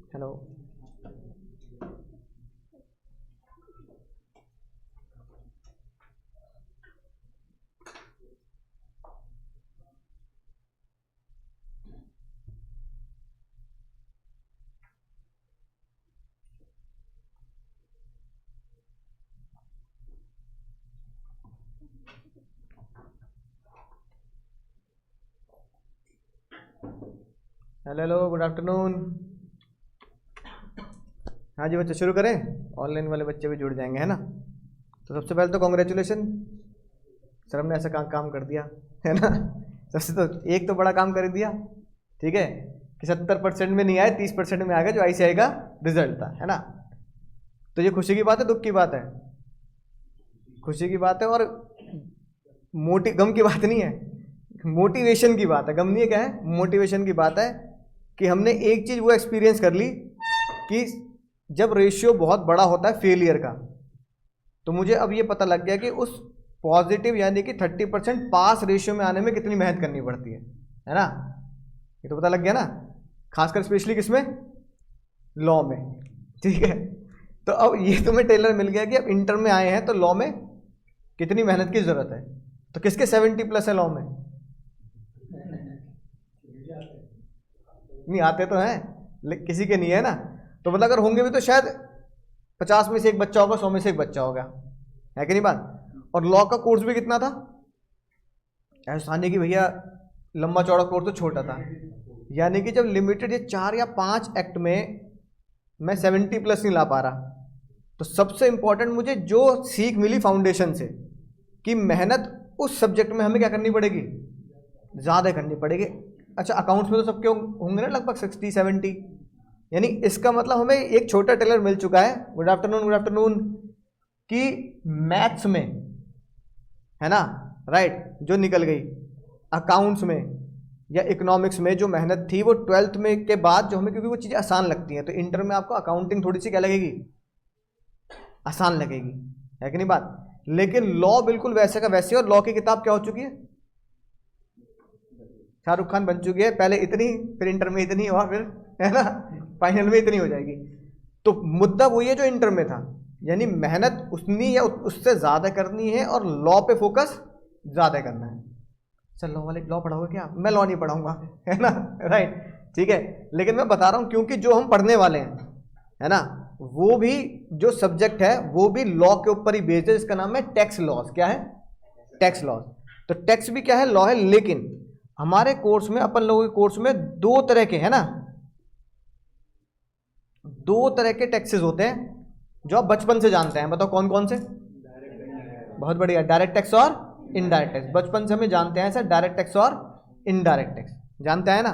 Hello. Hello hello, good afternoon. हाँ जी बच्चे, शुरू करें। ऑनलाइन वाले बच्चे भी जुड़ जाएंगे, है ना। तो सबसे पहले तो कॉन्ग्रेचुलेशन, सर हमने ऐसा काम कर दिया, है ना। सबसे तो एक तो बड़ा काम कर दिया, ठीक है, कि 70% में नहीं आए, 30% में आ गए, जो ICI का रिजल्ट था, है ना। तो ये खुशी की बात है, दुख की बात है? खुशी की बात है, और गम की बात नहीं है, मोटिवेशन की बात है। गम नहीं है, क्या है, मोटिवेशन की बात है कि हमने एक चीज वो एक्सपीरियंस कर ली कि जब रेशियो बहुत बड़ा होता है फेलियर का, तो मुझे अब ये पता लग गया कि उस पॉजिटिव यानी कि 30% पास रेशियो में आने में कितनी मेहनत करनी पड़ती है ना। ये तो पता लग गया ना, खासकर स्पेशली किसमें, लॉ में, ठीक है। तो अब ये तुम्हें टेलर मिल गया कि अब इंटर में आए हैं तो लॉ में कितनी मेहनत की जरूरत है। तो किसके 70+ है लॉ में? नहीं आते तो हैं, किसी के नहीं है ना। तो मतलब अगर होंगे भी तो शायद 50 में से एक बच्चा होगा, 100 में से एक बच्चा होगा, है कि नहीं बात। और लॉ का कोर्स भी कितना था, ऐसा नहीं कि भैया लंबा चौड़ा कोर्स तो छोटा था, यानी कि जब लिमिटेड ये 4 या 5 एक्ट में मैं 70+ नहीं ला पा रहा, तो सबसे इंपॉर्टेंट मुझे जो सीख मिली फाउंडेशन से कि मेहनत उस सब्जेक्ट में हमें क्या करनी पड़ेगी, ज़्यादा करनी पड़ेगी। अच्छा, अकाउंट्स में तो सबके होंगे ना लगभग 60-70, यानी इसका मतलब हमें एक छोटा टेलर मिल चुका है, गुड आफ्टरनून गुड आफ्टरनून, कि मैथ्स में, है ना, राइट, जो निकल गई। अकाउंट्स में या इकोनॉमिक्स में जो मेहनत थी वो 12th में के बाद जो हमें, क्योंकि वो चीज़ें आसान लगती हैं, तो इंटर में आपको अकाउंटिंग थोड़ी सी क्या लगेगी, आसान लगेगी, है कि नहीं बात। लेकिन लॉ बिल्कुल वैसे का वैसे, और लॉ की किताब क्या हो चुकी है, शाहरुख खान बन चुकी है, पहले इतनी, फिर इंटर में इतनी, और फिर, है ना, फाइनल में इतनी हो जाएगी। तो मुद्दा वही है जो इंटर में था, यानी मेहनत उतनी या उससे ज़्यादा करनी है, और लॉ पे फोकस ज़्यादा करना है। सर लॉ वाले लॉ पढ़ाओगे क्या? मैं लॉ नहीं पढ़ाऊंगा, है ना, राइट, ठीक है। लेकिन मैं बता रहा हूँ क्योंकि जो हम पढ़ने वाले हैं, है ना, वो भी जो सब्जेक्ट है वो भी लॉ के ऊपर ही बेस्ड है, जिसका नाम है टैक्स लॉज। क्या है? Tax laws. तो टैक्स भी क्या है, लॉ है। लेकिन हमारे कोर्स में, अपन लोगों के कोर्स में 2 तरह के, है ना, 2 तरह के टैक्सेस होते हैं जो आप बचपन से जानते हैं। बताओ कौन कौन से? बहुत बढ़िया, डायरेक्ट टैक्स और इनडायरेक्ट टैक्स। बचपन से हमें जानते हैं सर, डायरेक्ट टैक्स और इनडायरेक्ट टैक्स जानते हैं ना,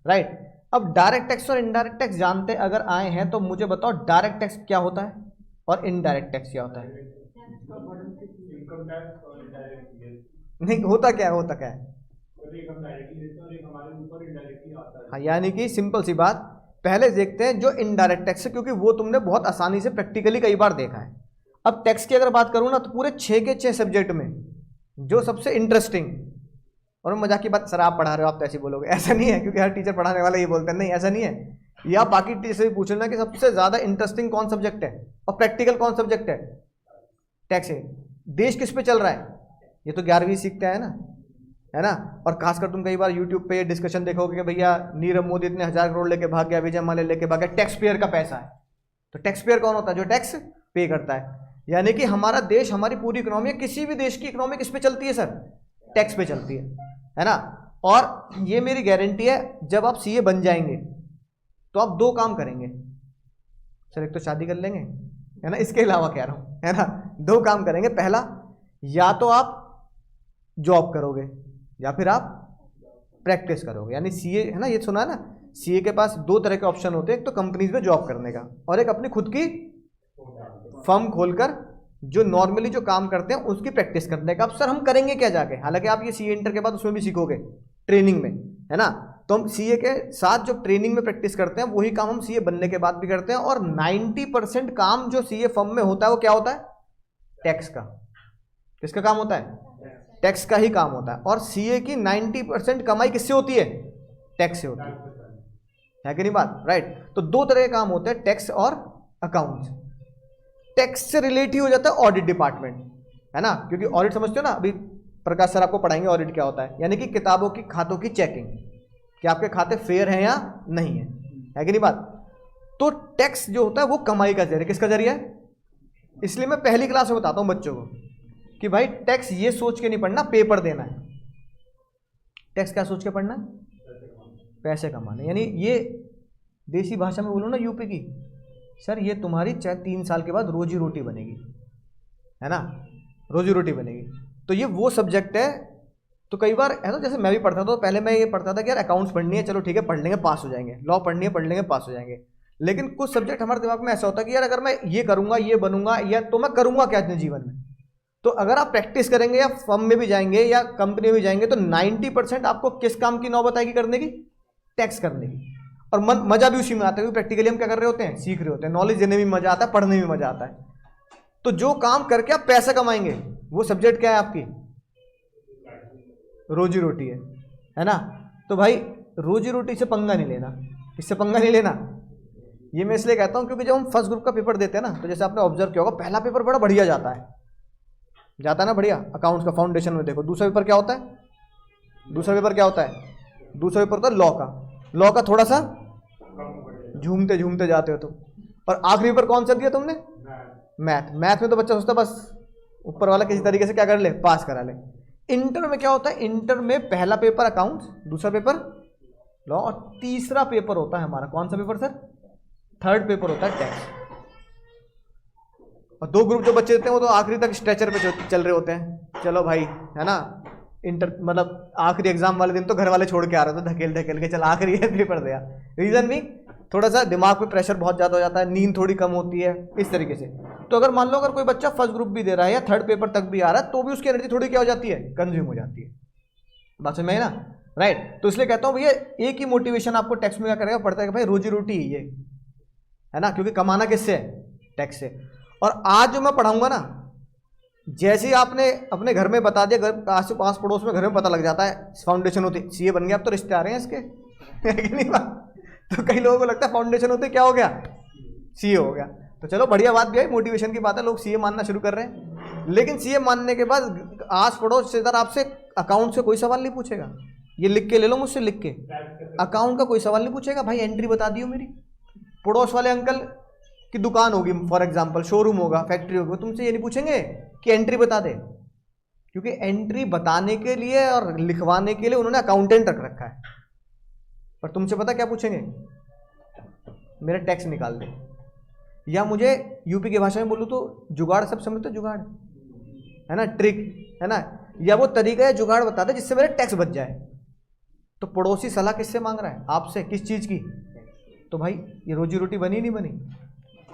राइट। अब डायरेक्ट टैक्स और इनडायरेक्ट टैक्स जानते अगर आए हैं तो मुझे बताओ डायरेक्ट टैक्स क्या होता है और इनडायरेक्ट टैक्स क्या होता है? नहीं, होता क्या है, होता क्या है? हाँ, यानी कि सिंपल सी बात, पहले देखते हैं जो इनडायरेक्ट टैक्स है, क्योंकि वो तुमने बहुत आसानी से प्रैक्टिकली कई बार देखा है। अब टैक्स की अगर बात करूं ना, तो पूरे 6 के 6 सब्जेक्ट में जो सबसे इंटरेस्टिंग, और मजाक की बात, सर आप पढ़ा रहे हो आप तो ऐसे बोलोगे, ऐसा नहीं है, क्योंकि हर टीचर पढ़ाने वाला ये बोलते हैं, नहीं ऐसा नहीं है। या बाकी टीचर से भी पूछ लेना कि सबसे ज्यादा इंटरेस्टिंग कौन सब्जेक्ट है और प्रैक्टिकल कौन सब्जेक्ट है, टैक्स है। देश किस पे चल रहा है, ये तो 11वीं सीखता है ना। और खासकर तुम कई बार यूट्यूब पे ये डिस्कशन देखोगे कि भैया नीरव मोदी इतने 1000 करोड़ लेके भाग गया, विजय माल्या लेके भाग गया, टैक्स पेयर का पैसा है। तो टैक्स पेयर कौन होता है? जो टैक्स पे करता है। यानी कि हमारा देश, हमारी पूरी इकोनॉमी, किसी भी देश की इकोनॉमी किस पे चलती है सर? टैक्स पे चलती है ना। और ये मेरी गारंटी है, जब आप सीए बन जाएंगे तो आप 2 काम करेंगे सर, एक तो शादी कर लेंगे, है ना, इसके अलावा कह रहा हूं, है ना, 2 काम करेंगे। पहला, या तो आप जॉब करोगे या फिर आप प्रैक्टिस करोगे, यानी सीए, है ना, ये सुना है ना, सीए के पास 2 तरह के ऑप्शन होते हैं, एक तो कंपनीज में जॉब करने का, और एक अपनी खुद की फर्म खोलकर जो नॉर्मली जो काम करते हैं उसकी प्रैक्टिस करने का। अब सर हम करेंगे क्या जाके? हालांकि आप ये सीए इंटर के बाद उसमें भी सीखोगे ट्रेनिंग में, है ना। तो हम सीए के साथ जो ट्रेनिंग में प्रैक्टिस करते हैं वही काम हम सीए बनने के बाद भी करते हैं। और 90% काम जो सीए फर्म में होता है वो क्या होता है? टैक्स का। किसका काम होता है? टैक्स का ही काम होता है। और सीए की 90% कमाई किससे होती है? टैक्स से होती है। है कि नहीं बात, राइट। तो दो तरह के काम होते हैं, टैक्स और अकाउंट्स। टैक्स से रिलेट ही हो जाता है ऑडिट डिपार्टमेंट, है ना, क्योंकि ऑडिट समझते हो ना, अभी प्रकाश सर आपको पढ़ाएंगे ऑडिट क्या होता है, यानी कि किताबों की खातों की चेकिंग कि आपके खाते फेयर हैं या नहीं है कि नहीं बात। तो टैक्स जो होता है वो कमाई का जरिया, किसका जरिया है, इसलिए मैं पहली क्लास में बताता हूं बच्चों को कि भाई टैक्स ये सोच के नहीं पढ़ना पेपर देना है, टैक्स क्या सोच के पढ़ना है, पैसे कमाने। यानी ये देसी भाषा में बोलो ना यूपी की, सर ये तुम्हारी 3 साल के बाद रोजी रोटी बनेगी, है ना, रोजी रोटी बनेगी। तो ये वो सब्जेक्ट है। तो कई बार है ना, जैसे मैं भी पढ़ता था तो पहले मैं ये पढ़ता था कि यार अकाउंट्स पढ़नी है, चलो ठीक है पढ़ लेंगे पास हो जाएंगे, लॉ पढ़नी है पढ़ लेंगे पास हो जाएंगे। लेकिन कुछ सब्जेक्ट हमारे दिमाग में ऐसा होता है कि यार अगर मैं ये करूंगा ये बनूंगा, या तो मैं करूंगा क्या अपने जीवन में। तो अगर आप प्रैक्टिस करेंगे या फर्म में भी जाएंगे या कंपनी में भी जाएंगे तो 90% आपको किस काम की नौबत आएगी करने की, टैक्स करने की। और मजा भी उसी में आता है, प्रैक्टिकली हम क्या कर रहे होते हैं, सीख रहे होते हैं, नॉलेज देने में मजा आता है, पढ़ने में मजा आता है। तो जो काम करके आप पैसा कमाएंगे वो सब्जेक्ट क्या है आपकी, रोजी रोटी है ना। तो भाई रोजी रोटी से पंगा नहीं लेना, इससे पंगा नहीं लेना। ये मैं इसलिए कहता हूं क्योंकि जब हम फर्स्ट ग्रुप का पेपर देते हैं ना, तो जैसे आपने ऑब्जर्व किया होगा पहला पेपर बड़ा बढ़िया जाता है ना, बढ़िया अकाउंट्स का फाउंडेशन में देखो। दूसरा पेपर क्या होता है, दूसरा पेपर होता है लॉ का थोड़ा सा झूमते झूमते जाते हो तुम। और आखिरी पेपर कौन सा दिया तुमने, मैथ में तो बच्चा सोचता बस ऊपर वाला किसी तरीके से क्या कर ले, पास करा ले। इंटर में क्या होता है, इंटर में पहला पेपर अकाउंट्स, दूसरा पेपर लॉ, और तीसरा पेपर होता है हमारा कौन सा पेपर सर, थर्ड पेपर होता है टैक्स। और 2 ग्रुप जो बच्चे देते हैं वो तो आखिरी तक स्ट्रेचर पे चल रहे होते हैं, चलो भाई है ना, इंटर मतलब आखिरी एग्जाम वाले दिन तो घर वाले छोड़ के आ रहे थे धकेल धकेल के, चल आखिरी है पेपर दिया। रीजन भी थोड़ा सा दिमाग पे प्रेशर बहुत ज्यादा हो जाता है, नींद थोड़ी कम होती है, इस तरीके से। तो अगर मान लो अगर कोई बच्चा फर्स्ट ग्रुप भी दे रहा है या थर्ड पेपर तक भी आ रहा है तो भी उसकी एनर्जी थोड़ी क्या हो जाती है, कंज्यूम हो जाती है। बात समझ में ना, राइट। तो इसलिए कहता हूं भैया एक ही मोटिवेशन आपको टैक्स में क्या करेगा पड़ता है कि भाई रोजी रोटी ये है ना, क्योंकि कमाना किससे है, टैक्स से। और आज जो मैं पढ़ाऊंगा ना, जैसे ही आपने अपने घर में बता दिया, घर आस पास पड़ोस में घर में पता लग जाता है फाउंडेशन होती, सीए बन गया, अब तो रिश्ते आ रहे हैं इसके है कि नहीं बात। तो कई लोगों को लगता है फाउंडेशन होते क्या हो गया, सीए हो गया। तो चलो बढ़िया बात भी है, मोटिवेशन की बात है, लोग सीए मानना शुरू कर रहे हैं। लेकिन सीए मानने के बाद आस पड़ोस रिश्तेदार आपसे अकाउंट से कोई सवाल नहीं पूछेगा, ये लिख के ले लो मुझसे, लिख के अकाउंट का कोई सवाल नहीं पूछेगा, भाई एंट्री बता दियो मेरी। पड़ोस वाले अंकल की दुकान होगी फॉर एग्जांपल, शोरूम होगा, फैक्ट्री होगी, तुमसे ये नहीं पूछेंगे कि एंट्री बता दे, क्योंकि एंट्री बताने के लिए और लिखवाने के लिए उन्होंने अकाउंटेंट रख रखा है। पर तुमसे पता क्या पूछेंगे, मेरा टैक्स निकाल दे, या मुझे यूपी की भाषा में बोलूँ तो जुगाड़, सब समझते हो जुगाड़ है ना, ट्रिक है ना, या वो तरीका है जुगाड़ बता दे जिससे मेरा टैक्स बच जाए। तो पड़ोसी सलाह किससे मांग रहा है, आपसे, किस चीज़ की। तो भाई ये रोजी रोटी बनी नहीं बनी,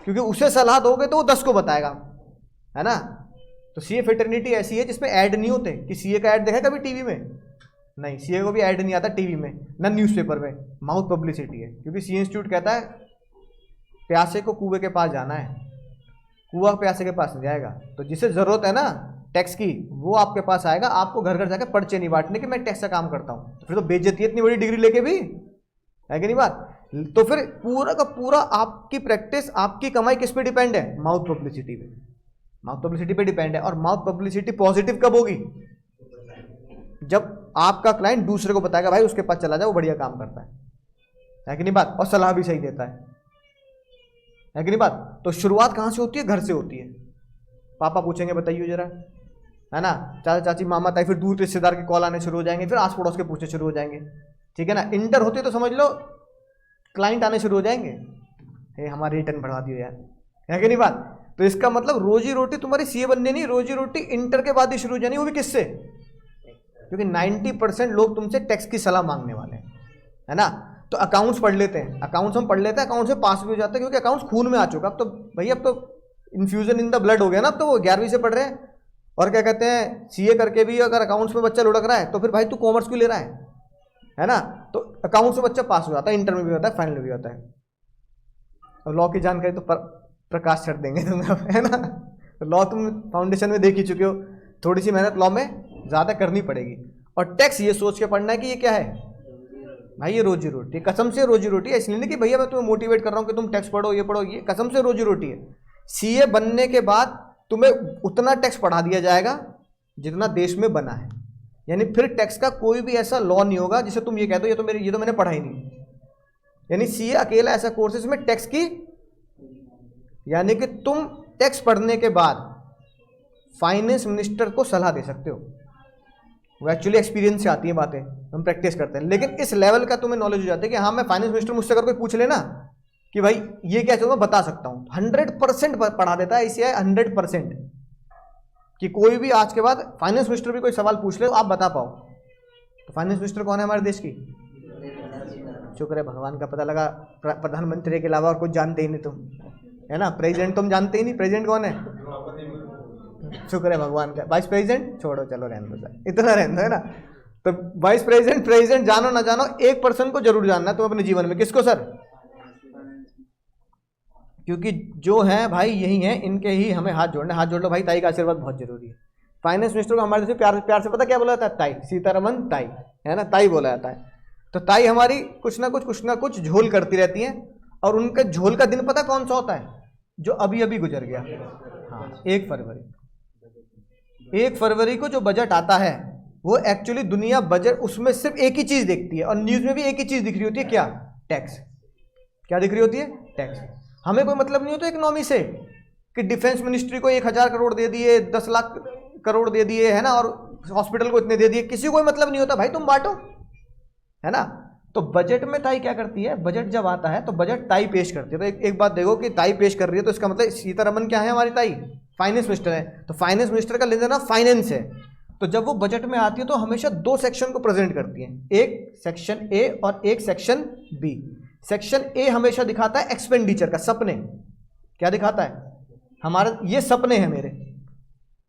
क्योंकि उसे सलाह दोगे तो वो 10 को बताएगा, है ना। तो सीए फेटर्निटी ऐसी है जिसमें ऐड नहीं होते, कि सीए का ऐड देखा कभी टीवी में, नहीं, सीए को भी ऐड नहीं आता टीवी में ना न्यूज़पेपर में, माउथ पब्लिसिटी है। क्योंकि सीए इंस्टीट्यूट कहता है प्यासे को कुएं के पास जाना है, कुआं प्यासे के पास नहीं जाएगा। तो जिसे जरूरत है ना टैक्स की वो आपके पास आएगा, आपको घर घर जाकर पर्चे नहीं बांटने कि मैं टैक्स का काम करता हूँ, तो फिर तो बेइज्जती है इतनी बड़ी डिग्री लेके भी, है कि नहीं बात। तो फिर पूरा का पूरा आपकी प्रैक्टिस, आपकी कमाई किस पे डिपेंड है, माउथ पब्लिसिटी पे, माउथ पब्लिसिटी पे डिपेंड है। और माउथ पब्लिसिटी पॉजिटिव कब होगी, जब आपका क्लाइंट दूसरे को बताएगा भाई उसके पास चला जाए वो बढ़िया काम करता है कि नहीं बात, और सलाह भी सही देता है कि नहीं बात। तो शुरुआत कहाँ से होती है, घर से होती है। पापा पूछेंगे बताइए जरा, है ना, चाचा चाची मामा ताई, फिर दूर रिश्तेदार के कॉल आने शुरू हो जाएंगे, फिर आस पड़ोस के पूछने शुरू हो जाएंगे, ठीक है ना। इंटर होती है तो समझ लो क्लाइंट आने शुरू हो जाएंगे, हे हमारी रिटर्न बढ़ा दियो यार, है कि नहीं बात। तो इसका मतलब रोजी रोटी तुम्हारी सीए बनने नहीं, रोजी रोटी इंटर के बाद ही शुरू हो जानी, वो भी किससे, क्योंकि 90% लोग तुमसे टैक्स की सलाह मांगने वाले हैं, है ना। तो अकाउंट्स पढ़ लेते हैं, अकाउंट्स हम पढ़ लेते हैं, अकाउंट्स से पास भी हो जाते हैं, क्योंकि अकाउंट्स खून में आ चुका। अब तो भैया अब तो इन्फ्यूजन इन द ब्लड हो गया ना, अब तो वो 11वीं से पढ़ रहे हैं। और क्या कहते हैं, सीए करके भी अगर अकाउंट्स में बच्चा लुढ़क रहा है तो फिर भाई तू कॉमर्स क्यों ले रहा है ना। तो अकाउंट्स में बच्चा पास हो जाता है, इंटर में भी होता है, फाइनल में भी होता है। और लॉ की जानकारी तो प्रकाश छट देंगे तुम्हें, है ना। तो लॉ तुम फाउंडेशन में देख ही चुके हो, थोड़ी सी मेहनत लॉ में ज़्यादा करनी पड़ेगी। और टैक्स ये सोच के पढ़ना है कि ये क्या है, भाई ये रोजी रोटी, कसम से रोजी रोटी है। इसलिए नहीं कि भैया मैं तुम्हें मोटिवेट कर रहा हूँ कि तुम टैक्स पढ़ो, ये पढ़ो, ये कसम से रोजी रोटी है। सीए बनने के बाद तुम्हें उतना टैक्स पढ़ा दिया जाएगा जितना देश में बना है, यानी फिर टैक्स का कोई भी ऐसा लॉ नहीं होगा जिसे तुम ये कह दो ये तो मैंने पढ़ा ही नहीं। यानी सीए अकेला ऐसा कोर्स है इसमें टैक्स की, यानी कि तुम टैक्स पढ़ने के बाद फाइनेंस मिनिस्टर को सलाह दे सकते हो। वो एक्चुअली एक्सपीरियंस से आती है बातें, हम प्रैक्टिस करते हैं, लेकिन इस लेवल का तुम्हें नॉलेज हो जाता है कि हाँ मैं फाइनेंस मिनिस्टर, मुझसे अगर कोई पूछ लेना कि भाई ये क्या चाहिए मैं बता सकता हूँ, 100% पढ़ा देता है ICAI 100%, कि कोई भी आज के बाद फाइनेंस मिनिस्टर भी कोई सवाल पूछ ले तो आप बता पाओ। तो फाइनेंस मिनिस्टर कौन है हमारे देश की? शुक्र है भगवान का, पता लगा प्रधानमंत्री के अलावा और कुछ जानते ही नहीं तुम, है ना। प्रेसिडेंट तुम जानते ही नहीं, प्रेसिडेंट कौन है? शुक्र है भगवान का। वाइस प्रेसिडेंट छोड़ो, चलो रहने दो, इतना रहने दो, है ना। तो वाइस प्रेसिडेंट, प्रेसिडेंट जानो ना जानो, एक पर्सन को जरूर जानना तुम अपने जीवन में। किसको सर? क्योंकि जो है भाई यही है, इनके ही हमें हाथ जोड़ना। हाथ जोड़ लो भाई, ताई का आशीर्वाद बहुत जरूरी है। फाइनेंस मिनिस्टर को हमारे देश में प्यार प्यार से पता क्या बोला जाता है? ताई, सीतारमन ताई, है ना, ताई बोला जाता है। तो ताई हमारी कुछ ना कुछ झोल करती रहती है, और उनका झोल का दिन पता कौन सा होता है? जो अभी अभी गुजर गया, हाँ 1 फरवरी। 1 फरवरी को जो बजट आता है वो एक्चुअली दुनिया बजट, उसमें सिर्फ एक ही चीज देखती है, और न्यूज में भी एक ही चीज दिख रही होती है, क्या? टैक्स। क्या दिख रही होती है? टैक्स। हमें कोई मतलब नहीं होता इकोनॉमी से कि डिफेंस मिनिस्ट्री को 1000 करोड़ दे दिए, 10 लाख करोड़ दे दिए, है ना, और हॉस्पिटल को इतने दे दिए, किसी को कोई मतलब नहीं होता भाई, तुम बांटो, है ना। तो बजट में ताई क्या करती है? बजट जब आता है तो बजट ताई पेश करती है। तो एक बात देखो कि ताई पेश कर रही है तो इसका मतलब सीतारमन क्या है? हमारी ताई फाइनेंस मिनिस्टर है। तो फाइनेंस मिनिस्टर का लेन देना फाइनेंस है। तो जब वो बजट में आती है तो हमेशा 2 सेक्शन को प्रेजेंट करती है, एक सेक्शन ए और एक सेक्शन बी। सेक्शन ए हमेशा दिखाता है एक्सपेंडिचर का, सपने। क्या दिखाता है? हमारे ये सपने हैं मेरे,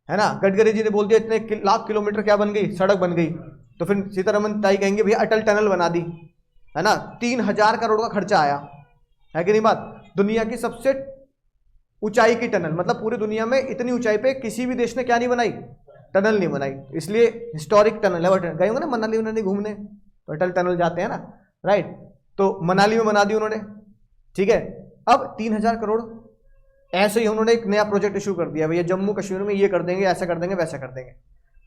है ना। गडकरी जी ने बोल दिया इतने लाख किलोमीटर क्या बन गई? सड़क बन गई। तो फिर सीतारमन ताई कहेंगे भैया अटल टनल बना दी, है ना, 3000 करोड़ का खर्चा आया, है कि नहीं बात। दुनिया की सबसे ऊंचाई की टनल, मतलब पूरी दुनिया में इतनी ऊंचाई पे किसी भी देश ने क्या नहीं बनाई? टनल नहीं बनाई, इसलिए हिस्टोरिक टनल है। गए होंगे ना मनाली उन्होंने घूमने, तो अटल टनल जाते हैं ना, राइट। तो मनाली में बना दी उन्होंने, ठीक है। अब 3000 करोड़ ऐसे ही उन्होंने एक नया प्रोजेक्ट इशू कर दिया, भैया जम्मू कश्मीर में ये कर देंगे, ऐसा कर देंगे, वैसा कर देंगे।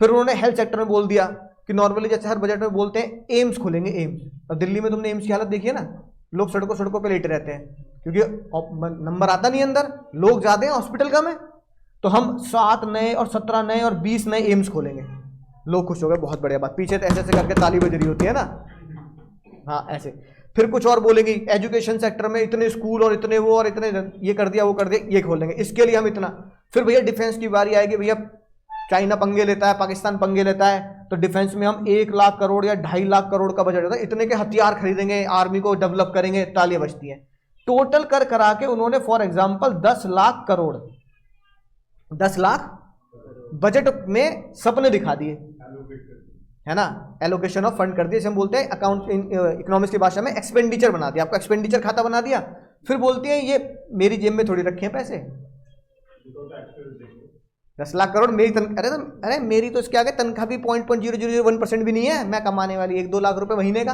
फिर उन्होंने हेल्थ सेक्टर में बोल दिया कि नॉर्मली जैसे हर बजट में बोलते हैं एम्स खोलेंगे, एम्स। अब दिल्ली में तुमने एम्स की हालत देखी है ना, लोग सड़कों पे लेटे रहते हैं क्योंकि नंबर आता नहीं अंदर, लोग ज्यादा हैं, हॉस्पिटल कम है। तो हम 7 नए और 17 नए और 20 नए एम्स खोलेंगे, लोग खुश हो गए, बहुत बढ़िया बात। पीछे तो ऐसे ऐसे करके ताली बज रही होती है ना, हाँ ऐसे। फिर कुछ और बोलेंगे, एजुकेशन सेक्टर में इतने स्कूल और इतने वो और इतने ये कर दिया, वो कर दिया, ये खोलेंगे, इसके लिए हम इतना। फिर भैया डिफेंस की बारी आएगी, भैया चाइना पंगे लेता है, पाकिस्तान पंगे लेता है, तो डिफेंस में हम 1 लाख करोड़ या 2.5 लाख करोड़ का बजट होता है, इतने के हथियार खरीदेंगे, आर्मी को डेवलप करेंगे, तालियां बजती हैं। टोटल कर करा के उन्होंने for example 10 lakh crore, 10 lakh budget में सपने दिखा दिए, है ना, एलोकेशन ऑफ फंड कर दिया, जैसे हम बोलते हैं अकाउंट इकोनॉमिक्स की भाषा में एक्सपेंडिचर बना दिया, आपका एक्सपेंडिचर खाता बना दिया। फिर बोलती है ये मेरी जेब में थोड़ी रखे हैं पैसे, 10 लाख करोड़ मेरी अरे मेरी तो इसके आगे तनख्वाह भी 0.0001% भी नहीं है, मैं कमाने वाली 1-2 लाख रुपए महीने का,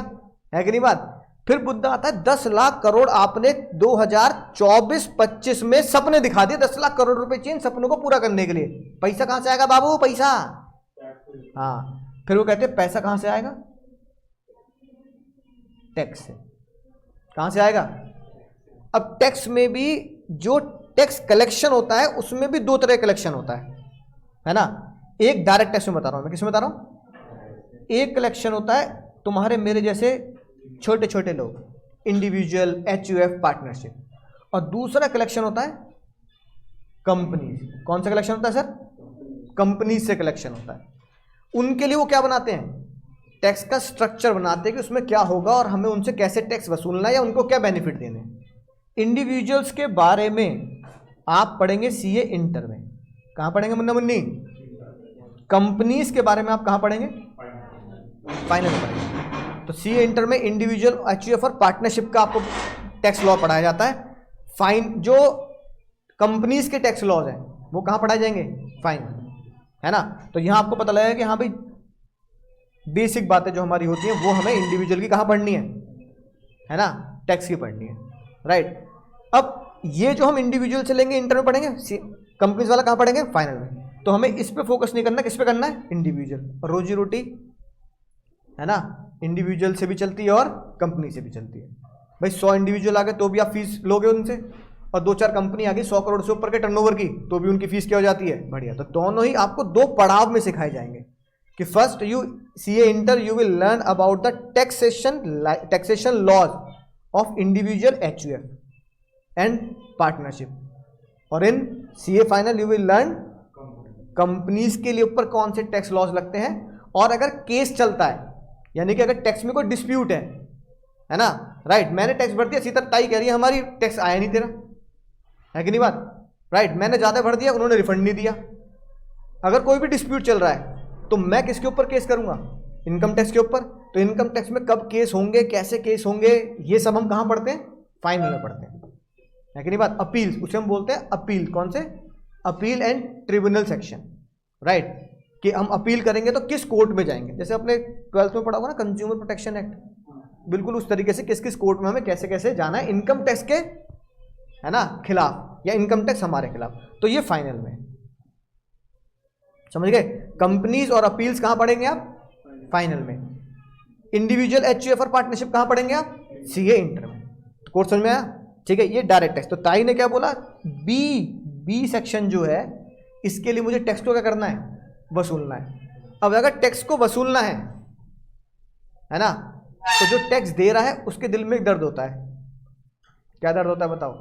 है कि नहीं बात। फिर मुद्दा आता है 10 लाख करोड़ आपने 2024-25 में सपने दिखा दिए, 10 लाख करोड़ रुपए चाहिए सपनों को पूरा करने के लिए। पैसा कहां से आएगा बाबू? पैसा, हाँ। फिर वो कहते हैं पैसा कहां से आएगा? टैक्स से। कहां से आएगा? अब टैक्स में भी जो टैक्स कलेक्शन होता है उसमें भी 2 तरह का कलेक्शन होता है ना। एक डायरेक्ट टैक्स में बता रहा हूं मैं, किसमें बता रहा हूं? एक कलेक्शन होता है तुम्हारे मेरे जैसे छोटे छोटे लोग, इंडिविजुअल, HUF, पार्टनरशिप, और दूसरा कलेक्शन होता है कंपनीज। कौन सा कलेक्शन होता है सर? कंपनीज से कलेक्शन होता है। उनके लिए वो क्या बनाते हैं? टैक्स का स्ट्रक्चर बनाते हैं कि उसमें क्या होगा और हमें उनसे कैसे टैक्स वसूलना है या उनको क्या बेनिफिट देने। इंडिविजुअल्स के बारे में आप पढ़ेंगे CA इंटर में। कहां पढ़ेंगे मुन्ना मुन्नी? कंपनीज के बारे में आप कहां पढ़ेंगे? फाइनल पढ़ेंगे। तो CA इंटर में इंडिविजुअल, HUF और पार्टनरशिप का आपको टैक्स लॉ पढ़ाया जाता है। फाइन जो कंपनीज के टैक्स लॉज हैं वो कहां पढ़ाए जाएंगे? फाइन, है ना। तो यहां आपको पता लगेगा कि हाँ भाई बेसिक बातें जो हमारी होती हैं वो हमें इंडिविजुअल की कहां पढ़नी है? है ना, टैक्स की पढ़नी है, राइट। अब ये जो हम इंडिविजुअल से लेंगे इंटर में पढ़ेंगे, कंपनीज वाला कहाँ पढ़ेंगे, फाइनल में। तो हमें इस पे फोकस नहीं करना, किस पे करना है, इंडिविजुअल। और रोजी रोटी है ना, इंडिविजुअल से भी चलती है और कंपनी से भी चलती है। भाई 100 इंडिविजुअल आ गए तो भी आप फीस लोगे उनसे, और 2-4 कंपनी आ गई 100 करोड़ से ऊपर के टर्नओवर की, तो भी उनकी फीस क्या हो जाती है, बढ़िया। तो दोनों ही आपको 2 पड़ाव में सिखाए जाएंगे कि first you CA inter you will learn about the taxation laws of individual HUF and partnership, और in CA final you will learn companies के लिए ऊपर कौन से टैक्स लॉज लगते हैं। और अगर केस चलता है, यानी कि अगर टैक्स में कोई डिस्प्यूट है ना, राइट, मैंने टैक्स भर दिया, सीधा ताई कह रही है हमारी टैक्स आया नहीं तेरा, है कि नहीं बात, राइट, मैंने ज़्यादा भर दिया, उन्होंने रिफंड नहीं दिया। अगर कोई भी डिस्प्यूट चल रहा है तो मैं किसके ऊपर केस करूंगा, इनकम टैक्स के ऊपर। तो इनकम टैक्स में कब केस होंगे, कैसे केस होंगे, ये सब हम कहाँ पढ़ते हैं, फाइनल में पढ़ते हैं, है कि नहीं बात। अपील, उसे हम बोलते हैं अपील, कौन से, appeal and tribunal section, right, कि हम अपील करेंगे तो किस कोर्ट में जाएंगे। जैसे अपने 12th में पढ़ा होगा ना, कंज्यूमर प्रोटेक्शन एक्ट, बिल्कुल उस तरीके से किस किस कोर्ट में हमें कैसे कैसे जाना है इनकम टैक्स के, है ना, खिलाफ, या इनकम टैक्स हमारे खिलाफ। तो ये फाइनल में, समझ गए। कंपनीज और अपील्स कहां पढ़ेंगे आप, फाइनल में। इंडिविजुअल एचयूएफ और पार्टनरशिप कहां पढ़ेंगे आप, सीए इंटर में। तो कोर्स समझ में आया, ठीक है। ये डायरेक्ट टैक्स। तो ताई ने क्या बोला, बी सेक्शन जो है, इसके लिए मुझे टैक्स को क्या करना है, वसूलना है। अब अगर टैक्स को वसूलना है ना, तो जो टैक्स दे रहा है उसके दिल में एक दर्द होता है। क्या दर्द होता है बताओ।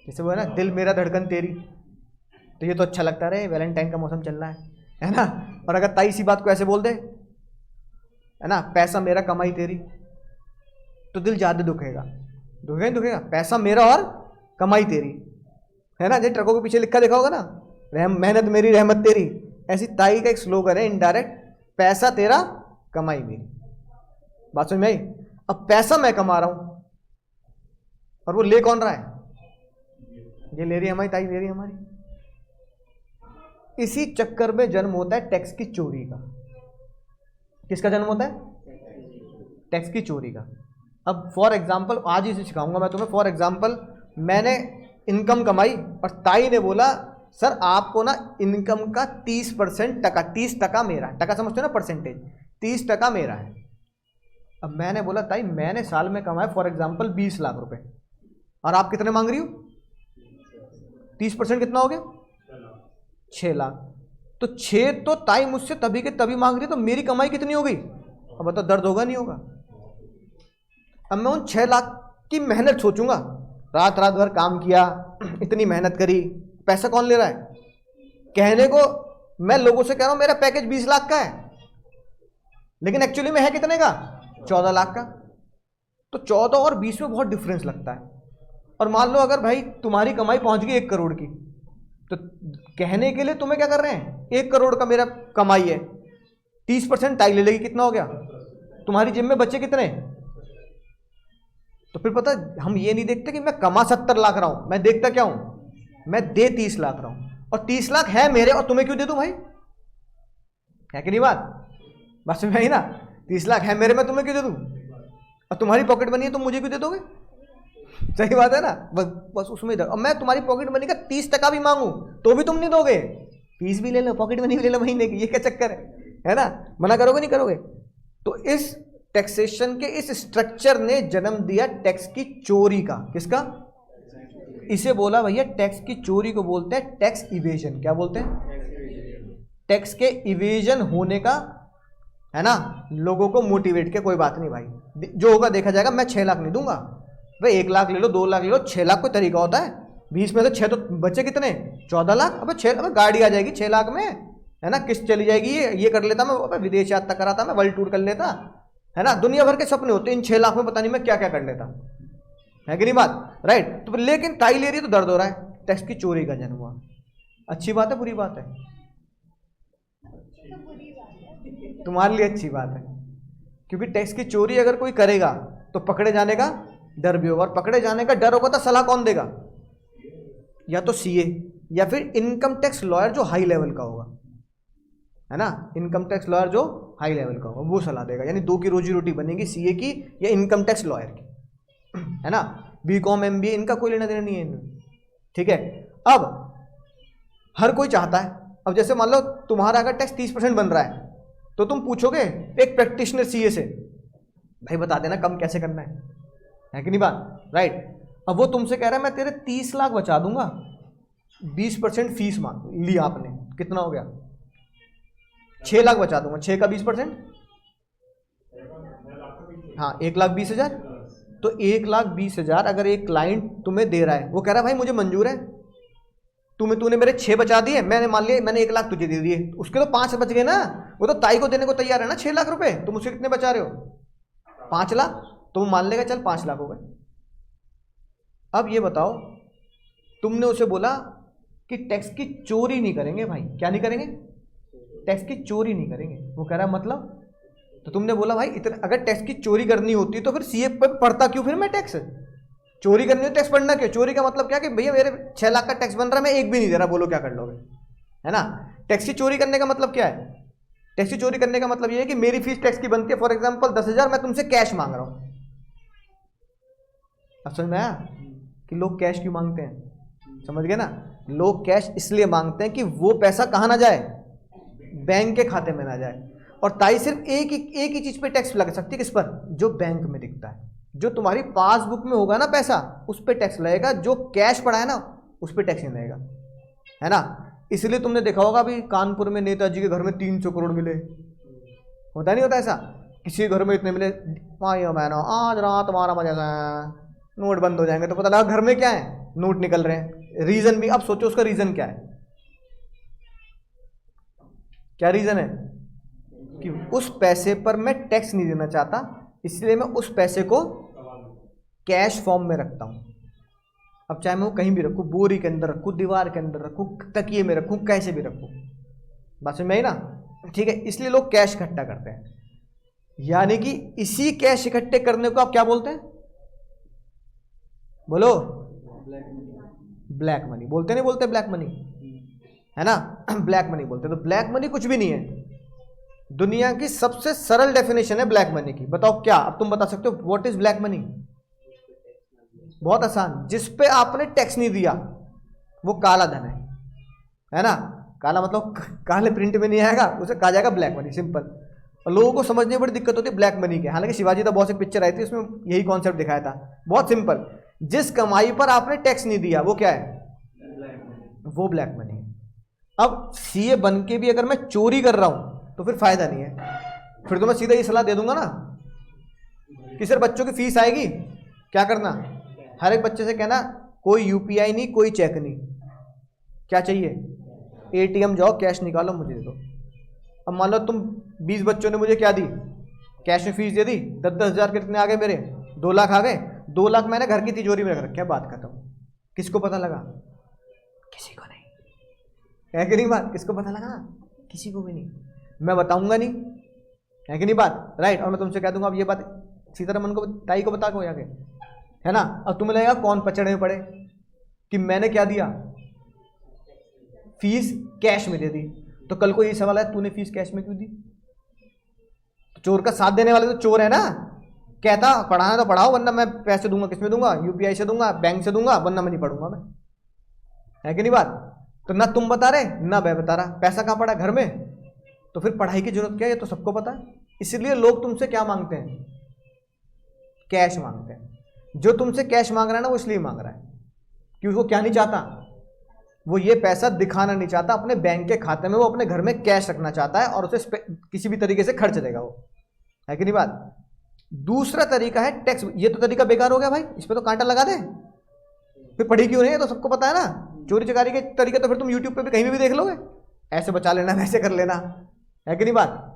जैसे वो है ना, दिल मेरा धड़कन तेरी, तो ये तो अच्छा लगता रहे, वैलेंटाइन का मौसम चल रहा है ना। और अगर ताई सी बात को ऐसे बोल दे, है ना, पैसा मेरा कमाई तेरी, तो दिल ज्यादा दुखेगा, दुखेगा। पैसा मेरा और कमाई तेरी, है ना। जैसे ट्रकों के पीछे लिखा देखा होगा ना, मेहनत मेरी रहमत तेरी, ऐसी ताई का एक स्लोगन है इनडायरेक्ट, पैसा तेरा कमाई मेरी। बात समझ में आई। अब पैसा मैं कमा रहा हूं और वो ले कौन रहा है, ये ले रही है हमारी ताई, ले रही है हमारी। इसी चक्कर में जन्म होता है टैक्स की चोरी का। किसका जन्म होता है, टैक्स की चोरी का। अब फॉर एग्जाम्पल, आज ही से सिखाऊंगा मैं तुम्हें। फॉर एग्जाम्पल, मैंने इनकम कमाई और ताई ने बोला सर आपको ना इनकम का 30% टका, 30% मेरा, टका समझते हो ना, परसेंटेज, 30% मेरा है। अब मैंने बोला ताई मैंने साल में कमाया फॉर एग्जाम्पल 20 लाख रुपए, और आप कितने मांग रही हो, 30% कितना हो गया, 6 लाख। तो 6 तो ताई मुझसे तभी के तभी मांग रही, तो मेरी कमाई कितनी हो गई। अब बताओ दर्द होगा नहीं होगा। अब मैं उन 6 लाख की मेहनत सोचूंगा, रात रात भर काम किया, इतनी मेहनत करी, पैसा कौन ले रहा है। कहने को मैं लोगों से कह रहा हूं मेरा पैकेज 20 लाख का है, लेकिन एक्चुअली में है कितने का, 14 लाख का। तो 14 और 20 में बहुत डिफरेंस लगता है। और मान लो अगर भाई तुम्हारी कमाई पहुंच गई 1 करोड़ की, तो कहने के लिए तुम्हें क्या कर रहे हैं, 1 करोड़ का मेरा कमाई है, 30% ताई ले लेगी, कितना हो गया, तुम्हारी जेब में बचे कितने। तो फिर पता, हम ये नहीं देखते कि मैं कमा 70 लाख रहा हूं, मैं देखता क्या हूं, मैं दे 30 लाख रहा हूं, और 30 लाख है मेरे, और तुम्हें क्यों दे दूं भाई, है कि नहीं बात समझ में आई ना। 30 लाख है मेरे, मैं तुम्हें क्यों दे दूं, और तुम्हारी पॉकेट मनी है तुम मुझे क्यों दे दोगे, सही बात है ना। बस उसमें इधर, और मैं तुम्हारी पॉकेट मनी का 30% भी मांगू तो भी तुम नहीं दोगे, फीस भी ले लो, पॉकेट मनी भी ले लो महीने की, ये क्या चक्कर है ना। मना करोगे नहीं करोगे। तो इस टैक्सेशन के इस स्ट्रक्चर ने जन्म दिया टैक्स की चोरी का। किसका, इसे बोला भैया, टैक्स की चोरी को बोलते हैं टैक्स इवेजन। क्या बोलते हैं, टैक्स के इवेजन होने का, है ना, लोगों को मोटिवेट किया। कोई बात नहीं भाई, जो होगा देखा जाएगा, मैं 6 लाख नहीं दूंगा भाई, 1 लाख ले लो, 2 लाख ले लो, 6 लाख कोई तरीका होता है। 20 में से 6 तो बचे कितने, 14 लाख। अब 6, अब गाड़ी आ जाएगी 6 लाख में, है ना, किस्त चली जाएगी, ये कर लेता मैं, विदेश यात्रा कराता मैं, वर्ल्ड टूर कर लेता, है ना। दुनिया भर के सपने होते हैं, इन 6 लाख में पता नहीं मैं क्या क्या कर लेता, है कि नहीं बात, राइट। तो लेकिन ताई ले रही है तो दर्द हो रहा है, टैक्स की चोरी का जन्म हुआ। अच्छी बात है बुरी बात है, तुम्हारे लिए अच्छी बात है, क्योंकि टैक्स की चोरी अगर कोई करेगा तो पकड़े जाने का डर भी होगा, और पकड़े जाने का डर होगा तो सलाह कौन देगा, या तो सीए या फिर इनकम टैक्स लॉयर जो हाई लेवल का होगा, है ना। इनकम टैक्स लॉयर जो हाई लेवल का होगा वो सलाह देगा, यानी दो की रोजी रोटी बनेगी, सीए की या इनकम टैक्स लॉयर की, है ना। बीकॉम एमबीए इनका कोई लेना देना नहीं है इनमें, ठीक है। अब हर कोई चाहता है, अब जैसे मान लो तुम्हारा अगर टैक्स 30% बन रहा है तो तुम पूछोगे एक प्रैक्टिशनर सीए से, भाई बता देना कम कैसे करना है कि नहीं बात, राइट। अब वो तुमसे कह रहा है मैं तेरे 30 लाख बचा दूंगा, 20% फीस मांग ली आपने, कितना हो गया 6 लाख बचा दूंगा, 6 का 20%, हाँ 1,20,000। तो 1,20,000 अगर एक क्लाइंट तुम्हें दे रहा है, वो कह रहा है भाई मुझे मंजूर है, तूने मेरे 6 बचा दिए, मैंने मान लिया मैंने 1 लाख तुझे दे दिए, उसके तो 5 बच गए ना, वो तो ताई को देने को तैयार है ना 6 लाख रुपए, तुम उससे कितने बचा रहे हो 5 लाख, तो वो मान लेगा चल 5 लाख हो गए। अब ये बताओ तुमने उसे बोला कि टैक्स की चोरी नहीं करेंगे भाई, क्या नहीं करेंगे, टैक्स की चोरी नहीं करेंगे। वो कह रहा है मतलब, तो तुमने बोला भाई इतना अगर टैक्स की चोरी करनी होती तो फिर सीए पर पढ़ता क्यों फिर मैं टैक्स, चोरी करनी हो टैक्स पढ़ना क्यों, चोरी का मतलब क्या कि भैया मेरे 6 लाख का टैक्स बन रहा है, मैं एक भी नहीं दे रहा, बोलो क्या कर लोगे, है ना। टैक्स की चोरी करने का मतलब क्या है, टैक्स की चोरी करने का मतलब ये है कि मेरी फीस टैक्स की बनती है, फॉर एग्जांपल 10,000, मैं तुमसे कैश मांग रहा हूं। अब समझ में आया कि लोग कैश क्यों मांगते हैं, समझ गए ना। लोग कैश इसलिए मांगते हैं कि वो पैसा कहां ना जाए, बैंक के खाते में ना जाए। और ताई सिर्फ एक ही चीज पे टैक्स लग सकती है, किस पर, जो बैंक में दिखता है, जो तुम्हारी पासबुक में होगा ना पैसा, उस पर टैक्स लगेगा, जो कैश पड़ा है ना उस पर टैक्स नहीं लगेगा, है ना। इसलिए तुमने देखा होगा अभी कानपुर में नेताजी के घर में 300 करोड़ मिले, होता नहीं होता ऐसा, किसी घर में इतने मिले, भाइयों बहनों आज रात 12 बजे नोट बंद हो जाएंगे, तो पता लगा घर में क्या है, नोट निकल रहे हैं। रीजन भी अब सोचो उसका रीजन क्या है, क्या रीजन है कि उस पैसे पर मैं टैक्स नहीं देना चाहता, इसलिए मैं उस पैसे को कैश फॉर्म में रखता हूं। अब चाहे मैं वो कहीं भी रखूं, बोरी के अंदर रखूं, दीवार के अंदर रखूं, तकिए में रखूं, कैसे भी रखूं, बस में ही ना, ठीक है। इसलिए लोग कैश इकट्ठा करते हैं, यानी कि इसी कैश इकट्ठे करने को आप क्या बोलते हैं, बोलो, ब्लैक मनी बोलते नहीं बोलते, ब्लैक मनी, है ना, ब्लैक मनी बोलते। तो ब्लैक मनी कुछ भी नहीं है, दुनिया की सबसे सरल डेफिनेशन है ब्लैक मनी की। बताओ क्या, अब तुम बता सकते हो व्हाट इज ब्लैक मनी, बहुत आसान, जिस पे आपने टैक्स नहीं दिया वो काला धन है ना। काला मतलब काले प्रिंट में नहीं आएगा, उसे कहा जाएगा ब्लैक मनी, सिंपल। और लोगों को समझने में बड़ी दिक्कत होती है ब्लैक मनी के, हालांकि शिवाजी द बॉस एक पिक्चर आई थी उसमें यही कॉन्सेप्ट दिखाया था, बहुत सिंपल, जिस कमाई पर आपने टैक्स नहीं दिया वो क्या है, वो ब्लैक मनी है। अब सीए बन के भी अगर मैं चोरी कर रहा हूं तो फिर फायदा नहीं है, फिर तो मैं सीधा ये सलाह दे दूंगा ना कि सर बच्चों की फीस आएगी, क्या करना, हर एक बच्चे से कहना कोई यूपीआई नहीं, कोई चेक नहीं, क्या चाहिए, एटीएम जाओ कैश निकालो मुझे दे दो। अब मान लो तुम 20 बच्चों ने मुझे क्या दी, कैश में फीस दे दी, 10-10 हज़ार कितने आ गए मेरे, 2 लाख आ गए, 2 लाख मैंने घर की तिजोरी में रख रखे, बात खत्म। किसको पता लगा, किसी को नहीं, है कि नहीं बात, किसको पता लगा, किसी को भी नहीं, मैं बताऊंगा नहीं, है कि नहीं बात, राइट। और मैं तुमसे कह दूंगा अब ये बात सीतारमन को, ताई को बता के हो जाके, है ना। अब तुम्हें लगेगा कौन पचड़े में पड़े कि मैंने क्या दिया, फीस कैश में दे दी, तो कल को ये सवाल है तूने फीस कैश में क्यों दी, तो चोर का साथ देने वाले तो चोर है ना, कहता पढ़ाना तो पढ़ाओ वरना मैं पैसे दूंगा, किसमें दूंगा, यूपीआई से दूंगा, बैंक से दूंगा, वरना मैं नहीं पढ़ूंगा मैं, है कि नहीं बात। तो ना तुम बता रहे ना मैं बता रहा, पैसा कहाँ पड़ा घर में, तो फिर पढ़ाई की जरूरत क्या है, ये तो सबको पता है। इसलिए लोग तुमसे क्या मांगते हैं, कैश मांगते हैं। जो तुमसे कैश मांग रहा है ना वो इसलिए मांग रहा है कि उसको क्या नहीं चाहता, वो ये पैसा दिखाना नहीं चाहता अपने बैंक के खाते में, वो अपने घर में कैश रखना चाहता है और उसे किसी भी तरीके से खर्च देगा वो, है कि नहीं बात। दूसरा तरीका है टैक्स, ये तो तरीका बेकार हो गया भाई, इस पर तो कांटा लगा दे, फिर पढ़ी क्यों नहीं है, तो सबको पता है ना। चोरी चकारी के तरीके तो फिर तुम यूट्यूब पे भी कहीं भी देख लोगे, ऐसे बचा लेना वैसे कर लेना, है कि नहीं बात।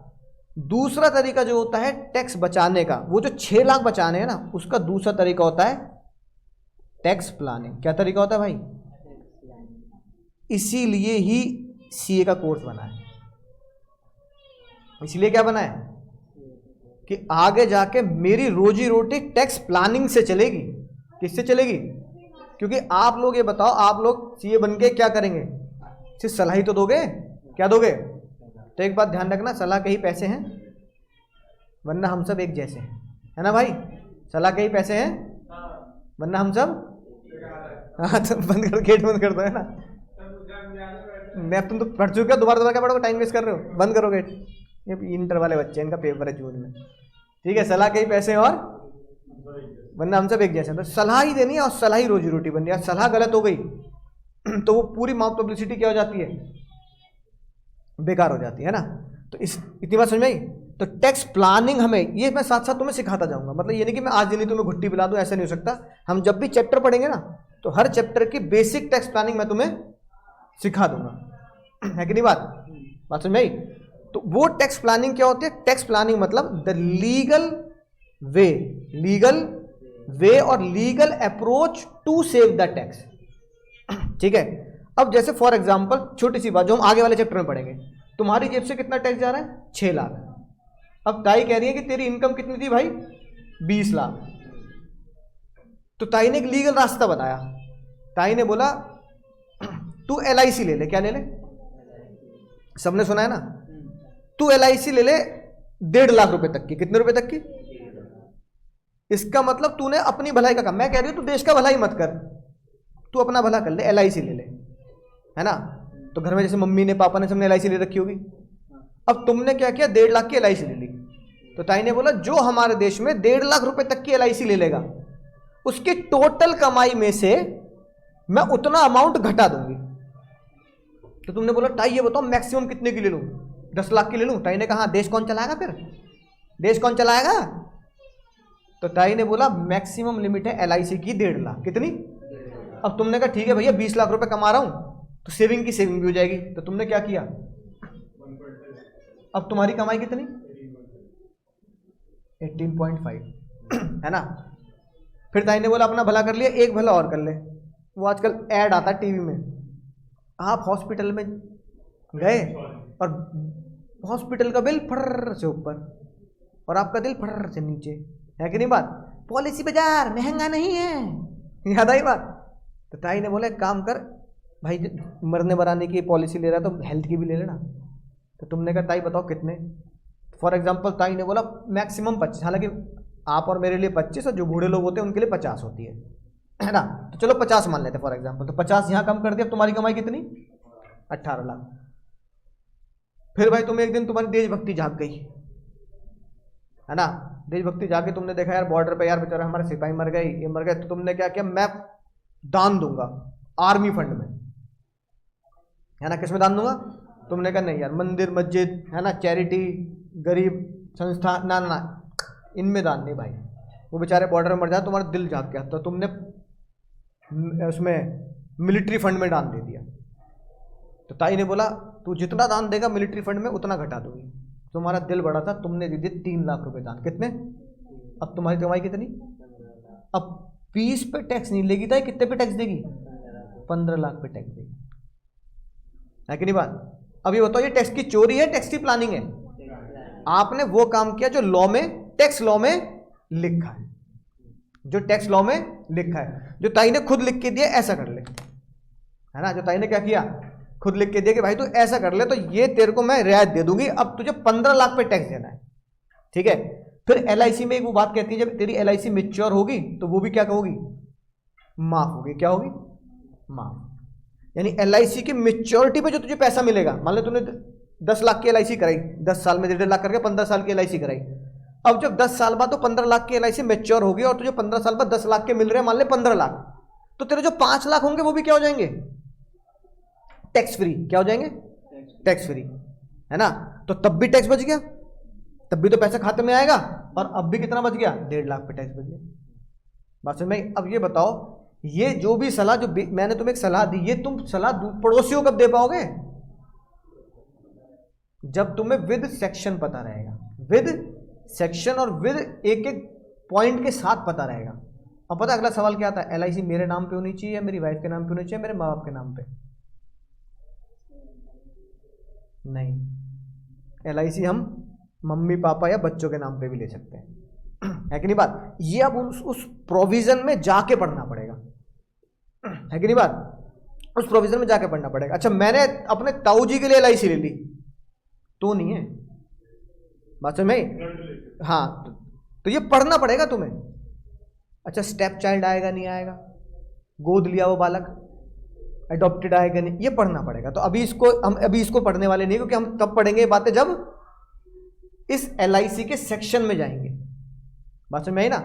दूसरा तरीका जो होता है टैक्स बचाने का, वो जो 6 लाख बचाने हैं ना, उसका दूसरा तरीका होता है टैक्स प्लानिंग। क्या तरीका होता है भाई, इसीलिए ही सीए का कोर्स बना है, इसलिए क्या बना है कि आगे जाके मेरी रोजी रोटी टैक्स प्लानिंग से चलेगी। किससे चलेगी, क्योंकि आप लोग ये बताओ, आप लोग सीए बन के क्या करेंगे, सिर्फ सलाह ही तो दोगे, क्या दोगे। तो एक बात ध्यान रखना, सलाह के ही पैसे हैं, वरना हम सब एक जैसे हैं, है ना भाई? सलाह के ही पैसे हैं, वरना हम सब। हाँ तो बंद कर, गेट बंद कर दो, है ना? मैं तुम तो पढ़ चुके हो, दोबारा दोबारा क्या पढ़ोगे? टाइम वेस्ट कर रहे हो, बंद करो गेट। ये इंटर वाले बच्चे, इनका पेपर है जून में। ठीक है, सलाह के ही पैसे और वरना हम सब एक जैसे हैं। तो सलाह ही देनी है और सलाह ही रोजी रोटी बन रही है। सलाह गलत हो गई तो वो पूरी माउथ पब्लिसिटी क्या हो जाती है? बेकार हो जाती है ना। तो इस इतनी बात समझ में आई? तो टैक्स प्लानिंग हमें, ये मैं साथ साथ तुम्हें सिखाता जाऊंगा। मतलब ये नहीं कि मैं आज नहीं तुम्हें घुट्टी पिला दूं, ऐसा नहीं हो सकता। हम जब भी चैप्टर पढ़ेंगे ना, तो हर चैप्टर की बेसिक टैक्स प्लानिंग मैं तुम्हें सिखा दूंगा, है कि नहीं? बात समझ में आई? तो वो टैक्स प्लानिंग क्या होती है? टैक्स प्लानिंग मतलब द लीगल वे और legal approach to save the tax. ठीक है। अब जैसे फॉर एग्जांपल छोटी सी बात जो हम आगे वाले चैप्टर में पढ़ेंगे, तुम्हारी जेब से कितना टैक्स जा रहा है? 6 लाख। अब ताई कह रही है कि तेरी इनकम कितनी थी भाई? 20 लाख। तो ताई ने एक लीगल रास्ता बताया। ताई ने बोला तू LIC ले ले। क्या ले ले? सबने सुना है ना? तू LIC ले ले 1.5 लाख रुपए तक की। कितने रुपए तक की? इसका मतलब तूने अपनी भलाई का काम, मैं कह रही हूं तू देश का भलाई मत कर, तू अपना भला कर ले, LIC ले ले, है ना? तो घर में जैसे मम्मी ने पापा ने सबने LIC ले रखी होगी। अब तुमने क्या किया? 1.5 लाख की LIC ले ली। तो ताई ने बोला जो हमारे देश में 1.5 लाख रुपए तक की LIC ले लेगा, उसकी टोटल कमाई में से मैं उतना अमाउंट घटा दूंगी। तो तुमने बोला ताई ये बताओ मैक्सिमम कितने की ले लूं? 10 लाख की ले लूं? ताई ने कहा देश कौन चलाएगा फिर? देश कौन चलाएगा? तो ताई ने बोला मैक्सिमम लिमिट है LIC की 1.5 लाख। कितनी? अब तुमने कहा ठीक है भैया 20 लाख रुपए कमा रहा हूं तो सेविंग की सेविंग भी हो जाएगी। तो तुमने क्या किया? अब तुम्हारी कमाई कितनी? 18.5 है ना? फिर ताई ने बोला अपना भला कर लिया, एक भला और कर ले। वो आजकल ऐड आता है टीवी में, आप हॉस्पिटल में गए और हॉस्पिटल का बिल फर्र से ऊपर और आपका दिल फर्र से नीचे, है कि नहीं बात? पॉलिसी बाजार महंगा नहीं है, याद आई बात? तो ताई ने बोला एक काम कर भाई, मरने मराने की पॉलिसी ले रहा है तो हेल्थ की भी ले लेना। तो तुमने कहा ताई बताओ कितने? फॉर एग्जांपल ताई ने बोला मैक्सिमम 25, हालांकि आप और मेरे लिए 25 और जो बूढ़े लोग होते हैं उनके लिए 50 होती है ना? तो चलो 50 मान लेते फॉर एग्जांपल। तो 50 यहाँ कम कर दिया। अब तुम्हारी कमाई कितनी? 18 लाख। फिर भाई तुम्हें एक दिन तुम्हारी देशभक्ति जाग गई, है ना? देशभक्ति जाके तुमने देखा यार बॉर्डर पे यार बेचारा हमारे सिपाही मर गए, ये मर गए। तो तुमने क्या किया? मैं दान दूंगा आर्मी फंड में, है ना? किसमें दान दूंगा? तुमने कहा नहीं यार मंदिर मस्जिद, है ना, चैरिटी, गरीब संस्था, ना ना इनमें दान नहीं भाई, वो बेचारे बॉर्डर में मर जाए। तुम्हारा दिल जाग गया तो तुमने उसमें मिलिट्री फंड में दान दे दिया। तो ताई ने बोला तू जितना दान देगा मिलिट्री फंड में उतना घटा दूंगी। तुम्हारा दिल बड़ा था, तुमने दे दिए 3 लाख रुपए दान। कितने? अब तुम्हारी कमाई कितनी? अब 20 पे टैक्स नहीं लेगी ताई, कितने पे टैक्स देगी? 15 लाख पे टैक्स देगी, है कि नहीं बात? अब ये बताओ ये टैक्स की चोरी है, टैक्स की प्लानिंग है? आपने वो काम किया जो लॉ में, टैक्स लॉ में लिखा है, जो टैक्स लॉ में लिखा है, जो ताई ने खुद लिख के दिया ऐसा कर ले, है ना? जो ताई ने क्या किया? खुद लिख के दिया कि भाई तू ऐसा कर ले तो ये तेरे को मैं रियायत दे दूंगी, अब तुझे 15 लाख पे टैक्स देना है, ठीक है? फिर LIC में एक वो बात कहती है जब तेरी LIC मैच्योर होगी तो वो भी क्या होगी? माफ होगी। क्या होगी? माफ। यानी LIC की मैच्योरिटी पे जो तुझे पैसा मिलेगा, मान लो तूने 10 लाख की LIC कराई, 10 साल में 1.5 लाख करके 15 साल की LIC कराई। अब जब 10 साल बाद तो 15 लाख की LIC मैच्योर होगी और तुझे 15 साल बाद 10 लाख के मिल रहे हैं, मान ले 15 लाख, तो तेरे जो 5 लाख होंगे वो भी क्या हो जाएंगे? Tax free. क्या हो जाएंगे? टैक्स फ्री, है ना? तो तब भी टैक्स बच गया, तब भी तो पैसा खाते में आएगा, और अब भी कितना बच गया? 1.5 लाख पे टैक्स बच गया। बात समझ में? अब ये बताओ ये जो भी सलाह जो मैंने तुम्हें एक सलाह दी, ये तुम सलाह पड़ोसियों कब दे पाओगे? जब तुम्हें विद सेक्शन पता रहेगा, विद सेक्शन और विद एक एक पॉइंट के साथ पता रहेगा। अब पता अगला सवाल क्या आता है? LIC मेरे नाम पे होनी चाहिए या मेरी वाइफ के नाम पे होनी चाहिए, मेरे माँ बाप के नाम पे? नहीं, LIC हम मम्मी पापा या बच्चों के नाम पे भी ले सकते हैं, है कि नहीं बात? ये अब उस प्रोविजन में जाके पढ़ना पड़ेगा, है कि नहीं बात? उस प्रोविजन में जाके पढ़ना पड़ेगा। अच्छा मैंने अपने ताऊ जी के लिए LIC ले ली तो नहीं है, बात समझ में? हाँ, तो ये पढ़ना पड़ेगा तुम्हें। अच्छा, स्टेप चाइल्ड आएगा नहीं आएगा, गोद लिया वो बालक, अडॉप्टेड आएगा नहीं, ये पढ़ना पड़ेगा। तो अभी इसको पढ़ने वाले नहीं, क्योंकि हम तब पढ़ेंगे ये बातें जब इस LIC के सेक्शन में जाएंगे। बात समझ में आई ना?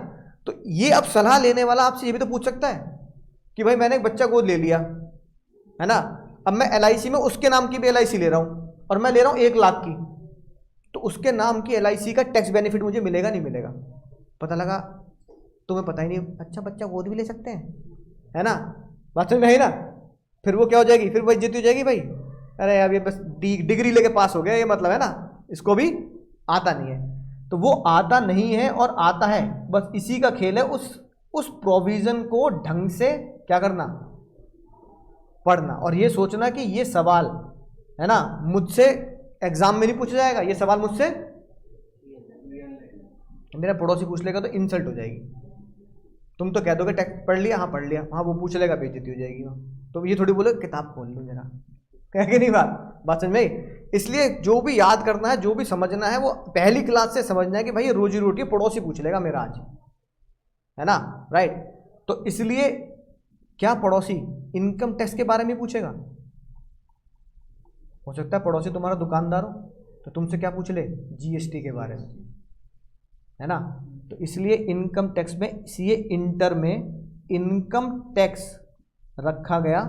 तो ये अब सलाह लेने वाला आपसे ये भी तो पूछ सकता है कि भाई मैंने एक बच्चा गोद ले लिया है ना, अब मैं LIC में उसके नाम की भी LIC ले रहा हूं और मैं ले रहा हूं 1 लाख की, तो उसके नाम की LIC का टैक्स बेनिफिट मुझे मिलेगा नहीं मिलेगा? पता लगा तुम्हें पता ही नहीं, अच्छा बच्चा गोद भी ले सकते हैं, है ना? बात समझ में आई ना? फिर वो क्या हो जाएगी, फिर वही जितनी हो जाएगी भाई, अरे अब ये बस डिग्री लेके पास हो गया, ये मतलब है ना, इसको भी आता नहीं है। तो वो आता नहीं है और आता है, बस इसी का खेल है, उस प्रोविजन को ढंग से क्या करना, पढ़ना, और ये सोचना कि ये सवाल है ना मुझसे एग्जाम में नहीं पूछा जाएगा, ये सवाल मुझसे मेरा पड़ोसी पूछ लेगा तो इंसल्ट हो जाएगी। तुम तो कह दोगे टैक्स पढ़ लिया, हाँ पढ़ लिया, हाँ वो पूछ लेगा, बेइज्जती हो जाएगी वहाँ। तो ये थोड़ी बोले किताब खोल लो जरा, कह के नहीं बात समझ में? इसलिए जो भी याद करना है, जो भी समझना है, वो पहली क्लास से समझना है कि भाई रोजी रोटी पड़ोसी पूछ लेगा मेरा आज, है ना, राइट? तो इसलिए क्या पड़ोसी इनकम टैक्स के बारे में पूछेगा? हो सकता है पड़ोसी तुम्हारा दुकानदार हो तो तुमसे क्या पूछ ले, GST के बारे में, है ना? तो इसलिए इनकम टैक्स में CA इंटर में इनकम टैक्स रखा गया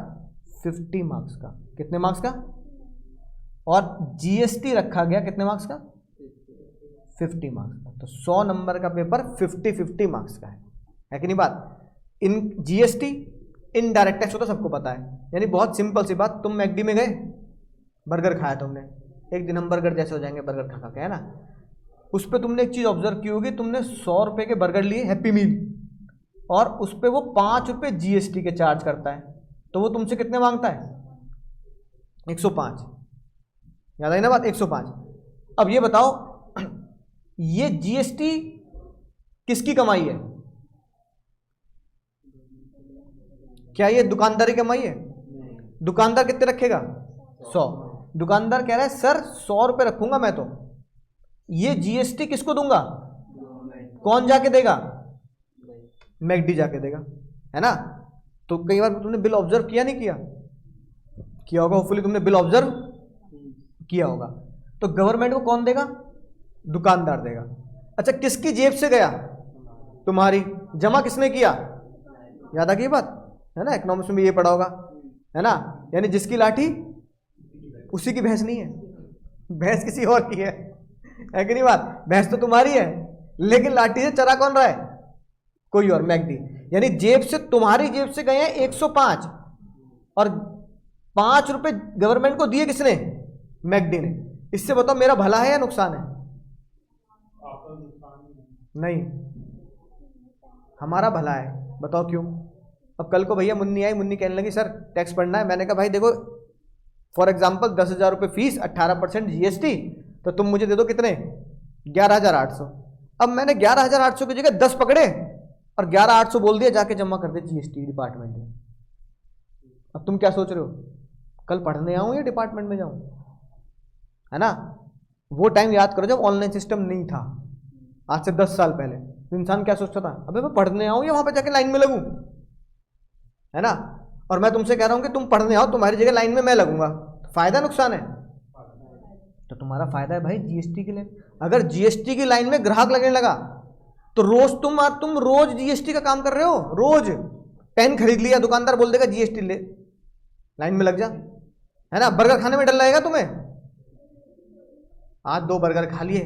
50 मार्क्स का। कितने मार्क्स का? और GST रखा गया कितने मार्क्स का? 50 मार्क्स का। तो 100 नंबर का पेपर 50 मार्क्स का है कि नहीं बात? इन GST इनडायरेक्ट टैक्स होता सबको पता है, यानी बहुत सिंपल सी बात, तुम मैकडी में गए, बर्गर खाया तुमने, एक दिन हम बर्गर जैसे हो जाएंगे बर्गर खा के, है ना? उस पर तुमने एक चीज़ ऑब्जर्व की होगी, तुमने 100 रुपये के बर्गर लिए हैप्पी मील, और उस पर वो 5 रुपये GST के चार्ज करता है, तो वो तुमसे कितने मांगता है? 105। याद आई ना बात? 105। अब ये बताओ, ये GST किसकी कमाई है? क्या ये दुकानदार की कमाई है? दुकानदार कितने रखेगा? 100। दुकानदार कह रहा है सर 100 रुपये रखूंगा मैं, तो ये GST किसको दूंगा? कौन जाके देगा? मैकडी जाके देगा, है ना? तो कई बार तुमने बिल ऑब्जर्व किया नहीं किया होगा, होपफुली तुमने बिल ऑब्जर्व किया होगा। तो गवर्नमेंट को कौन देगा? दुकानदार देगा। अच्छा, किसकी जेब से गया? तुम्हारी। जमा किसने किया? याद आ गई बात, है ना? इकोनॉमिक्स में भी ये पढ़ा होगा, है ना? यानी जिसकी लाठी उसी की भैंस नहीं है, भैंस किसी और की है कि नहीं बात? भैंस तो तुम्हारी है, लेकिन लाठी से चरा कौन रहा है? कोई और, मैकडी। यानी जेब से, तुम्हारी जेब से गए हैं 105, और 5 रुपए गवर्नमेंट को दिए किसने? मैकडी ने। इससे बताओ मेरा भला है या नुकसान है? नहीं, हमारा भला है। बताओ क्यों? अब कल को भैया मुन्नी आई, मुन्नी कहने लगी सर टैक्स पढ़ना है। मैंने कहा भाई देखो, फॉर एग्जाम्पल 10,000 रुपये फीस, 18% GST, तो तुम मुझे दे दो कितने? 11,800। अब मैंने 11,800 की जगह 10 पकड़े और 11,800 बोल दिया, जाके जमा कर दे GST डिपार्टमेंट में। अब तुम क्या सोच रहे हो, कल पढ़ने आऊं या डिपार्टमेंट में जाऊं? है ना? वो टाइम याद करो जब ऑनलाइन सिस्टम नहीं था, आज से 10 साल पहले। तो इंसान क्या सोचता था, अबे मैं पढ़ने आऊं या वहां पे जाके लाइन में लगूं, है ना? और मैं तुमसे कह रहा हूं कि तुम पढ़ने आओ, तुम्हारी जगह लाइन में मैं लगूंगा। फायदा नुकसान है? तो तुम्हारा फायदा है भाई GST के लिए। अगर GST की लाइन में ग्राहक लगने लगा तो रोज तुम रोज GST का काम कर रहे हो। रोज पेन खरीद लिया, दुकानदार बोल देगा GST ले, लाइन में लग जा, है ना? बर्गर खाने में डर लगेगा तुम्हें? आज 2 बर्गर खा लिए,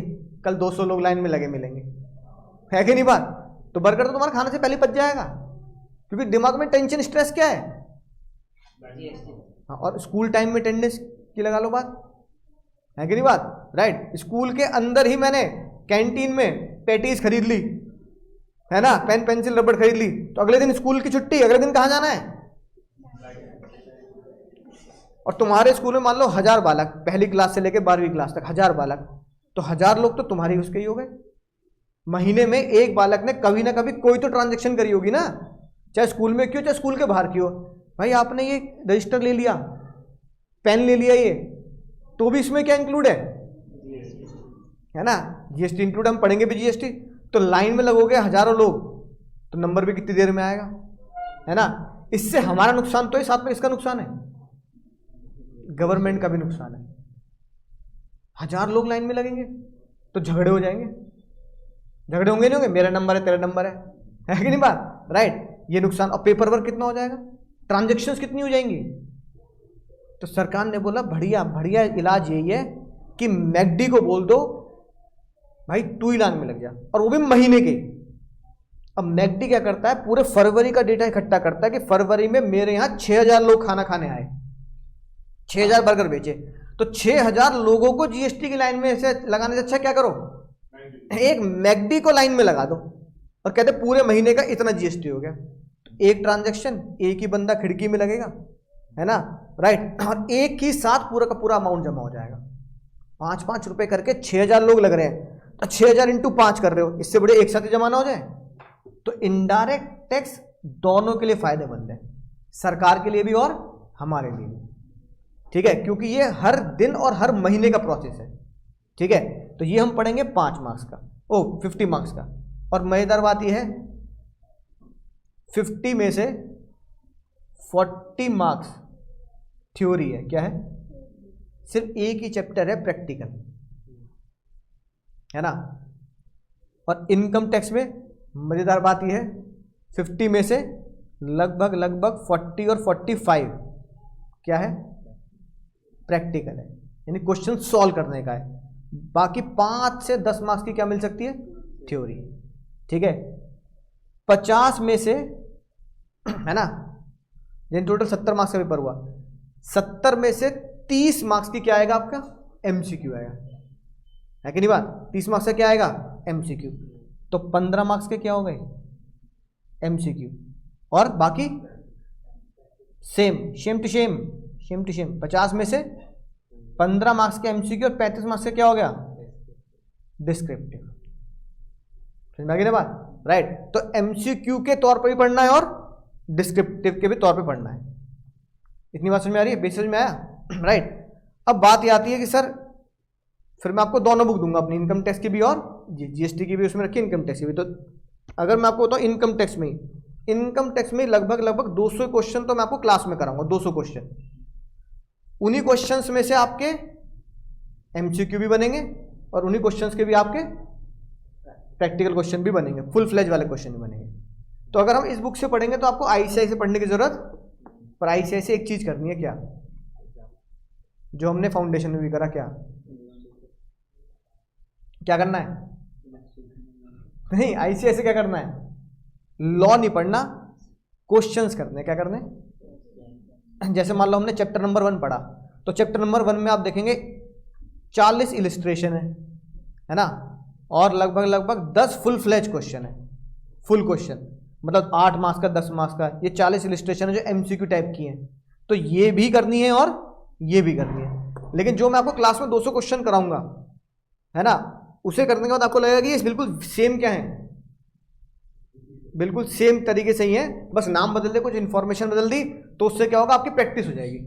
कल 200 लोग लाइन में लगे मिलेंगे, है कि नहीं बात? तो बर्गर तो तुम्हारा खाने से पहले पच जाएगा, क्योंकि दिमाग में टेंशन स्ट्रेस क्या है? हाँ, और स्कूल टाइम में अटेंडेंस की लगा लो बात, है कि नहीं बात? राइट। स्कूल के अंदर ही मैंने कैंटीन में पैटीज खरीद ली, है ना, पेन पेंसिल रबड़ खरीद ली, तो अगले दिन स्कूल की छुट्टी, अगले दिन कहाँ जाना है? और तुम्हारे स्कूल में मान लो 1000 बालक, पहली क्लास से लेकर 12वीं क्लास तक 1000 बालक, तो 1000 लोग तो तुम्हारे उसके ही हो गए। महीने में एक बालक ने कभी ना कभी कोई तो ट्रांजेक्शन करी होगी ना, चाहे स्कूल में क्यों, चाहे स्कूल के बाहर क्यों। भाई आपने ये रजिस्टर ले लिया, पेन ले लिया, ये तो भी इसमें क्या इंक्लूड है ना? जीएसटी इंक्लूड हम पढ़ेंगे भी जीएसटी, तो लाइन में लगोगे हजारों लोग, तो नंबर भी कितनी देर में आएगा, है ना। इससे हमारा नुकसान तो है, साथ में इसका नुकसान है, गवर्नमेंट का भी नुकसान है। 1000 लोग लाइन में लगेंगे तो झगड़े हो जाएंगे, झगड़े होंगे नहीं होंगे, मेरा नंबर है तेरा नंबर है कि नहीं बात, राइट। ये नुकसान। और पेपर वर्क कितना हो जाएगा, ट्रांजेक्शन्स कितनी हो जाएंगी। तो सरकार ने बोला बढ़िया बढ़िया इलाज यही है कि मैकडी को बोल दो भाई तू ही लाइन में लग जा, और वो भी महीने के। अब मैकडी क्या करता है, पूरे फरवरी का डेटा इकट्ठा करता है कि फरवरी में मेरे यहां 6000 लोग खाना खाने आए, 6000 बर्गर बेचे, तो 6000 लोगों को जीएसटी की लाइन में ऐसे लगाने से अच्छा क्या करो, एक मैकडी को लाइन में लगा दो और कहते पूरे महीने का इतना जीएसटी हो गया। तो एक ट्रांजैक्शन, एक ही बंदा खिड़की में लगेगा, है ना, राइट, और एक ही साथ पूरा का पूरा अमाउंट जमा हो जाएगा। 5-5 रुपए करके 6000 लोग लग रहे हैं, तो 6000 इंटू 5 कर रहे हो, इससे बड़े एक साथ ही जमाना हो जाए। तो इनडायरेक्ट टैक्स दोनों के लिए फायदेमंद है, सरकार के लिए भी और हमारे लिए भी, ठीक है, क्योंकि ये हर दिन और हर महीने का प्रोसेस है, ठीक है। तो ये हम पढ़ेंगे 5 मार्क्स का, 50 मार्क्स का। और मजेदार बात ये है 50 में से 40 मार्क्स थ्योरी है, क्या है, सिर्फ एक ही चैप्टर है प्रैक्टिकल, है ना। और इनकम टैक्स में मजेदार बात यह है 50 में से लगभग 40 और 45 क्या है, प्रैक्टिकल है, यानी क्वेश्चन सॉल्व करने का है। बाकी 5 से 10 मार्क्स की क्या मिल सकती है, थ्योरी, ठीक है। 50 में से, है ना, यानी टोटल 70 मार्क्स का पेपर हुआ, 70 में से 30 मार्क्स की क्या आएगा आपका, एमसीक्यू आएगा, है कि नहीं बात। 30 मार्क्स का क्या आएगा, एमसीक्यू। तो 15 मार्क्स के क्या हो गए, एमसीक्यू, और बाकी सेम टू सेम। 50 में से 15 मार्क्स के एमसीक्यू और 35 मार्क्स से क्या हो गया, डिस्क्रिप्टिव। समझ में आ गई ना बात, राइट। तो एमसीक्यू के तौर पर भी पढ़ना है और डिस्क्रिप्टिव के भी तौर पे पढ़ना है। इतनी बात समझ में आ रही है, बेसिस में आया, राइट। अब बात ये आती है कि सर फिर मैं आपको दोनों बुक दूंगा, अपनी इनकम टैक्स की भी और जीएसटी की भी, उसमें रखी इनकम टैक्स की भी। तो अगर मैं आपको बताऊं इनकम टैक्स में लगभग 200 क्वेश्चन तो मैं आपको क्लास में कराऊंगा, 200 क्वेश्चन। उन्हीं क्वेश्चंस में से आपके एमसीक्यू भी बनेंगे और उन्हीं क्वेश्चंस के भी आपके प्रैक्टिकल क्वेश्चन भी बनेंगे, फुल फ्लेज वाले क्वेश्चन भी बनेंगे। तो अगर हम इस बुक से पढ़ेंगे तो आपको आईसीआई से पढ़ने की जरूरत, पर आईसीआई से एक चीज करनी है, क्या, जो हमने फाउंडेशन में भी करा, क्या करना है, नहीं, आईसीआई से क्या करना है, लॉ नहीं पढ़ना, क्वेश्चंस करने, क्या करने। जैसे मान लो हमने चैप्टर नंबर 1 पढ़ा, तो चैप्टर नंबर 1 में आप देखेंगे 40 इलिस्ट्रेशन है ना, और लगभग 10 फुल फ्लेज क्वेश्चन है, फुल क्वेश्चन मतलब 8 मार्क्स का, 10 मार्क्स का, ये 40 इलिस्ट्रेशन है जो एमसीक्यू टाइप की हैं। तो ये भी करनी है और ये भी करनी है। लेकिन जो मैं आपको क्लास में 200 क्वेश्चन कराऊंगा, है ना, उसे करने के बाद आपको लगेगा कि ये बिल्कुल सेम क्या है, बिल्कुल सेम तरीके से ही है, बस नाम बदल दे, कुछ इंफॉर्मेशन बदल दी, तो उससे क्या होगा, आपकी प्रैक्टिस हो जाएगी,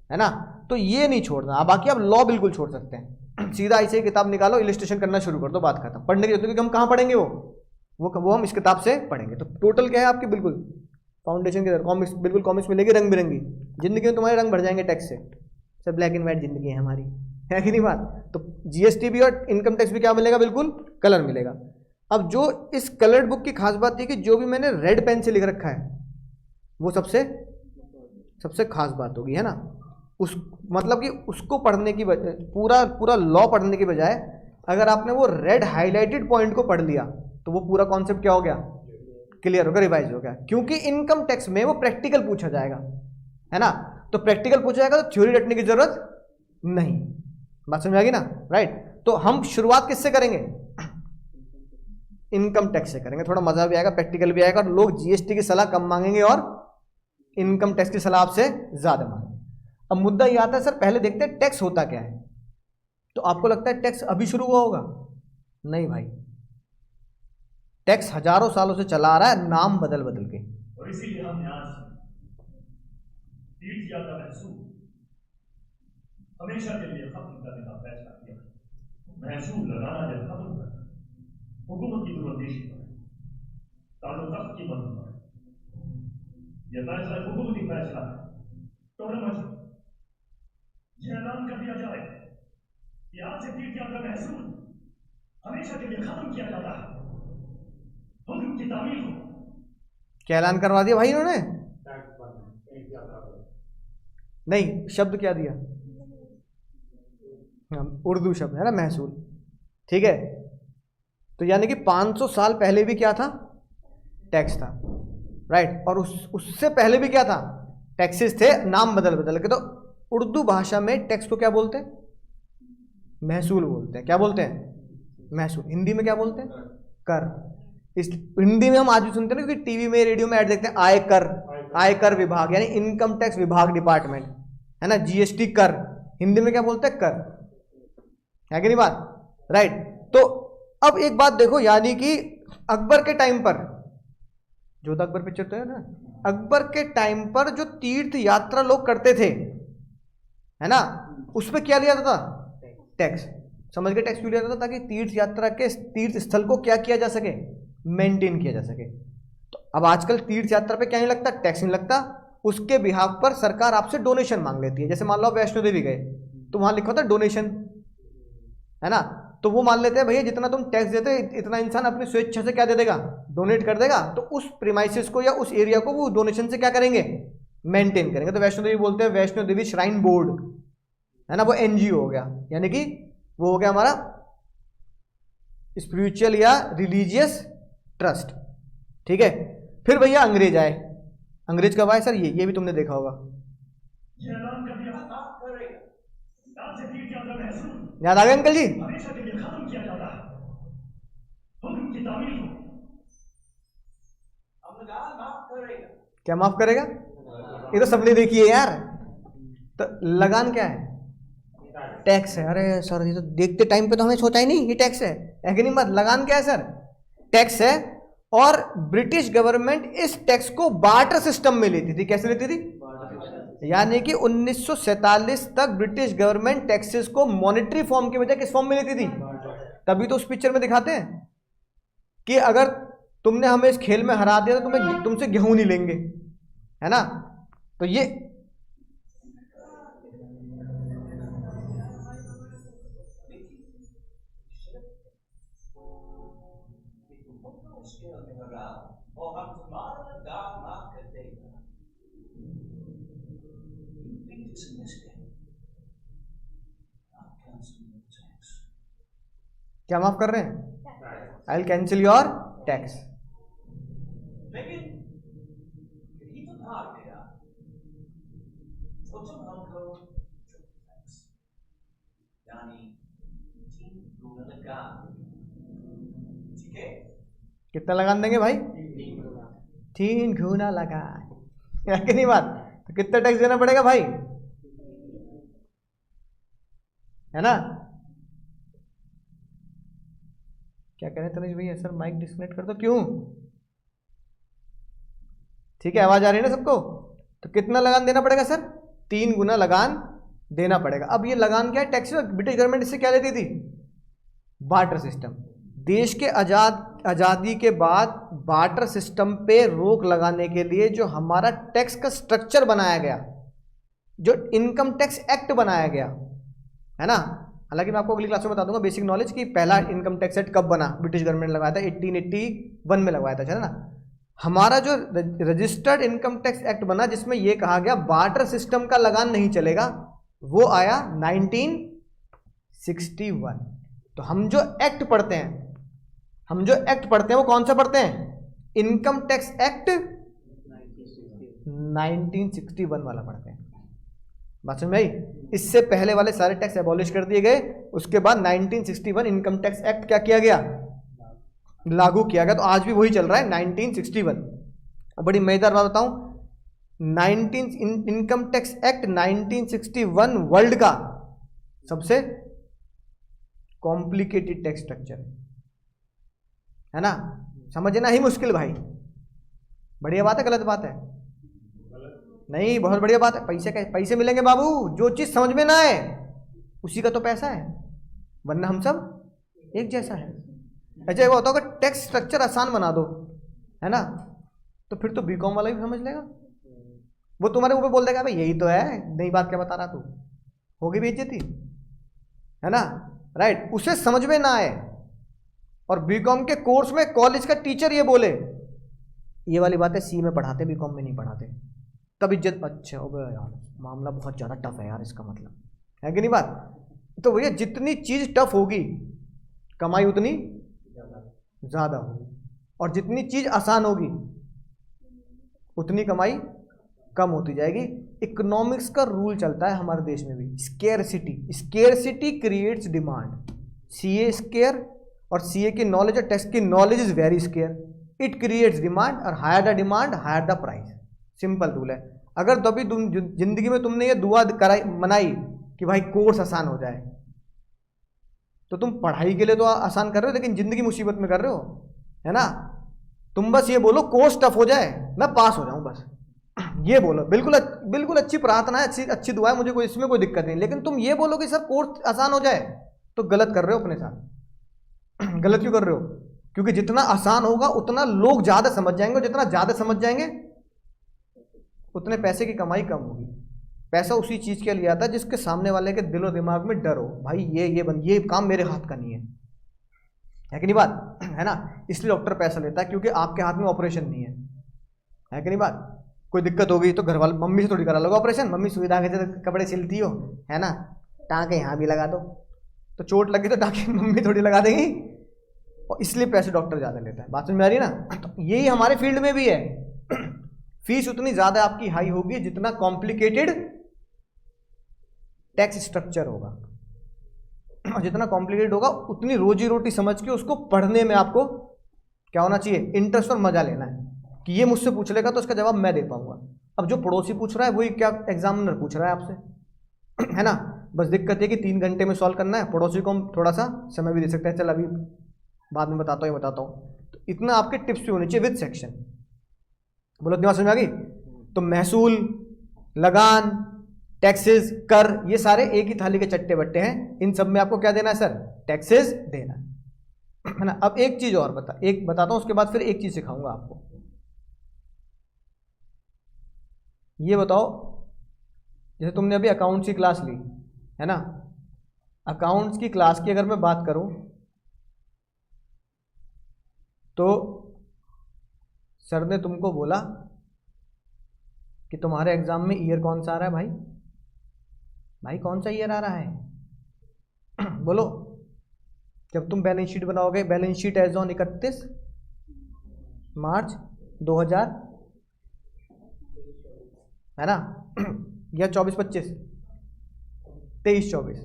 है ना। तो ये नहीं छोड़ना। बाकी आप लॉ बिल्कुल छोड़ सकते हैं, सीधा ऐसे किताब निकालो, इलिस्ट्रेशन करना शुरू कर दो, बात खत्म। पढ़ने की, क्योंकि हम कहाँ पढ़ेंगे, वो हम इस किताब से पढ़ेंगे। तो टोटल क्या है आपकी, बिल्कुल फाउंडेशन की तरह कॉमिक्स, बिल्कुल कॉमिक्स मिलेगी रंग बिरंगी, जिंदगी में तुम्हारे रंग भर जाएंगे टैक्स से, सब ब्लैक एंड व्हाइट जिंदगी है हमारी, है कि नहीं बात। तो जीएसटी भी और इनकम टैक्स भी क्या मिलेगा, बिल्कुल कलर मिलेगा। अब जो इस कलर्ड बुक की खास बात है कि जो भी मैंने रेड पेन से लिख रखा है वो सबसे खास बात होगी, है ना। उस मतलब कि उसको पढ़ने की पूरा लॉ पढ़ने की बजाय अगर आपने वो रेड हाईलाइटेड पॉइंट को पढ़ लिया तो वो पूरा कॉन्सेप्ट क्या हो गया, क्लियर हो गया, रिवाइज हो गया। क्योंकि इनकम टैक्स में वो प्रैक्टिकल पूछा जाएगा, है ना। तो प्रैक्टिकल पूछा जाएगा तो थ्योरी रटने की जरूरत नहीं। बात समझ आ गई ना, राइट। तो हम शुरुआत किससे करेंगे, इनकम टैक्स से करेंगे, थोड़ा मजा भी आएगा, प्रैक्टिकल भी आएगा, और लोग जीएसटी की सलाह कम मांगेंगे और इनकम टैक्स की सलाह आपसे ज्यादा मांगेंगे। अब मुद्दा ये आता है, सर पहले देखते हैं टैक्स होता क्या है। तो आपको लगता है टैक्स अभी शुरू हुआ होगा, नहीं भाई, टैक्स हजारों सालों से चला आ रहा है, नाम बदल बदल के। और इसीलिए हमने आज तीर्थ यात्रा महसूस हमेशा के लिए खत्म करने का फैसला किया। महसूस लगाना जब खत्म कर हुकूमत की दूरंदेशी पर, ताज़ो तख्त की बंद पर। यह फैसला हुकूमती फैसला है। टोरमच यह ऐलान कर दिया जाए कि आज से तीर्थ यात्रा महसूल हमेशा के लिए खत्म किया जाता है। हुक्म की तामील हो। क्या ऐलान करवा दिया भाई इन्होंने? नहीं, शब्द क्या दिया? उर्दू शब्द है ना, महसूल। ठीक है, तो यानी कि 500 साल पहले भी क्या था? टैक्स था, राइट। और उससे पहले भी क्या था? टैक्सेस थे, नाम बदल बदल के। तो उर्दू भाषा में टैक्स को क्या बोलते हैं? महसूल बोलते हैं। क्या बोलते हैं? महसूल। हिंदी में क्या बोलते हैं? कर। इस हिंदी में हम आज भी सुनते हैं ना, क्योंकि टीवी में रेडियो में ऐड देखते हैं, आयकर, आयकर विभाग, यानी इनकम टैक्स विभाग, डिपार्टमेंट, है ना, जीएसटी कर। हिंदी में क्या बोलते हैं? कर। है कि नहीं बात? राइट। तो अब एक बात देखो, यानी कि अकबर के टाइम पर, जो अकबर पिक्चर तो है ना, अकबर के टाइम पर जो तीर्थ यात्रा लोग करते थे, है ना, उस पर क्या लिया जाता था? टैक्स। समझ के टैक्स क्यों लिया जाता था? ताकि तीर्थ यात्रा के तीर्थ स्थल को क्या किया जा सके? मेंटेन किया जा सके। तो अब आजकल तीर्थ यात्रा पे क्या नहीं लगता? टैक्स नहीं लगता। उसके बिहाफ पर सरकार आपसे डोनेशन मांग लेती है। जैसे मान लो आप वैष्णो देवी गए, तो वहां लिखा होता है डोनेशन, है ना, तो वो मान लेते हैं भैया जितना तुम टैक्स देते इतना इंसान अपनी स्वेच्छा से क्या दे देगा? डोनेट कर देगा। तो उस प्रीमाइसेस को या उस एरिया को वो डोनेशन से क्या करेंगे? मेंटेन करेंगे। तो वैष्णो देवी बोलते हैं वैष्णो देवी श्राइन बोर्ड, है ना, वो एनजीओ हो गया, यानी कि वो हो गया हमारा स्पिरिचुअल या रिलीजियस ट्रस्ट। ठीक है, फिर भैया अंग्रेज आए। अंग्रेज कब आए सर? ये भी तुमने देखा होगा। यह ऐलान कर दिया आज से तीर्थ यात्रा महसूल याद आ गया अंकल जी? हमेशा के लिए खत्म किया जाता है। हुक्म की तामील हो। क्या माफ करेगा? ये तो सबने देखी है यार। तो लगान क्या है? टैक्स है। अरे सर, ये तो देखते टाइम पे तो हमें सोचा ही नहीं ये टैक्स है कि नहीं? मत लगान क्या है सर? टैक्स है। और ब्रिटिश गवर्नमेंट इस टैक्स को बार्टर सिस्टम में लेती थी। कैसे लेती थी? यानी कि 1947 तक ब्रिटिश गवर्नमेंट टैक्सेस को मॉनेटरी फॉर्म के बजाय किस फॉर्म में लेती थी? तभी तो उस पिक्चर में दिखाते हैं कि अगर तुमने हमें इस खेल में हरा दिया तो तुमसे गेहूं नहीं लेंगे, है ना। तो ये क्या माफ कर रहे हैं? I will cancel your tax. लेकिन यही तो भाग गया जो तुम हमको टैक्स यानी 3 गुना लगा। ठीक है, कितना लगान देंगे भाई? 3 गुना लगा, है कि नहीं बात? तो कितना टैक्स देना पड़ेगा भाई, है ना? क्या कह रहे हैं तनिष भैया? सर माइक डिस्कनेक्ट कर दो। क्यों? ठीक है, आवाज आ रही है ना सबको? तो कितना लगान देना पड़ेगा सर? 3 गुना लगान देना पड़ेगा। अब ये लगान क्या है? टैक्स। ब्रिटिश गवर्नमेंट इससे क्या लेती थी? Barter system. देश के आज़ादी के बाद बार्टर सिस्टम पे रोक लगाने के लिए जो हमारा टैक्स का स्ट्रक्चर बनाया गया, जो इनकम टैक्स एक्ट बनाया गया, है ना। हालांकि मैं आपको अगली क्लास में बता दूंगा बेसिक नॉलेज कि पहला इनकम टैक्स एक्ट कब बना। ब्रिटिश गवर्नमेंट लगाया था 1881 में लगवाया था, चला ना। हमारा जो रजिस्टर्ड इनकम टैक्स एक्ट बना जिसमें यह कहा गया बार्टर सिस्टम का लगान नहीं चलेगा, वो आया 1961। तो हम जो एक्ट पढ़ते हैं वो कौन सा पढ़ते हैं? इनकम टैक्स एक्ट 1961 वाला पढ़ते हैं। बात समझ में आई? इससे पहले वाले सारे टैक्स एबॉलिश कर दिए गए। उसके बाद 1961 इनकम टैक्स एक्ट क्या किया गया? लागू किया गया। तो आज भी वही चल रहा है 1961। बड़ी मजेदार बात बताऊं, इनकम टैक्स एक्ट 1961 वर्ल्ड का सबसे कॉम्प्लिकेटेड टैक्स स्ट्रक्चर है ना। समझना ही मुश्किल भाई। बढ़िया बात है गलत बात है? नहीं, बहुत बढ़िया बात है। पैसे मिलेंगे बाबू। जो चीज समझ में ना आए उसी का तो पैसा है, वरना हम सब एक जैसा है। अच्छा वो होता होगा टैक्स स्ट्रक्चर आसान बना दो, है ना, तो फिर तो बीकॉम वाला भी समझ लेगा, वो तुम्हारे ऊपर बोल देगा भाई यही तो है, नई बात क्या बता रहा तू, होगी बेइज्जती, है ना, राइट, उसे समझ में ना आए। और बीकॉम के कोर्स में कॉलेज का टीचर ये बोले ये वाली बातें सी में पढ़ाते, बीकॉम में नहीं पढ़ाते, तब इज्जत, अच्छा अबे यार मामला बहुत ज़्यादा टफ है यार, इसका मतलब है कि नहीं बात। तो भैया जितनी चीज़ टफ होगी कमाई उतनी ज़्यादा होगी, और जितनी चीज़ आसान होगी उतनी कमाई कम होती जाएगी। इकोनॉमिक्स का रूल चलता है हमारे देश में भी, scarcity, scarcity creates demand, CA scare और सीए की नॉलेज और टैक्स की knowledge is very scare, it creates demand और higher the demand higher the price, simple rule है। अगर तभी तुम जिंदगी में तुमने ये दुआ कराई मनाई कि भाई कोर्स आसान हो जाए, तो तुम पढ़ाई के लिए तो आसान कर रहे हो लेकिन जिंदगी मुसीबत में कर रहे हो, है ना। तुम बस ये बोलो कोर्स टफ हो जाए, मैं पास हो जाऊं, बस ये बोलो, बिल्कुल बिल्कुल अच्छी प्रार्थना है, अच्छी दुआ है, मुझे कोई इसमें कोई दिक्कत नहीं, लेकिन तुम ये बोलो कि सर कोर्स आसान हो जाए, तो गलत कर रहे हो अपने साथ। गलत क्यों कर रहे हो? क्योंकि जितना आसान होगा उतना लोग ज्यादा समझ जाएंगे, और जितना ज्यादा समझ जाएंगे उतने पैसे की कमाई कम होगी। पैसा उसी चीज के लिए आता है जिसके सामने वाले के दिलो दिमाग में डर हो, भाई ये काम मेरे हाथ का नहीं है कि नहीं बात, है ना। इसलिए डॉक्टर पैसा लेता है क्योंकि आपके हाथ में ऑपरेशन नहीं है कि नहीं बात। कोई दिक्कत हो गई तो घर वाले, मम्मी से थोड़ी करा लोगे ऑपरेशन, मम्मी सुविधा के कपड़े सिलती हो, है ना, टाँके यहाँ भी लगा दो, तो चोट लगी तो टाँके मम्मी थोड़ी लगा देंगी, और इसलिए पैसे डॉक्टर ज़्यादा लेता है। बात समझ में आ रही है ना। तो यही हमारे फील्ड में भी है, फीस उतनी ज़्यादा आपकी हाई होगी जितना कॉम्प्लिकेटेड टैक्स स्ट्रक्चर होगा, और जितना कॉम्प्लिकेटेड होगा उतनी रोजी रोटी समझ के उसको पढ़ने में आपको क्या होना चाहिए, इंटरेस्ट और मजा लेना है कि ये मुझसे पूछ लेगा तो इसका जवाब मैं दे पाऊंगा। अब जो पड़ोसी पूछ रहा है वही क्या एग्जामिनर पूछ रहा है आपसे, है ना। बस दिक्कत है कि 3 घंटे में सॉल्व करना है, पड़ोसी को हम थोड़ा सा समय भी दे सकते हैं, चल अभी बाद में बताता हूँ, तो इतना आपके टिप्स भी होने चाहिए विद सेक्शन। बोलो दिमाग समझ में आ गई। तो महसूल, लगान, टैक्सेस, कर, ये सारे एक ही थाली के चट्टे बट्टे हैं, इन सब में आपको क्या देना है सर, टैक्सेस देना है ना। अब एक चीज और बताता हूं, उसके बाद फिर एक चीज सिखाऊंगा आपको। ये बताओ, जैसे तुमने अभी अकाउंट्स की क्लास ली है ना, अकाउंट्स की क्लास की अगर मैं बात करूं तो सर ने तुमको बोला कि तुम्हारे एग्जाम में ईयर कौन सा आ रहा है भाई कौन सा ईयर आ रहा है बोलो। जब तुम बैलेंस शीट बनाओगे, बैलेंस शीट एज ऑन 31 मार्च 2000 है ना, या 24-25, 23-24,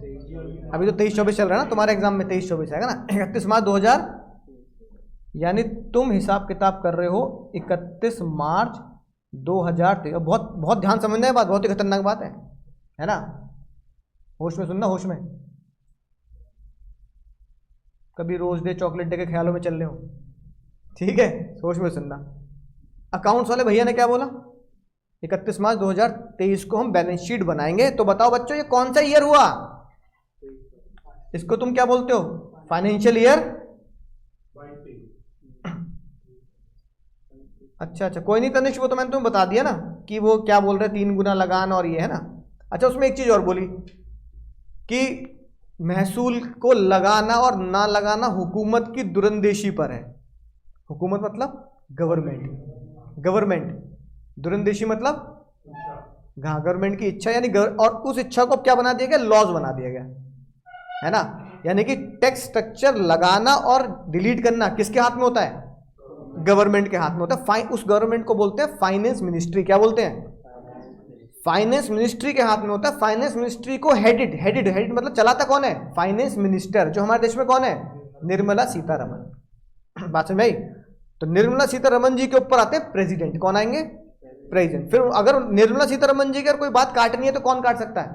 अभी तो 23-24 चल रहा है ना तुम्हारे एग्जाम में, 23-24 है ना, 31 मार्च 2000, यानी तुम हिसाब किताब कर रहे हो 31 मार्च 2023। बहुत बहुत ध्यान समझना है बात, बहुत ही खतरनाक बात है ना। होश में सुनना, होश में, कभी रोज डे चॉकलेट डे के ख्यालों में चल रहे हो, ठीक है, होश में सुनना। अकाउंट्स वाले भैया ने क्या बोला, 31 मार्च 2023 को हम बैलेंस शीट बनाएंगे। तो बताओ बच्चों ये कौन सा ईयर हुआ, इसको तुम क्या बोलते हो, फाइनेंशियल ईयर। अच्छा, कोई नहीं तनिष्क, वो तो मैंने तुम्हें बता दिया ना कि वो क्या बोल रहे, 3 गुना लगान और ये है ना। अच्छा, उसमें एक चीज और बोली कि महसूल को लगाना और ना लगाना हुकूमत की दुरंदेशी पर है। हुकूमत मतलब गवर्नमेंट, दुरंदेशी मतलब गवर्नमेंट की इच्छा, यानी और उस इच्छा को क्या बना दिया गया, लॉज बना दिया गया, है ना। यानी कि टैक्स स्ट्रक्चर लगाना और डिलीट करना किसके हाथ में होता है, गवर्नमेंट के हाथ में होता है। उस गवर्नमेंट को बोलते हैं फाइनेंस मिनिस्ट्री। क्या बोलते हैं, फाइनेंस मिनिस्ट्री के हाथ में होता है। फाइनेंस मिनिस्ट्री को हेडेड मतलब चलाता कौन है, फाइनेंस मिनिस्टर, जो हमारे देश में कौन है, निर्मला सीतारमण। बात समझ में आई। तो निर्मला सीतारमण जी के ऊपर आते हैं प्रेसिडेंट, कौन आएंगे, प्रेसिडेंट। फिर अगर निर्मला सीतारमण जी की अगर कोई बात काटनी है तो कौन काट सकता है,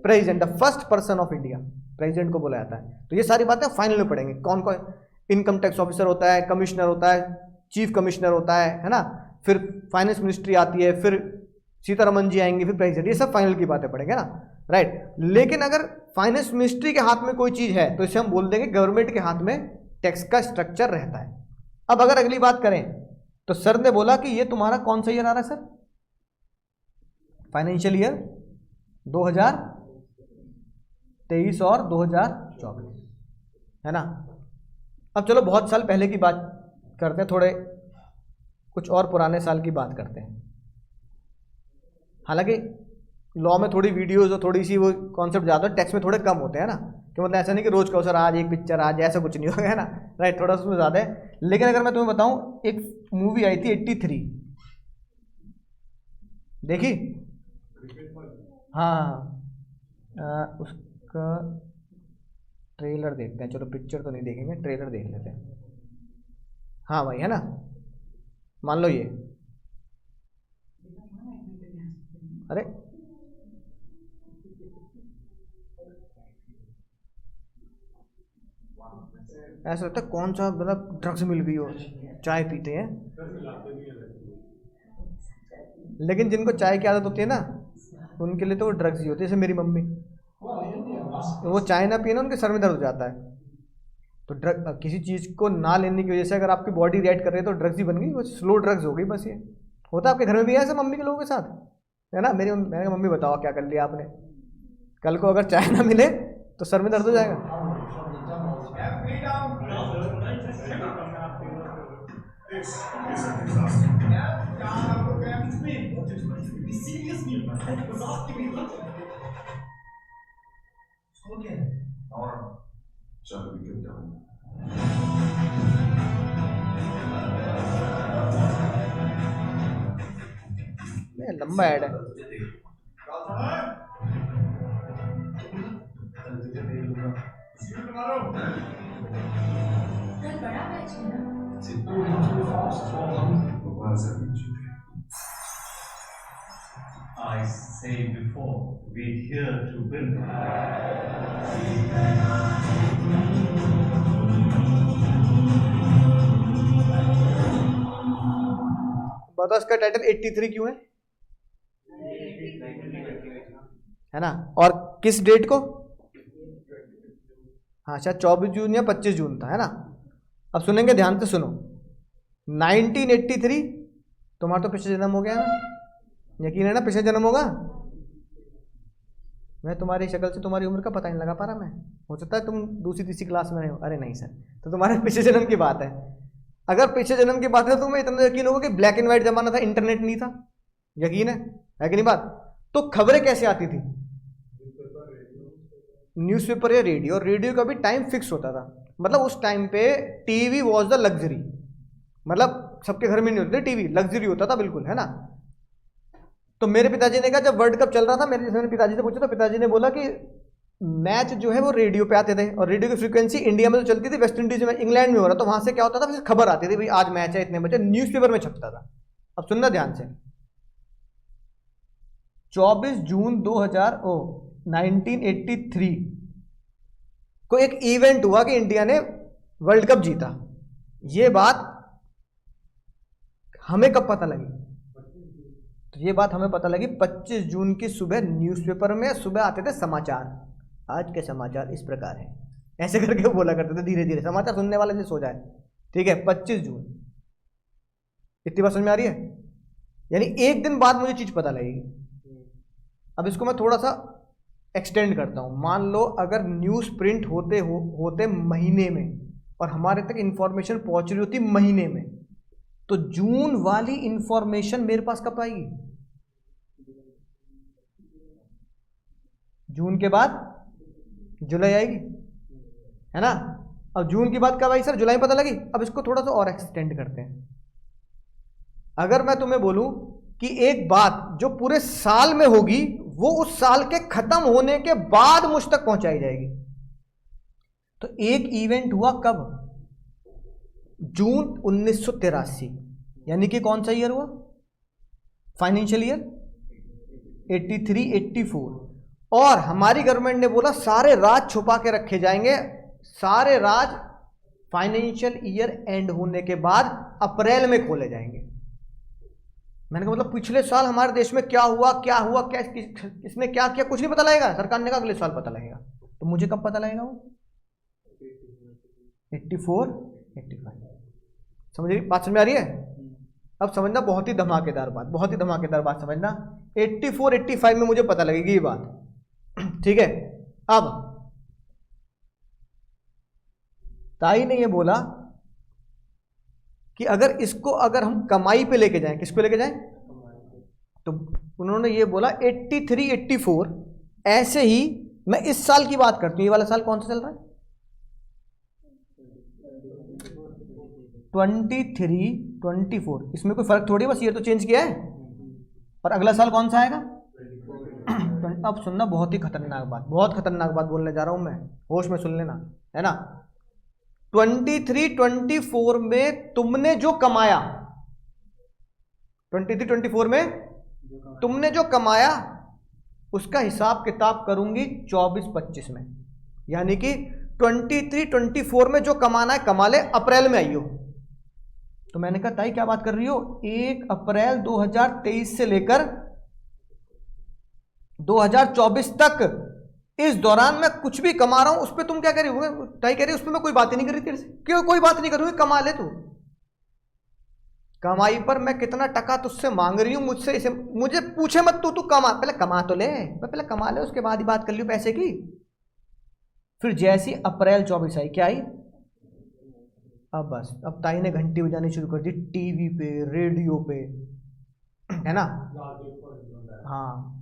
president, the first person of India, president को बोला जाता है। तो ये सारी बातें फाइनल में पढ़ेंगे, कौन कौन इनकम टैक्स ऑफिसर होता है, कमिश्नर होता है, चीफ कमिश्नर होता है ना, फिर फाइनेंस मिनिस्ट्री आती है, फिर सीतारमण जी आएंगे, फिर प्रेसिडेंट, ये सब फाइनल की बातें पढ़ेंगे ना, राइट। लेकिन अगर फाइनेंस मिनिस्ट्री के हाथ में कोई चीज है तो इसे हम बोल देंगे गवर्नमेंट के हाथ में टैक्स का स्ट्रक्चर रहता है। अब अगर अगली बात करें तो सर ने बोला कि ये तुम्हारा कौन सा ईयर आ रहा है सर? फाइनेंशियल ईयर 2023 और 2024, है ना। अब चलो बहुत साल पहले की बात करते हैं, थोड़े कुछ और पुराने साल की बात करते हैं। हालांकि लॉ में थोड़ी वीडियोस और थोड़ी सी वो कॉन्सेप्ट ज़्यादा, टैक्स में थोड़े कम होते हैं ना, कि मतलब ऐसा नहीं कि रोज का सर आज एक पिक्चर आज, ऐसा कुछ नहीं होगा, है ना, राइट, थोड़ा सा उसमें ज़्यादा है। लेकिन अगर मैं तुम्हें बताऊं, एक मूवी आई थी 83, देखी? हाँ, उसका ट्रेलर देखते हैं, चलो पिक्चर तो नहीं देखेंगे, ट्रेलर देख लेते हैं। हाँ भाई, है ना, मान लो ये, अरे ऐसा लगता है कौन सा मतलब ड्रग्स मिल गई हो, चाय पीते हैं, लेकिन जिनको चाय की आदत होती है ना उनके लिए तो वो ड्रग्स ही होती है। जैसे मेरी मम्मी, वो चाय ना पिए ना उनके सर में दर्द हो जाता है। तो ड्रग, किसी चीज़ को ना लेने की वजह से अगर आपकी बॉडी रिएक्ट कर रही है तो ड्रग्स ही बन गई, वो स्लो ड्रग्स हो गई बस। ये होता है आपके घर में भी है ऐसा मम्मी के लोगों के साथ, है ना। मैंने मम्मी बताओ क्या कर लिया आपने, कल को अगर चाय ना मिले तो सर में दर्द हो जाएगा। This is a disaster. Be serious, man. मजाक की भी हो गया और चलो भी क्यों जाऊँ। लंबा ऐड है। कल बड़ा मैच है ना? I say before, we're here to win. बताओ इसका टाइटल 83 क्यों है ना, और किस डेट को? हाँ शायद 24 जून या 25 जून था, है ना। अब सुनेंगे, ध्यान से सुनो। 1983 तुम्हारा तो पिछले जन्म हो गया ना, यकीन है ना पिछले जन्म होगा। मैं तुम्हारी शक्ल से तुम्हारी उम्र का पता नहीं लगा पा रहा मैं, हो सकता है तुम दूसरी तीसरी क्लास में रहे हो। अरे नहीं सर, तो तुम्हारे पिछले जन्म की बात है। अगर पिछले जन्म की बात है तो तुम्हें इतना यकीन होगा कि ब्लैक एंड व्हाइट जमाना था, इंटरनेट नहीं था, यकीन है कि नहीं बात। तो खबरें कैसे आती थी? न्यूज़पेपर या रेडियो, और रेडियो का भी टाइम फिक्स होता था। मतलब उस टाइम पे टीवी वॉज द लग्जरी, मतलब सबके घर में नहीं होते टीवी, लग्जरी होता था बिल्कुल, है ना। तो मेरे पिताजी ने कहा, जब वर्ल्ड कप चल रहा था, मैंने पिताजी से पूछा तो पिताजी ने बोला कि मैच जो है वो रेडियो पे आते थे, और रेडियो की फ्रीक्वेंसी इंडिया में तो चलती थी, वेस्ट इंडीज में, इंग्लैंड में हो रहा, तो वहां से क्या होता था, खबर आती थी भाई आज मैच है इतने बजे, न्यूज़पेपर में छपता था। अब सुनना ध्यान से, 24 जून 1983 को एक इवेंट हुआ कि इंडिया ने वर्ल्ड कप जीता। ये बात हमें कब पता लगी? तो ये बात हमें पता लगी 25 जून की सुबह, न्यूज़पेपर में सुबह आते थे समाचार, आज के समाचार इस प्रकार है, ऐसे करके बोला करते थे धीरे धीरे, समाचार सुनने वाले से सो जाए, ठीक है। 25 जून, इतनी बात समझ में आ रही है? यानी एक दिन बाद मुझे चीज पता लगेगी। अब इसको मैं थोड़ा सा एक्सटेंड करता हूं। मान लो अगर न्यूज़ प्रिंट होते महीने में, और हमारे तक इंफॉर्मेशन पहुंच रही होती महीने में, तो जून वाली इंफॉर्मेशन मेरे पास कब आएगी? जून के बाद जुलाई आएगी, है ना। अब जून की बात कब आई सर? जुलाई पता लगी। अब इसको थोड़ा सा और एक्सटेंड करते हैं। अगर मैं तुम्हें बोलूं कि एक बात जो पूरे साल में होगी वो उस साल के खत्म होने के बाद मुझ तक पहुंचाई जाएगी, तो एक इवेंट हुआ कब? जून 1983, यानी कि कौन सा ईयर हुआ? Financial year 83-84। और हमारी गवर्नमेंट ने बोला सारे राज छुपा के रखे जाएंगे, सारे राज फाइनेंशियल ईयर एंड होने के बाद अप्रैल में खोले जाएंगे। मैंने कहा मतलब पिछले साल हमारे देश में क्या हुआ क्या इसने क्या किया कुछ नहीं पता लगेगा। सरकार ने कहा अगले साल पता लगेगा। तो मुझे कब पता लगेगा वो? 84, 85। समझ रही बात, समझ में आ रही है? अब समझना बहुत ही धमाकेदार बात, बहुत ही धमाकेदार बात समझना। 84, 85 में मुझे पता लगेगी ये बात, ठीक है। अब ताई ने ये बोला कि अगर इसको अगर हम कमाई पे लेके जाएं, किसको लेके जाएं, तो उन्होंने ये बोला 83, 84। ऐसे ही मैं इस साल की बात करती हूँ, ये वाला साल कौन सा चल रहा है? 23, 24। इसमें कोई फर्क थोड़ी, बस ये तो चेंज किया है। और अगला साल कौन सा आएगा? अब सुनना, बहुत ही खतरनाक बात, बहुत खतरनाक बात बोलने जा रहा हूं मैं, होश में सुन लेना, है ना। 23, 24 में तुमने जो कमाया, 23, 24 में तुमने जो कमाया उसका हिसाब किताब करूंगी 24, 25 में। यानी कि 23, 24 में जो कमाना है कमा ले, अप्रैल में आइयो। तो मैंने कहा ताई क्या बात कर रही हो, 1 अप्रैल 2023 से लेकर 2024 तक इस दौरान मैं कुछ भी कमा रहा हूं, उस पर तुम क्या कह रही हो? ताई कह रही उस पर मैं कोई बात ही नहीं कर रही तेरे से। क्यों कोई बात नहीं करूंगी, कमा ले तू। कमाई पर मैं कितना टका तुझसे मांग रही हूं, मुझसे इसे मुझे पूछे मत, तू कमा, पहले कमा तो ले, पहले कमा ले, उसके बाद ही बात कर लियो पैसे की। फिर जैसी अप्रैल 24 आई, क्या आई? अब बस, अब ताई ने घंटी बजानी शुरू कर दी, टीवी पे, रेडियो पे, है ना। हाँ,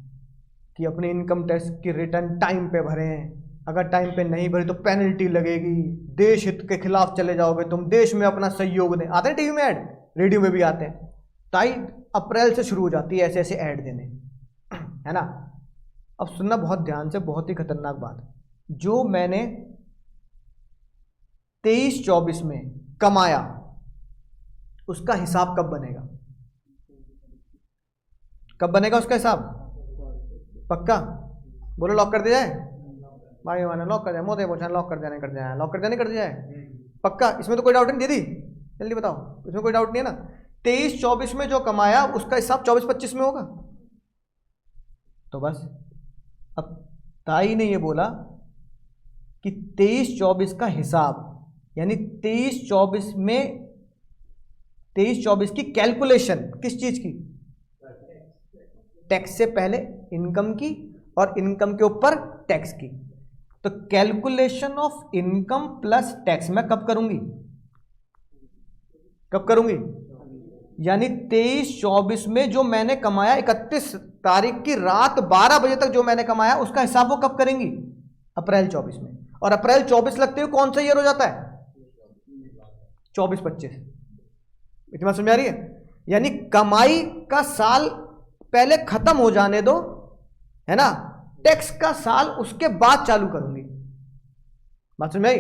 कि अपने इनकम टैक्स की रिटर्न टाइम पे भरें, अगर टाइम पे नहीं भरे तो पेनल्टी लगेगी, देश हित के खिलाफ चले जाओगे तुम, देश में अपना सहयोग दें। आते हैं टीवी में ऐड, रेडियो में भी आते हैं। ताई अप्रैल से शुरू हो जाती है ऐसे ऐसे ऐड देने, है ना। अब सुनना बहुत ध्यान से, बहुत ही खतरनाक बात, जो मैंने 23-24 में कमाया उसका हिसाब कब बनेगा? कब बनेगा उसका हिसाब? पक्का बोलो, लॉक कर दिया जाए भाई, मैंने लॉक कर दिया, मोदे पूछा लॉक कर देना, कर दिया, लॉक कर देना, कर दिया है पक्का, इसमें तो कोई डाउट नहीं। दीदी जल्दी बताओ, इसमें कोई डाउट नहीं है ना। 23-24 में जो कमाया उसका हिसाब 24-25 में होगा। तो बस अब ताई ने ये बोला कि 23-24 का हिसाब, यानी 23-24 में 23-24 की कैलकुलेशन किस चीज की? टैक्स से पहले इनकम की और इनकम के ऊपर टैक्स की। तो calculation of income plus tax मैं कब करूंगी? कब करूंगी? यानी 23-24 में जो मैंने कमाया, 31 तारीख की रात 12 बजे तक जो मैंने कमाया उसका हिसाब वो कब करेंगी? अप्रैल 24 में। और अप्रैल 24 लगते हुए कौन सा ईयर हो जाता है? 24-25। इतनी बात समझ आ रही है? यानी कमाई का साल पहले खत्म हो जाने दो, है ना, टैक्स का साल उसके बाद चालू करूंगी। बात समझ में आई?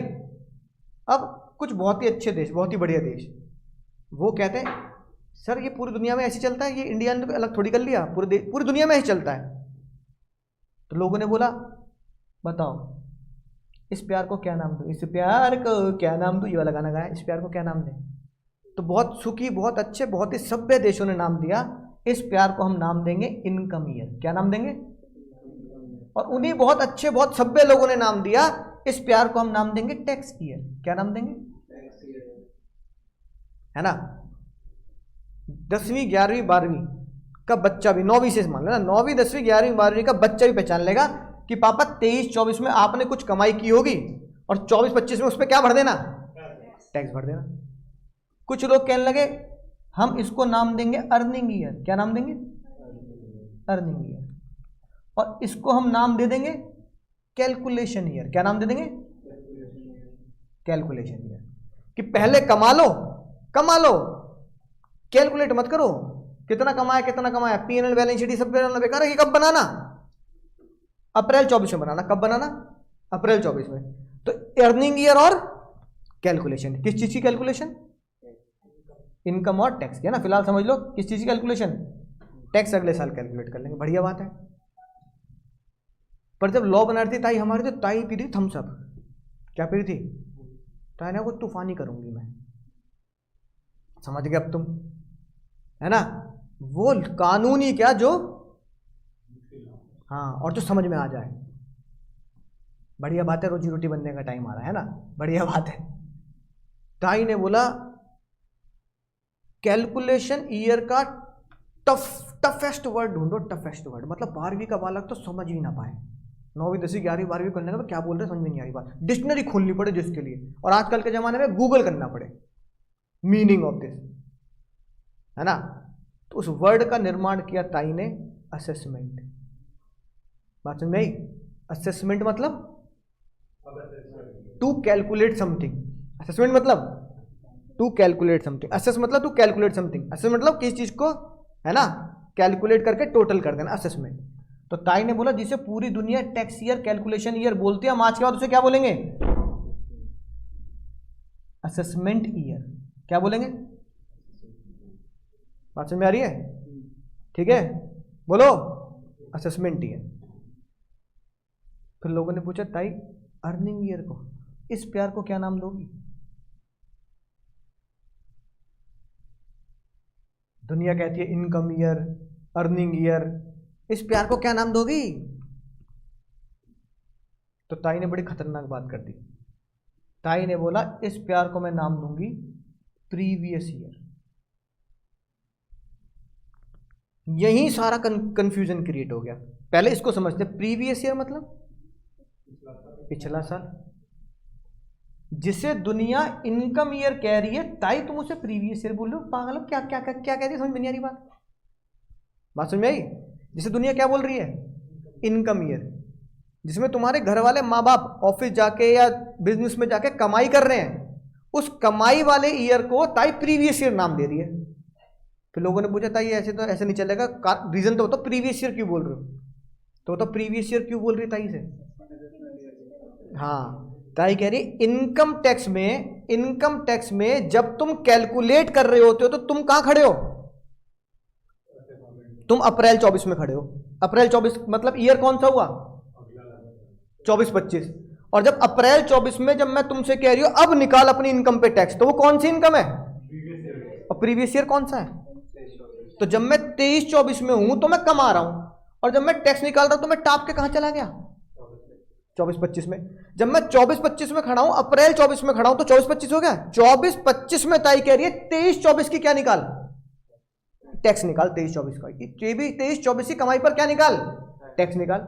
अब कुछ बहुत ही अच्छे देश, बहुत ही बढ़िया देश, वो कहते हैं सर ये पूरी दुनिया में ऐसे चलता है, ये इंडिया ने अलग थोड़ी कर लिया, पूरी दुनिया में ऐसे चलता है। तो लोगों ने बोला बताओ इस प्यार को क्या नाम दूं, इस प्यार को क्या नाम दूं, ये वाला गाना गाया, इस प्यार को क्या नाम दें? तो बहुत सुखी, बहुत अच्छे, बहुत ही सभ्य देशों ने नाम दिया, इस प्यार को हम नाम देंगे इनकम ईयर। क्या नाम देंगे? और उन्हीं बहुत अच्छे, बहुत सभ्य लोगों ने नाम दिया, इस प्यार को हम नाम देंगे टैक्स ईयर। क्या नाम देंगे? है ना। 10वीं 11वीं 12वीं का बच्चा भी, 9वीं से मान लेना, 9वीं 10वीं 11वीं 12वीं का बच्चा भी पहचान लेगा कि पापा 23-24 में आपने कुछ कमाई की होगी और 24-25 में उस पर क्या भर देना? टैक्स भर देना। कुछ लोग कहने लगे हम इसको नाम देंगे अर्निंग ईयर। क्या नाम देंगे? Earning year. और इसको हम नाम दे देंगे कैलकुलेशन ईयर। क्या नाम दे देंगे? Calculation year. कि पहले कमा लो, कैलकुलेट मत करो कितना कमाया, P&L बैलेंस शीट सब बेकार है। कब बनाना? अप्रैल 24 में बनाना। कब बनाना? अप्रैल 24 में। तो अर्निंग ईयर और कैलकुलेशन, किस चीज की कैलकुलेशन? इनकम और टैक्स की, है ना। फिलहाल समझ लो किस चीज की कैलकुलेशन? टैक्स अगले साल कैलकुलेट कर लेंगे, बढ़िया बात है। पर जब लॉ बना रही थी ताई हमारी, तो ताई पी रही थम्स अप। क्या पी रही थी? ताई ने कुछ तूफानी करूंगी मैं, समझ गए अब तुम, है ना। वो कानूनी क्या, जो हाँ, और जो समझ में आ जाए। बढ़िया बात है, रोजी रोटी बनने का टाइम आ रहा है ना, बढ़िया बात है। ताई ने बोला कैलकुलेशन ईयर का टफेस्ट वर्ड ढूंढो, टफेस्ट वर्ड, मतलब 12वीं का बालक तो समझ ही ना पाए, 9वीं 10वीं 11वीं 12वीं करने का क्या बोल रहे समझ में नहीं आ रही बात, डिक्शनरी खोलनी पड़े जिसके लिए, और आजकल के जमाने में गूगल करना पड़े मीनिंग ऑफ दिस, है ना। तो उस वर्ड का निर्माण किया ताई ने असेसमेंट। बात समझ में आई? असेसमेंट मतलब टू कैलकुलेट समथिंग, असेसमेंट मतलब टू कैलकुलेट समथिंग, असेस मतलब टू कैलकुलेट समथिंग, असेस मतलब किसी चीज को, है ना, कैलकुलेट करके टोटल कर देना, असेसमेंट। तो ताई ने बोला जिसे पूरी दुनिया टैक्स ईयर कैलकुलेशन ईयर बोलती है, हम आज के बाद उसे क्या बोलेंगे? Assessment year. क्या बोलेंगे? बात समझ में आ रही है? ठीक है, बोलो असेसमेंट ईयर। फिर लोगों ने पूछा ताई अर्निंग ईयर को, इस प्यार को क्या नाम दोगी? दुनिया कहती है इनकम ईयर, अर्निंग ईयर, इस प्यार को क्या नाम दोगी? तो ताई ने बड़ी खतरनाक बात कर दी। ताई ने बोला इस प्यार को मैं नाम दूंगी प्रीवियस ईयर। यही सारा कंफ्यूजन क्रिएट हो गया। पहले इसको समझते, प्रीवियस ईयर मतलब पिछला साल, जिसे दुनिया इनकम ईयर कह रही है, ताई तुम उसे प्रीवियस ईयर बोल रहे हो, पागल हो क्या? क्या क्या क्या कह रही है, समझ में नहीं आ रही बात समझ में आई? जिसे दुनिया क्या बोल रही है? इनकम ईयर, जिसमें तुम्हारे घर वाले माँ बाप ऑफिस जाके या बिजनेस में जाके कमाई कर रहे हैं, उस कमाई वाले ईयर को ताई प्रीवियस ईयर नाम दे रही है। फिर लोगों ने पूछा ताई ऐसे तो ऐसे नहीं चलेगा, रीजन तो बताओ, प्रीवियस ईयर क्यों बोल रहे हो? तो बताओ प्रीवियस ईयर क्यों बोल रही है ताई से? हाँ, ताई कह रही इनकम टैक्स में जब तुम कैलकुलेट कर रहे होते हो तो तुम कहां खड़े हो? तुम अप्रैल 24 में खड़े हो। अप्रैल 24 मतलब ईयर कौन सा हुआ? 24-25। और जब अप्रैल 24 में जब मैं तुमसे कह रही हूं अब निकाल अपनी इनकम पे टैक्स, तो वो कौन सी इनकम है? और प्रीवियस ईयर कौन सा है? तो जब मैं 23-24 में हूं तो मैं कमा रहा हूं, और जब मैं टैक्स निकाल रहा हूं तो मैं टाप के कहां चला गया? 24-25 में। जब मैं 24-25 में खड़ा हूं, अप्रैल 24 में खड़ा हूं, तो 24-25 हो गया। 24-25 में ताई कह रही है 23-24 की क्या निकाल? टैक्स निकाल 23-24 का। 23-24 की कमाई पर क्या निकाल? टैक्स निकाल।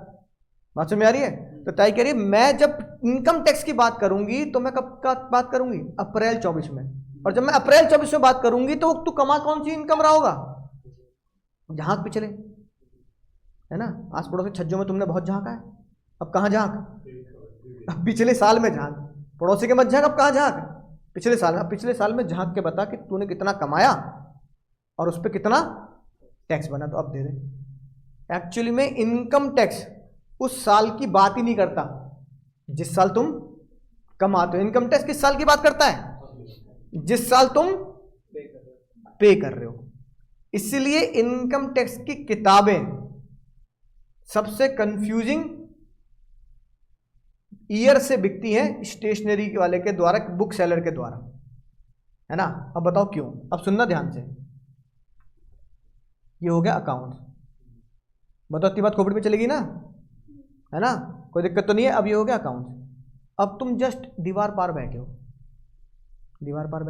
बात समझ में आ रही है? तो ताई कह रही है मैं जब इनकम टैक्स की बात करूंगी तो मैं कब का बात करूंगी? अप्रैल 24 में। और जब मैं अप्रैल 24 में बात करूंगी तो तू कमा कौन सी इनकम रहा होगा? झांक पिछले, है ना, आस पड़ोस के छज्जों में तुमने बहुत झांका है, अब कहां झांक? अब पिछले साल में झांक। पड़ोसी के मत झांक, अब कहां झांक? पिछले साल में। अब पिछले साल में झांक के बता कि तूने कितना कमाया और उस पर कितना टैक्स बना, तो अब दे दे। एक्चुअली में इनकम टैक्स उस साल की बात ही नहीं करता जिस साल तुम कमाते हो। इनकम टैक्स किस साल की बात करता है? जिस साल तुम पे कर रहे हो। इसलिए इनकम टैक्स की किताबें सबसे कंफ्यूजिंग ईयर से बिकती हैं स्टेशनरी वाले के द्वारा, बुक सेलर के द्वारा, है ना। अब बताओ क्यों? अब सुनना ध्यान से। ये हो गया अकाउंट, बताओ इतनी बात खोपड़ी में चलेगी ना, है ना, कोई दिक्कत तो नहीं है। अब ये हो गया अकाउंट। अब तुम जस्ट दीवार पार बैठे हो, दीवार पार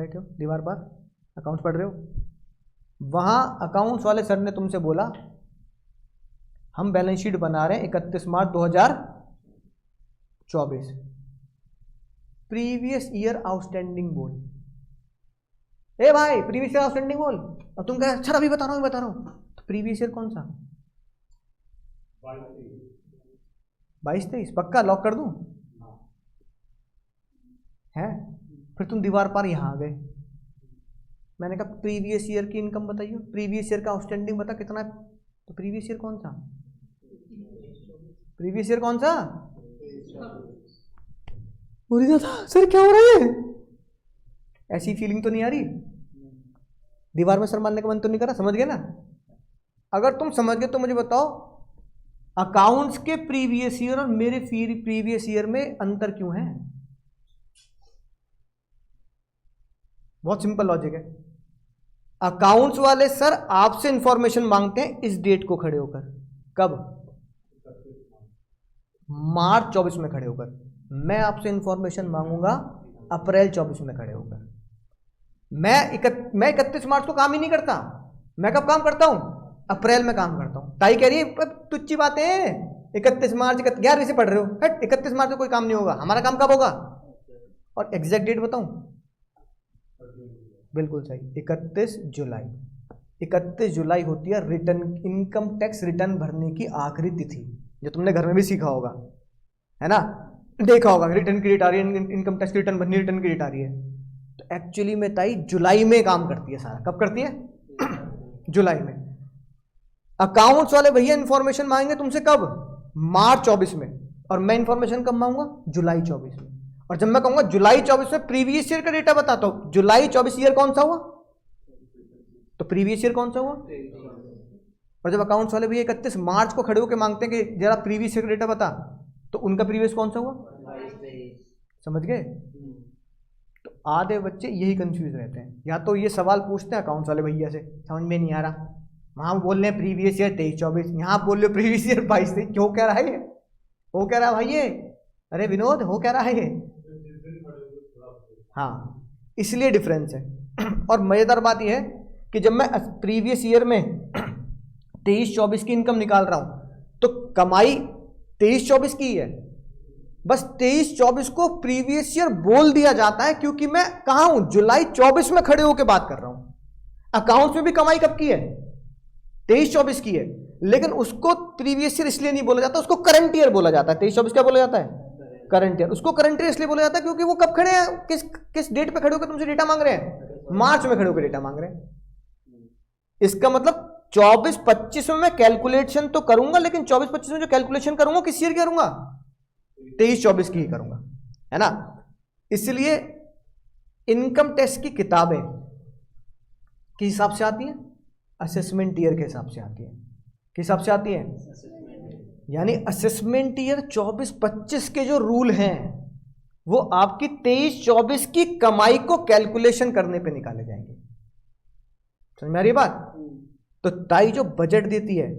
अकाउंट्स पढ़ रहे हो। वहां अकाउंट्स वाले सर ने तुमसे बोला हम बैलेंस शीट बना रहे हैं 31 मार्च 2024, प्रीवियस ईयर आउटस्टैंडिंग बोल। ए भाई प्रीवियस ईयर आउटस्टैंडिंग बोल। अब तुम कह अच्छा अभी बता रहा हूं तो प्रीवियस ईयर कौन सा? 22-23 पक्का लॉक कर दूं? है? फिर तुम दीवार पार यहां आ गए। मैंने कहा प्रीवियस ईयर की इनकम बताइए, प्रीवियस ईयर का आउटस्टैंडिंग बता कितना है। तो प्रीवियस ईयर कौन सा? प्रीवियस ईयर कौन सा? था सर क्या हो रहा है? ऐसी फीलिंग तो नहीं आ रही? दीवार में सर मारने का मन तो नहीं कर रहा? समझ गए ना? अगर तुम समझ गए तो मुझे बताओ अकाउंट्स के प्रीवियस ईयर और मेरे प्रीवियस ईयर में अंतर क्यों है? बहुत सिंपल लॉजिक है। अकाउंट्स वाले सर आपसे इंफॉर्मेशन मांगते हैं इस डेट को खड़े होकर। कब? मार्च 24 में खड़े होकर। मैं आपसे इंफॉर्मेशन मांगूंगा अप्रैल 24 में खड़े होकर। मैं 31 मार्च को काम ही नहीं करता। मैं कब काम करता हूं? अप्रैल में काम करता हूं। ताई कह रही है तुच्छी बातें हैं, 31 मार्च 11वीं से पढ़ रहे हो, 31 मार्च को कोई काम नहीं होगा। हमारा काम कब होगा? और एग्जैक्ट डेट बताऊं? बिल्कुल सही, 31 जुलाई। 31 जुलाई होती है रिटर्न, इनकम टैक्स रिटर्न भरने की आखिरी तिथि, जो तुमने घर में भी सीखा होगा, है ना, देखा होगा। रिटर्न की डेट आ रही है, इनकम टैक्स रिटर्न भरनी, रिटर्न की डेट आ रही है। तो एक्चुअली में ताई जुलाई में काम करती है सारा। कब करती है? जुलाई में। अकाउंट्स वाले भैया इंफॉर्मेशन मांगेंगे तुमसे कब? मार्च 24 में। और मैं इंफॉर्मेशन कब मांगूंगा? जुलाई 24 में। और जब मैं कहूंगा जुलाई 24 में प्रीवियस ईयर का डेटा बताता हूं, जुलाई 24 ईयर कौन सा हुआ? तो प्रीवियस ईयर कौन सा हुआ? और जब अकाउंट्स वाले भैया 31 मार्च को खड़े होकर मांगते हैं कि जरा प्रीवियस ईयर का डेटा बता, तो उनका प्रीवियस कौन सा हुआ? समझ गए? तो आधे बच्चे यही कंफ्यूज रहते हैं, या तो ये सवाल पूछते हैं अकाउंट्स वाले भैया से, समझ में नहीं आ रहा, वहां बोल रहे हैं प्रीवियस ईयर 23-24, यहाँ बोल रहे हो प्रीवियस ईयर 22-23, क्यों कह रहा है ये? वो कह रहा है भाई ये, अरे विनोद हो कह रहा है ये। हाँ, इसलिए डिफरेंस है। और मजेदार बात यह है कि जब मैं प्रीवियस ईयर में 23-24 की इनकम निकाल रहा हूं, तो कमाई 23-24 की है, बस 23-24 को प्रीवियस ईयर बोल दिया जाता है, क्योंकि मैं कहां हूं? जुलाई 24 में खड़े होकर बात कर रहा हूं। अकाउंट्स में भी कमाई कब की है? 23-24 की है, लेकिन उसको प्रीवियस ईयर इसलिए नहीं बोला जाता, उसको करंट ईयर बोला जाता है। 23-24 क्या बोला जाता है? Current year. उसको करंट ईयर इसलिए बोला जाता है क्योंकि वो कब खड़े हैं, किस डेट पे खड़े होकर तुमसे डेटा मांग रहे हैं? मार्च में खड़े होकर डेटा मांग रहे हैं। इसका मतलब 24-25 में मैं कैलकुलेशन तो करूंगा, लेकिन 24-25 में जो कैलकुलेशन करूंगा किस ईयर की करूंगा? 23-24 की ही करूंगा, है ना। इसलिए इनकम टैक्स की किताबें किस हिसाब से आती हैं? असेसमेंट ईयर के हिसाब से आती है। किस हिसाब से आती है? यानी असेसमेंट ईयर 24-25 के जो रूल हैं वो आपकी 23-24 की कमाई को कैलकुलेशन करने पे निकाले जाएंगे। समझ में आ रही बात? तो ताई जो बजट देती है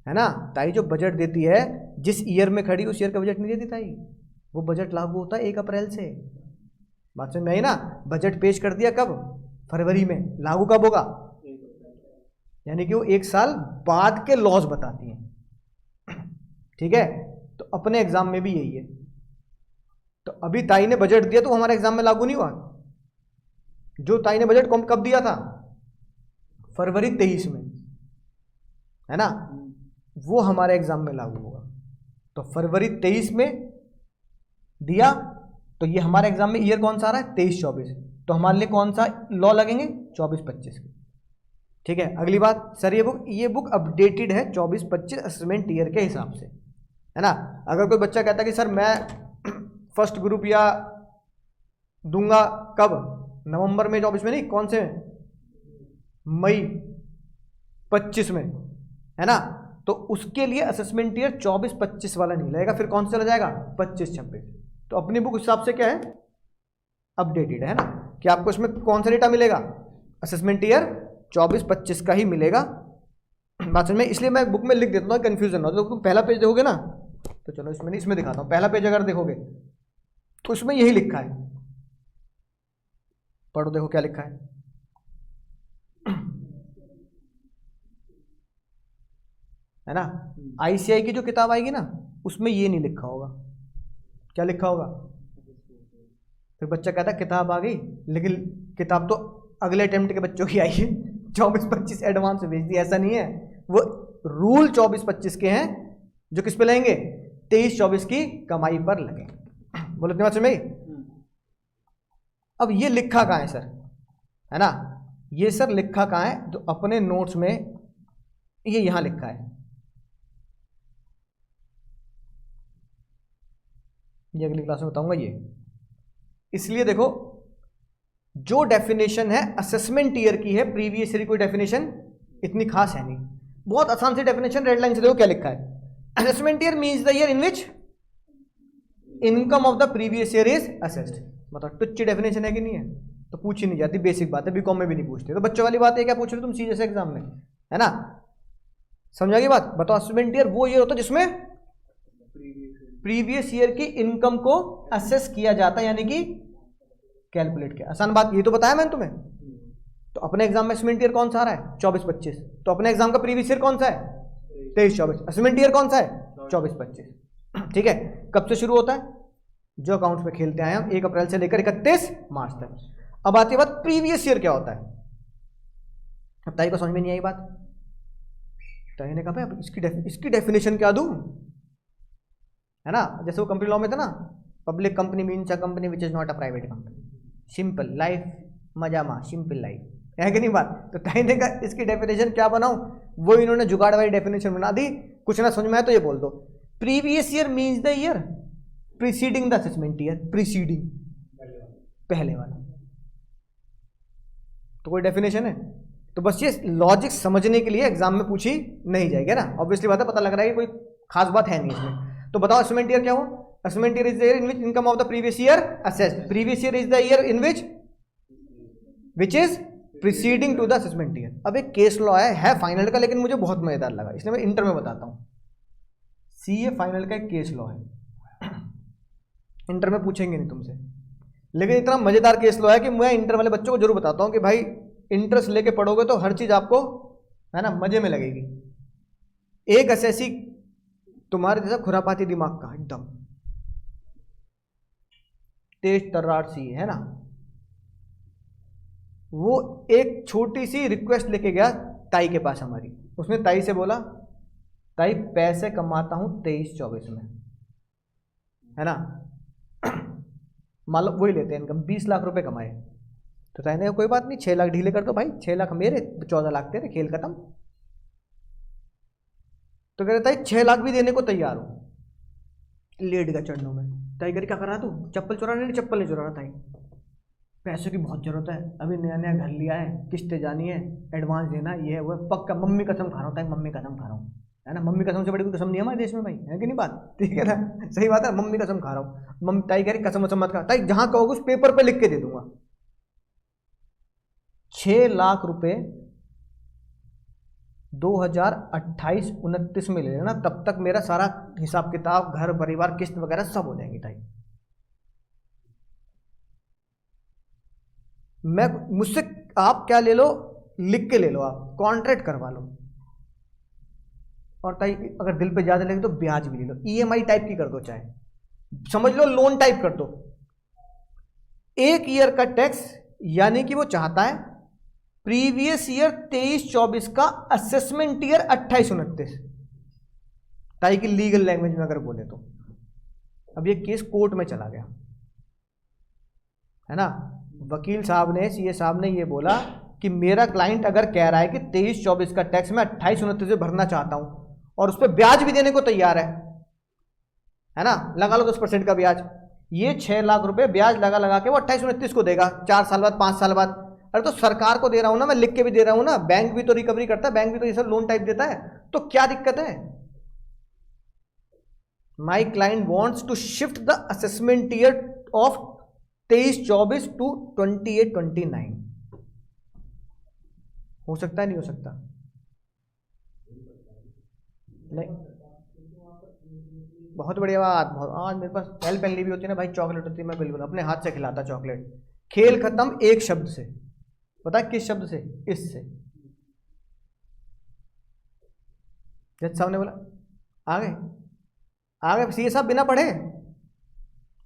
ना, ताई जो बजट देती है, जिस ईयर में खड़ी उस ईयर का बजट नहीं देती ताई, वो बजट लागू होता है 1 अप्रैल से। बात समझ में आई ना? बजट पेश कर दिया कब? फरवरी में। लागू कब होगा? यानी कि वो 1 साल बाद के लॉस बताती हैं। ठीक है, तो अपने एग्जाम में भी यही है। तो अभी ताई ने बजट दिया तो हमारे एग्जाम में लागू नहीं हुआ। जो ताई ने बजट कब दिया था? फरवरी 23 में, है ना, वो हमारे एग्जाम में लागू होगा। तो फरवरी 23 में दिया, तो ये हमारे एग्जाम में ईयर कौन सा आ रहा है? 23-24। तो हमारे लिए कौन सा लॉ लगेंगे? 24-25 के। ठीक है, अगली बात, सर ये बुक अपडेटेड है 24-25 असेसमेंट ईयर के हिसाब से, है ना। अगर कोई बच्चा कहता है कि सर मैं फर्स्ट ग्रुप या दूंगा कब? नवंबर में 24 में नहीं, कौन से में? मई 25 में, है ना। तो उसके लिए असेसमेंट ईयर 24-25 वाला नहीं लगेगा, फिर कौन सा चला जाएगा? 25-26। तो अपनी बुक हिसाब से क्या है? अपडेटेड है ना, कि आपको इसमें कौन सा डेटा मिलेगा? असेसमेंट ईयर 24-25 का ही मिलेगा। बात समझ में? इसलिए मैं बुक में लिख देता हूँ, कंफ्यूजन ना हो। तो तुम पहला पेज देखोगे ना, तो चलो इसमें दिखाता हूँ। पहला पेज अगर देखोगे तो इसमें यही लिखा है, पढ़ो, देखो क्या लिखा है। है ना, आईसीआई की जो किताब आएगी ना, उसमें ये नहीं लिखा होगा। क्या लिखा होगा? फिर बच्चा कहता किताब आ गई, लेकिन किताब तो अगले अटेम्प्ट के बच्चों की आई है, 24-25 एडवांस में भेज दी। ऐसा नहीं है, वो रूल 24-25 के हैं जो किस पे लगेंगे? 23-24 की कमाई पर लगे। बोलो इतनी बात समझ में? अब ये लिखा कहाँ है सर? है ना, ये सर लिखा कहाँ है? जो अपने नोट्स में ये यहां लिखा है, ये अगली क्लास में बताऊंगा ये। इसलिए देखो, जो डेफिनेशन है असेसमेंट ईयर की है, प्रीवियस ईयर कोई डेफिनेशन इतनी खास है नहीं, बहुत आसान सी डेफिनेशन। रेड लाइन से देखो क्या लिखा है। Assessment year means the year in which income of the previous year is assessed. बताओ टुच्ची डेफिनेशन है कि नहीं है? तो पूछी नहीं जाती, बेसिक बात है, बीकॉम में भी नहीं पूछते। तो बच्चों वाली बात है, क्या पूछ रहे हो तुम सीधे से एग्जाम में, है ना। समझा की बात? बताओ असेसमेंट ईयर वो ईयर होता है जिसमें प्रीवियस ईयर की इनकम को असेस किया जाता है, यानी कि कैलकुलेट किया। आसान बात, ये तो बताया मैंने तुम्हें। तो अपने एग्जाम में असेसमेंट ईयर कौन सा आ रहा है? 24-25। तो अपने एग्जाम का प्रीवियस ईयर कौन सा है? 23-24। असेसमेंट ईयर कौन सा है? 24-25। ठीक है, कब से शुरू होता है? जो अकाउंट्स में खेलते आए हम 1 अप्रैल से लेकर 31 मार्च तक। अब आती है बात प्रीवियस ईयर क्या होता है। अब ताई को समझ में नहीं आई बात। ताई ने कहा भाई अब इसकी डेफिनेशन क्या दूं, है ना। जैसे वो कंपनी लॉ में था ना, public company means a company which is not a private company, simple life, मजामा, सिंपल लाइफ, है कि नहीं बात। तो ताई ने कहा इसकी डेफिनेशन क्या बनाऊं, वो इन्होंने जुगाड़ वाली डेफिनेशन बना दी। कुछ ना समझ में आए तो ये बोल दो, previous year means the year preceding the assessment year, preceding, पहले वाला। तो कोई डेफिनेशन है? तो बस ये लॉजिक समझने के लिए एग्जाम में पूछी नहीं जाएगी ना, ऑब्वियसली बात है, पता लग रहा है कि कोई खास बात है नहीं इसमें। तो बताओ असेसमेंट ईयर क्या हुआ? Assessment year is the year in which income of the previous year assessed, previous year is the year in which is preceding to the assessment year. अब एक केस लॉ है फाइनल का, लेकिन मुझे बहुत मजेदार लगा, इसलिए मैं इंटर में बताता हूं। सीए फाइनल का एक केस लॉ है, इंटर में पूछेंगे नहीं तुमसे, लेकिन इतना मजेदार केस लॉ है कि मैं इंटर वाले बच्चों को जरूर बताता हूं कि भाई इंटरेस्ट लेके पढ़ोगे तो हर चीज आपको, है ना, मजे में लगेगी। एक एसएससी तुम्हारे जैसा खुरापाती दिमाग का एकदम तेज तर्रार सी है ना, वो एक छोटी सी रिक्वेस्ट लेके गया ताई के पास हमारी। उसने ताई से बोला, ताई पैसे कमाता हूं 23-24 में, है ना, मान लो वही लेते हैं इनकम, 20 लाख रुपए कमाए। तो ताई ने कोई बात नहीं, 6 लाख ढीले कर दो भाई, 6 लाख मेरे, 14 लाख तेरे, खेल खत्म। तो कह रहे ताई 6 लाख भी देने को तैयार हो। लेट गया चरणों में। ताई कह रही क्या कर रहा तू? चप्पल चुरा रहा? नहीं, चप्पल नहीं चुरा रहा ताई, पैसे की बहुत जरूरत है, अभी नया नया घर लिया है, किस्तें जानी है, एडवांस देना, ये है वो है, पक्का मम्मी कसम खा रहा हूँ ताई, मम्मी कसम खा रहा हूँ, है ना, मम्मी कसम से बड़ी कोई कसम नहीं है हमारे देश में भाई, है कि नहीं बात, ठीक है ना, सही बात है, मम्मी कसम खा रहा हूँ। मम्मी ताई कह रही कसम कसम मत खा ताई, जहां कहोगे उस पेपर पे लिख के दे दूंगा। 6 लाख रुपए 2028-29 में ले लेना, तब तक मेरा सारा हिसाब किताब, घर परिवार, किस्त वगैरह सब हो जाएंगी ताई। मैं मुझसे आप क्या ले लो, लिख के ले लो, आप कॉन्ट्रैक्ट करवा लो, और ताई अगर दिल पे ज्यादा लगे तो ब्याज भी ले लो, ईएमआई टाइप की कर दो, चाहे समझ लो लोन टाइप कर दो। 1 ईयर का टैक्स, यानी कि वो चाहता है प्रीवियस ईयर 23-24 का असेसमेंट ईयर 28-29, ताई की लीगल लैंग्वेज में अगर बोले तो। अब ये केस कोर्ट में चला गया, है ना, वकील साहब ने, सीए साहब ने ये बोला कि मेरा क्लाइंट अगर कह रहा है कि 23-24 का टैक्स मैं 28-29 में भरना चाहता हूं और उस पर ब्याज भी देने को तैयार है ना, लगा लो 10% का ब्याज, ये 6 लाख रुपए ब्याज लगा लगा के वो 28-29 को देगा 4 साल बाद, 5 साल बाद। अरे तो सरकार को दे रहा हूं ना, मैं लिख के भी दे रहा हूं ना, बैंक भी तो रिकवरी करता है, बैंक भी तो ये सब लोन टाइप देता है, तो क्या दिक्कत है। My client wants to shift the assessment year of 23-24 to 28-29। हो सकता है, नहीं हो सकता? नहीं, बहुत बढ़िया बात, बहुत। आज मेरे पास पेल पेनली भी होती है ना भाई, चॉकलेट होती है, मैं बिल्कुल अपने हाथ से खिलाता चॉकलेट। खेल खत्म एक शब्द से, पता है किस शब्द से? इससे। जज साहब ने बोला आ गए सीए साहब बिना पढ़े।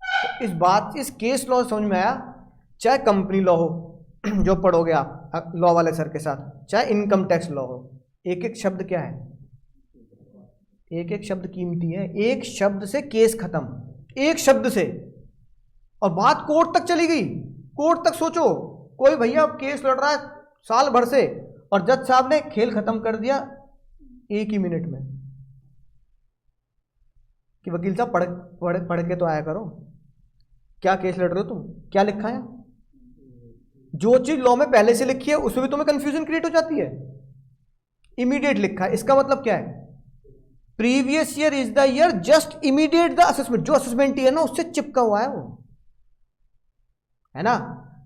तो इस बात, इस केस लॉ समझ में आया, चाहे कंपनी लॉ हो जो पढ़ोगे आप लॉ वाले सर के साथ, चाहे इनकम टैक्स लॉ हो, एक एक शब्द क्या है, एक एक शब्द कीमती है। एक शब्द से केस खत्म, एक शब्द से, और बात कोर्ट तक चली गई। कोर्ट तक सोचो, कोई भैया केस लड़ रहा है साल भर से, और जज साहब ने खेल खत्म कर दिया 1 ही मिनट में कि वकील साहब पढ़ के तो आया करो, क्या केस लड़ रहे हो तुम, क्या लिखा है। जो चीज लॉ में पहले से लिखी है उसमें भी तुम्हें कंफ्यूजन क्रिएट हो जाती है। इमीडिएट लिखा है, इसका मतलब क्या है, previous year is the year just immediate the assessment, जो असेसमेंट ईयर ना उससे चिपका हुआ है वो, है ना।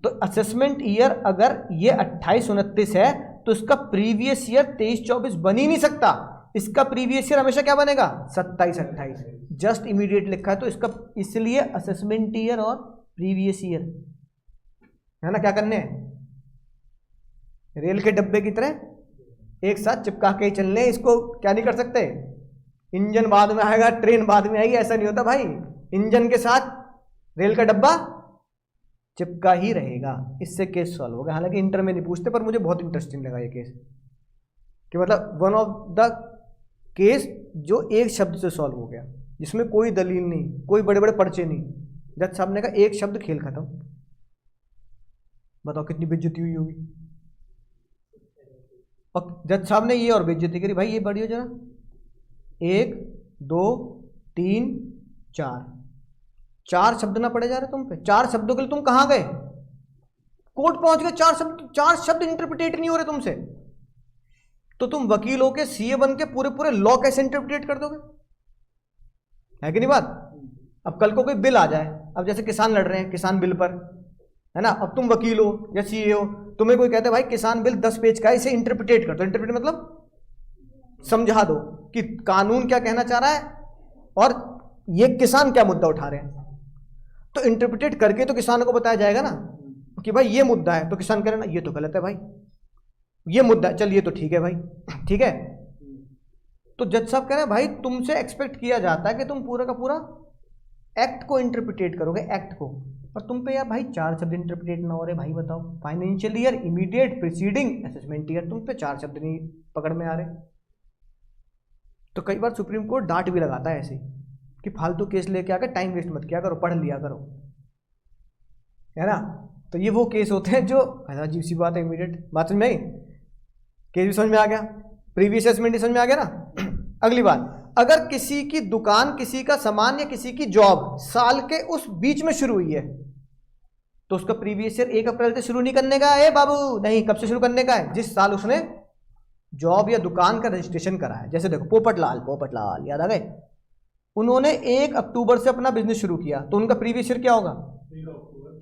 तो असेसमेंट ईयर अगर ये 28-29 है तो इसका प्रीवियस ईयर 23-24 बन ही नहीं सकता, इसका प्रीवियस ईयर हमेशा क्या बनेगा, 27-28, जस्ट इमीडिएट लिखा है तो इसका, इसलिए असेसमेंट ईयर और प्रीवियस ईयर, है ना, क्या करने हैं, रेल के डब्बे की तरह एक साथ चिपका के ही चलने, इसको क्या नहीं कर सकते। इंजन बाद में आएगा, ट्रेन बाद में आएगी, ऐसा नहीं होता भाई। इंजन के साथ रेल का डब्बा चिपका ही रहेगा। इससे केस सॉल्व होगा। हालांकि इंटर में नहीं पूछते, पर मुझे बहुत इंटरेस्टिंग लगा ये केस, कि मतलब वन ऑफ द केस जो एक शब्द से सॉल्व हो गया, जिसमें कोई दलील नहीं, कोई बड़े बड़े पर्चे नहीं। जज साहब ने कहा एक शब्द, खेल खत्म। बताओ कितनी बेइज्जती हुई होगी। और जज साहब ने ये और बेइज्जती करी, भाई ये बढ़िया जरा, 1 2 3 4 शब्द ना पढ़े जा रहे तुम पे। 4 शब्दों के लिए तुम कहां गए, कोर्ट पहुंच गए। 4 शब्द इंटरप्रिटेट नहीं हो रहे तुमसे, तो तुम वकील होके सीए बन के पूरे पूरे लॉ कैसे इंटरप्रिटेट कर दोगे? है कि नहीं बात? अब कल को कोई बिल आ जाए, अब जैसे किसान लड़ रहे हैं किसान बिल पर, है ना, अब तुम वकील हो या सीए हो, तुम्हें कोई कहते हैं भाई किसान बिल 10 पेज का है, इसे इंटरप्रिटेट कर दो। इंटरप्रिटेट मतलब समझा दो कि कानून क्या कहना चाह रहा है और ये किसान क्या मुद्दा उठा रहे हैं। तो इंटरप्रिटेट करके तो किसान को बताया जाएगा ना कि भाई ये मुद्दा है, तो किसान कह रहे ना ये तो गलत है भाई, ये मुद्दा, चल ये तो ठीक है भाई, ठीक है। तो जज साहब कह रहे हैं भाई तुमसे एक्सपेक्ट किया जाता है कि तुम पूरा का पूरा एक्ट को इंटरप्रिटेट करोगे, एक्ट को, और तुम पे यार भाई 4 शब्द इंटरप्रिटेट ना हो रहे भाई। बताओ, financial year, immediate preceding assessment year, तुम पे 4 शब्द नहीं पकड़ में आ रहे। तो कई बार सुप्रीम कोर्ट डांट भी लगाता है ऐसे कि फालतू केस लेके आकर टाइम वेस्ट मत किया करो, पढ़ लिया करो, है ना। तो ये वो केस होते हैं जो अजीब सी बात है, इमीडिएट बात समझ में आई, केस भी समझ में आ गया, प्रीवियस असेसमेंट समझ में आ गया ना। अगली बात, अगर किसी की दुकान, किसी का सामान या किसी की जॉब साल के उस बीच में शुरू हुई है, तो उसका प्रीवियस ईयर 1 अप्रैल से शुरू नहीं करने का है बाबू, नहीं, कब से शुरू करने का है, जिस साल उसने जॉब या दुकान का रजिस्ट्रेशन करा है। जैसे देखो पोपटलाल याद आ गए, उन्होंने 1 अक्टूबर से अपना बिजनेस शुरू किया, तो उनका प्रीवियस ईयर क्या होगा,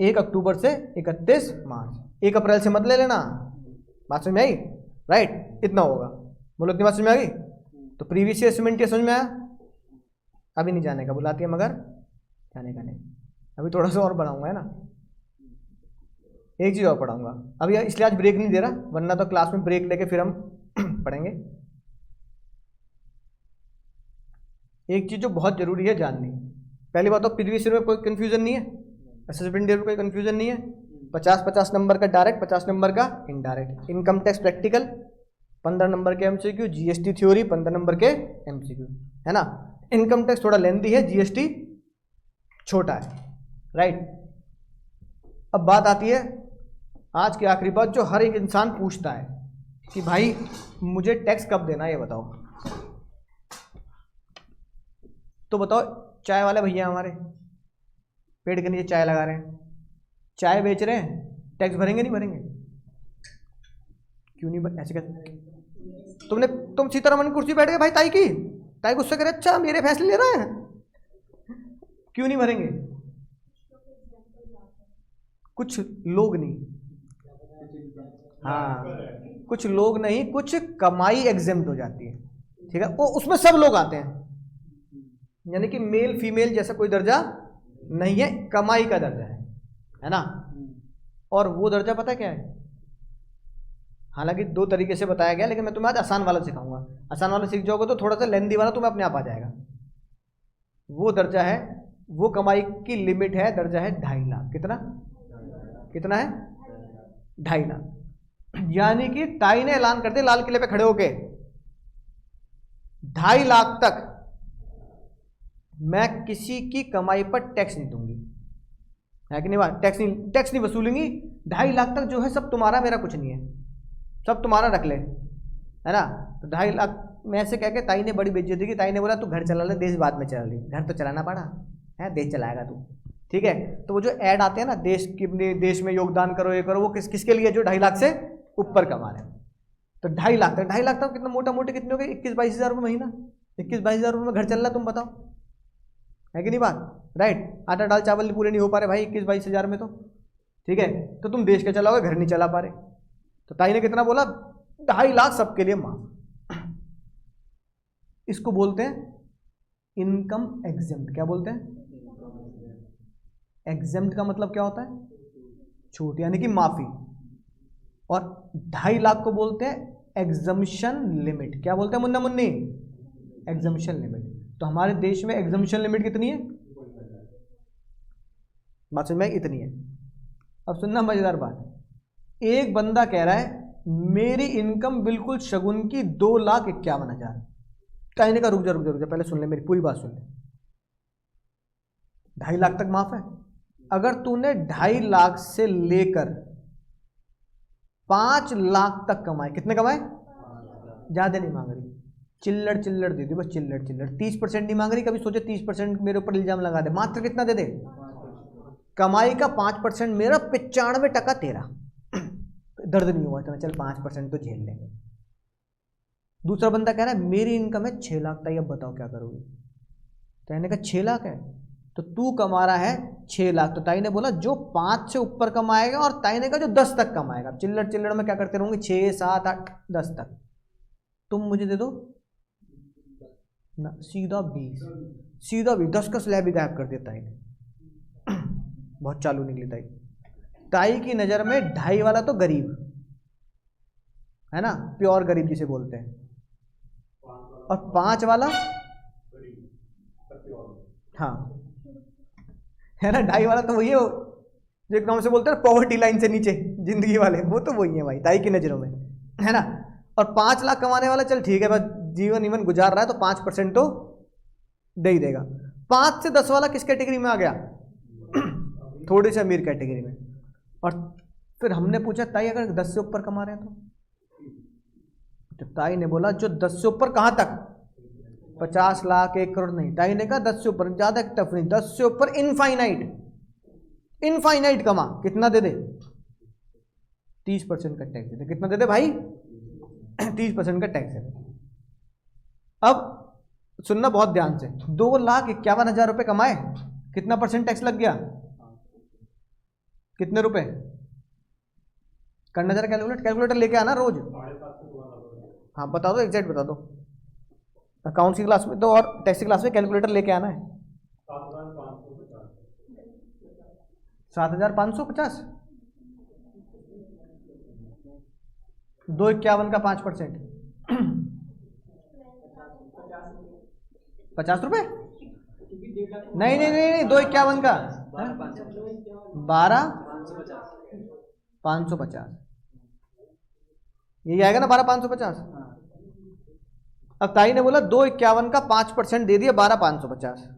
1 अक्टूबर से 31 मार्च। 1 अप्रैल से मत ले लेना, बात समझ में आई, राइट, इतना होगा। बोलो इतनी बात समझ में आ गई। तो प्रीवियस ईयर असेसमेंट समझ में आया। अभी नहीं जाने का बुलाती है, मगर जाने का नहीं, अभी थोड़ा सा और बढ़ाऊंगा, है ना, एक चीज़ और पढ़ाऊंगा अभी, इसलिए आज ब्रेक नहीं दे रहा, वरना तो क्लास में ब्रेक लेके फिर हम पढ़ेंगे। एक चीज़ जो बहुत जरूरी है जाननी, पहली बात तो प्रीवियस ईयर में कोई कंफ्यूजन नहीं है, असेसमेंट ईयर में कोई कंफ्यूजन नहीं है। 50-50 नंबर का डायरेक्ट, 50 नंबर का indirect. Income tax practical 15 number के एमसीक्यू, जीएसटी थ्योरी 15 नंबर के एमसीक्यू, है ना। इनकम टैक्स थोड़ा लेंथी है, जीएसटी छोटा है, राइट। अब बात आती है आज की आखिरी बात, जो हर एक इंसान पूछता है कि भाई मुझे टैक्स कब देना है, ये बताओ। तो बताओ, चाय वाले भैया हमारे पेड़ के नीचे चाय लगा रहे हैं, चाय बेच रहे हैं, टैक्स भरेंगे नहीं भरेंगे? क्यों नहीं ऐसे कहते? तुम सीतारमन कुर्सी बैठ गए भाई, ताई गुस्सा करे, अच्छा मेरे फैसले ले रहे हैं, क्यों नहीं भरेंगे? कुछ लोग नहीं, हाँ कुछ लोग नहीं, कुछ कमाई एग्जेम्प्ट हो जाती है, ठीक है, वो उसमें सब लोग आते हैं, यानी कि मेल फीमेल जैसा कोई दर्जा नहीं है, कमाई का दर्जा है ना। और वो दर्जा पता क्या है, हालांकि 2 तरीके से बताया गया, लेकिन मैं तुम्हें आज आसान वाला सिखाऊंगा। आसान वाला सीख जाओगे तो थोड़ा सा लेंदी वाला तुम्हें अपने आप आ जाएगा। वो दर्जा है, वो कमाई की लिमिट है, दर्जा है 2.5 लाख। कितना है? 2.5 लाख। यानी कि ताई ने ऐलान कर दिया लाल किले पे खड़े होके, 2.5 लाख तक मैं किसी की कमाई पर टैक्स नहीं दूंगी, है कि नहीं बात? टैक्स नहीं वसूलूंगी। 2.5 लाख तक जो है सब तुम्हारा, मेरा कुछ नहीं है, सब तुम्हारा रख ले, है ना। तो 2.5 लाख में ऐसे कह के ताई ने बड़ी बेइज्जती की। ताई ने बोला तू घर चला ले, देश बाद में चला ले। घर तो चलाना पड़ा है, देश चलाएगा तू, ठीक है। तो वो जो ऐड आते हैं ना, देश में योगदान करो, ये करो, वो किसके लिए? जो 2.5 लाख से ऊपर कमा रहे हैं। तो 2.5 लाख तक, 2.5 लाख तक कितना मोटा मोटे कितने हो गए? 21-22 हज़ार रुपये महीना। 21-22 हज़ार रुपये में घर चल रहा है, तुम बताओ, है कि नहीं बात? राइट। आटा दाल चावल पूरे नहीं हो पा रहे भाई 21-22 हज़ार में, तो ठीक है। तो तुम देश के चलाओगे, घर नहीं चला पा रहे। तो ताई ने कितना बोला? 2.5 लाख सबके लिए माफ। इसको बोलते हैं इनकम एग्जेम्प्ट। क्या बोलते हैं? एग्जेम्प्ट का मतलब क्या होता है? छूट, यानी कि माफी। और 2.5 लाख को बोलते हैं एग्जम्पशन लिमिट। क्या बोलते हैं मुन्ना मुन्नी? Exemption limit. तो हमारे देश में एग्जम्पशन लिमिट कितनी है? बात समझ में? इतनी है। अब सुनना मजेदार बात, एक बंदा कह रहा है मेरी इनकम बिल्कुल शगुन की 2,51,000। कहने का रुक जा पहले सुन ले, मेरी पूरी बात सुन ले। 2.5 लाख तक माफ है। अगर तूने 2.5 लाख से लेकर 5 लाख तक कमाए, कितने कमाए? ज्यादा नहीं मांग रही, चिल्लड़ दे दी बस, चिल्लड़ 30% नहीं मांग रही। कभी सोचे 30% मेरे ऊपर इल्जाम लगा दे, मात्र कितना दे दे? कमाई का 5% मेरा, 95% तेरा। दर्द नहीं हुआ इतना, चल 5% तो झेल लेंगे। दूसरा बंदा कह रहा है मेरी इनकम है 6 लाख तक, अब बताओ क्या करोगे? कहने का 6 लाख है तो तू कमा रहा है 6 लाख। तो ताई ने बोला जो 5 से ऊपर कमाएगा, और ताई ने कहा जो 10 तक कमाएगा। चिल्लड़ में क्या करते रहूंगे? 6, 7, 8, 10 तक। तुम मुझे दे दो ना, सीधा 20 10 का स्लैब ही गायब कर दिया ताई ने। बहुत चालू निकली ताई। ताई की नजर में 2.5 वाला तो गरीब है ना, प्योर गरीब जिसे बोलते हैं, और 5 वाला हाँ है ना, 2.5 वाला तो वही है जो एकदम से बोलते हैं पॉवर्टी लाइन से नीचे जिंदगी वाले, वो तो वही है भाई ताई की नजरों में, है ना। और 5 लाख कमाने वाला चल ठीक है, बस जीवन गुजार रहा है तो 5% तो दे ही देगा। 5 से 10 वाला किस कैटेगरी में आ गया? थोड़ी सी अमीर कैटेगरी में। और फिर हमने पूछा ताई अगर 10 से ऊपर कमा रहे हैं तो ताई ने बोला जो 10 से ऊपर कहां तक? 50 लाख 1 करोड़ नहीं। ताई ने कहा 10 से ऊपर, ज्यादा टफ नहीं, 10 से ऊपर इनफाइनाइट कमा, कितना दे दे? 30% का टैक्स दे दे। कितना दे दे भाई? 30% का टैक्स दे दे। अब सुनना बहुत ध्यान से, 2,51,000 रुपए कमाए, कितना % टैक्स लग गया? कितने रुपए? करना जरा कैलकुलेटर लेके आना रोज। हाँ बता दो, एग्जैक्ट बता दो। अकाउंट्स की क्लास में तो और टैक्स की क्लास में कैलकुलेटर लेके आना है। 7,550। 2,51 का 5%, 50 रुपए? नहीं, 2,51 का 12,550, यही आएगा ना 12,550। अब ताई ने बोला 2,51 का 5% दे दिया, 12,550।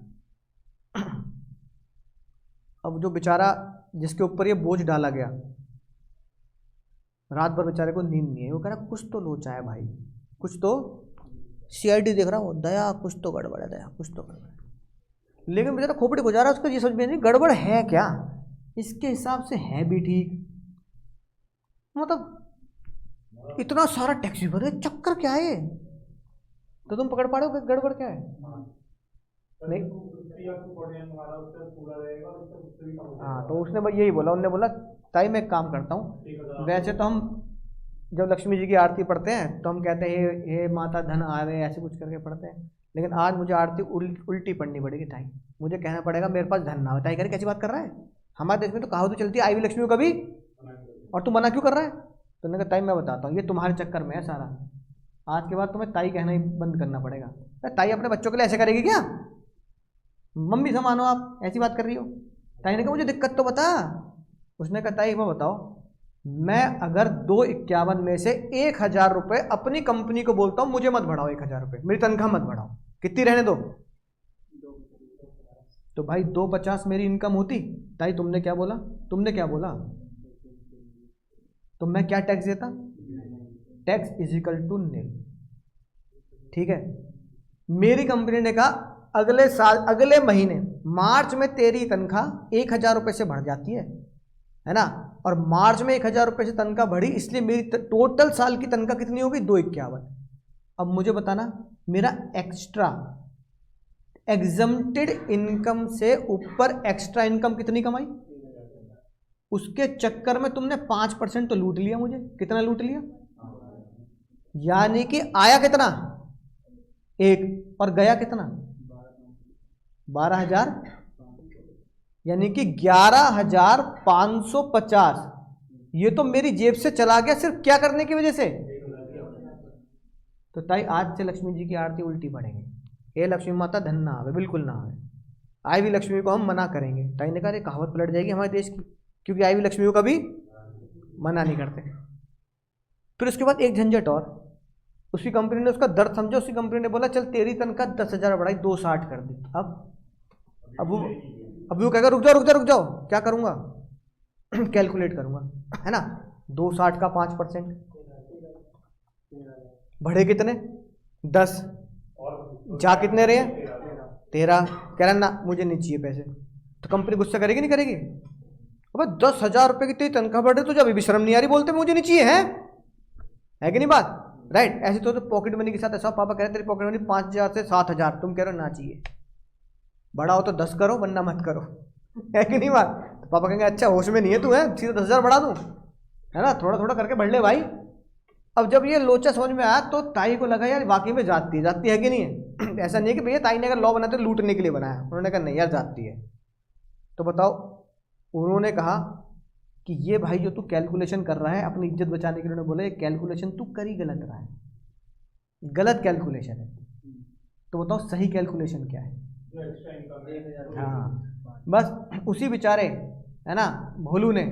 अब जो बेचारा जिसके ऊपर ये बोझ डाला गया, रात भर बेचारे को नींद नहीं है, वो कह रहा कुछ तो लोचा है भाई, कुछ तो CID देख रहा हूँ, दया कुछ तो गड़बड़ है, दया कुछ तो गड़बड़ है। लेकिन बेचारा खोपड़ी गुजारा, उसको ये समझ में नहीं गड़बड़ है क्या, इसके हिसाब से है भी ठीक, मतलब इतना सारा टैक्स भी भरे, चक्कर क्या है? तो तुम पकड़ पा रहे हो गड़बड़ क्या है? नहीं हाँ, तो उसने यही बोला, उन्होंने बोला ताई मैं एक काम करता हूँ, वैसे तो हम जब लक्ष्मी जी की आरती पढ़ते हैं तो हम कहते हैं हे माता धन आवे, ऐसे कुछ करके पढ़ते हैं, लेकिन आज मुझे आरती उल्टी पढ़नी पड़ेगी ताई, मुझे कहना पड़ेगा मेरे पास धन ना हो। ताई कह रही कैसी बात कर रहा है, हमारे देश में तो कहावत चलती है आई भी लक्ष्मी को कभी, और तू मना क्यों कर रहा है? तो मैंने कहा ताई मैं बताता हूँ, ये तुम्हारे चक्कर में है सारा, आज के बाद तुम्हें ताई कहना ही बंद करना पड़ेगा। ताई अपने बच्चों के लिए ऐसे करेगी क्या? मम्मी से मानो आप ऐसी बात कर रही हो। ताई ने कहा मुझे दिक्कत तो बता। उसने कहा ताई वो बताओ, मैं अगर 2,51 में से 1,000 रुपये अपनी कंपनी को बोलता हूँ मुझे मत बढ़ाओ, 1,000 रुपये मेरी तनख्वाह मत बढ़ाओ, कितनी रहने दो? तो भाई 2,50 मेरी इनकम होती। ताई तुमने क्या बोला? तो मैं क्या टैक्स देता? टैक्स इजिकल टू निल। ठीक है, मेरी कंपनी ने कहा अगले साल अगले महीने मार्च में तेरी तनख्वाह 1,000 रुपये से बढ़ जाती है ना, और मार्च में 1,000 रुपये से तनख्वाह बढ़ी, इसलिए मेरी टोटल साल की तनख्वाह कितनी हो गई? 2,51। अब मुझे बताना मेरा एक्स्ट्रा एग्जम्प्टेड इनकम से ऊपर एक्स्ट्रा इनकम कितनी कमाई? उसके चक्कर में तुमने 5% तो लूट लिया मुझे। कितना लूट लिया? यानी कि आया कितना? 1, और गया कितना? 12,000, यानी कि 11,550 ये तो मेरी जेब से चला गया सिर्फ क्या करने की वजह से। तो ताई आज से लक्ष्मी जी की आरती उल्टी पढ़ेंगे, हे लक्ष्मी माता धन ना आवे, बिल्कुल ना आवे। आई भी लक्ष्मी को हम मना करेंगे। ताई ने कहा ये कहावत पलट जाएगी हमारे देश की, क्योंकि आई भी लक्ष्मी को कभी मना नहीं करते। फिर उसके बाद एक झंझट और, उसी कंपनी ने उसका दर्द समझा, उसी कंपनी ने बोला चल तेरी तनख्वाह 10,000 बढ़ाई 260 कर दी। अब वो कहेगा रुक जाओ क्या करूंगा कैलकुलेट करूंगा, है ना। 260 का 5% बढ़े कितने 10, जा कितने रहे 13। कह रहा ना मुझे नहीं चाहिए पैसे। तो कंपनी गुस्सा करेगी नहीं करेगी? अबे 10,000 रुपये की तेरी तनख्वाह बढ़ रही तो जब अभी शर्म नहीं आ रही बोलते मुझे नहीं चाहिए है कि नहीं बात, राइट। ऐसे तो पॉकेट मनी के साथ ऐसा, पापा कह रहे तेरी पॉकेट मनी 5,000 से 7,000, तुम कह रहे हो ना चाहिए, बढ़ाओ तो 10 करो वरना मत करो, है कि नहीं बात। तो पापा कहेंगे अच्छा होश में नहीं है तू, है सीधे 10,000 बढ़ा दूं, है ना, थोड़ा थोड़ा करके बढ़ ले भाई। अब जब ये लोचा समझ में आया तो ताई को लगा यार वाकई में जाती है कि नहीं है। ऐसा नहीं है कि भैया ताई ने अगर लॉ बनाते लूटने के लिए बनाया, उन्होंने कहा नहीं यार जाती है। तो बताओ, उन्होंने कहा कि ये भाई जो तू कैलकुलेशन कर रहा है अपनी इज्जत बचाने के लिए, उन्होंने बोला ये कैलकुलेशन तू कर ही गलत रहा है, गलत कैलकुलेशन है। तो बताओ सही कैलकुलेशन क्या है? हाँ, बस उसी बेचारे, है ना, भोलू ने,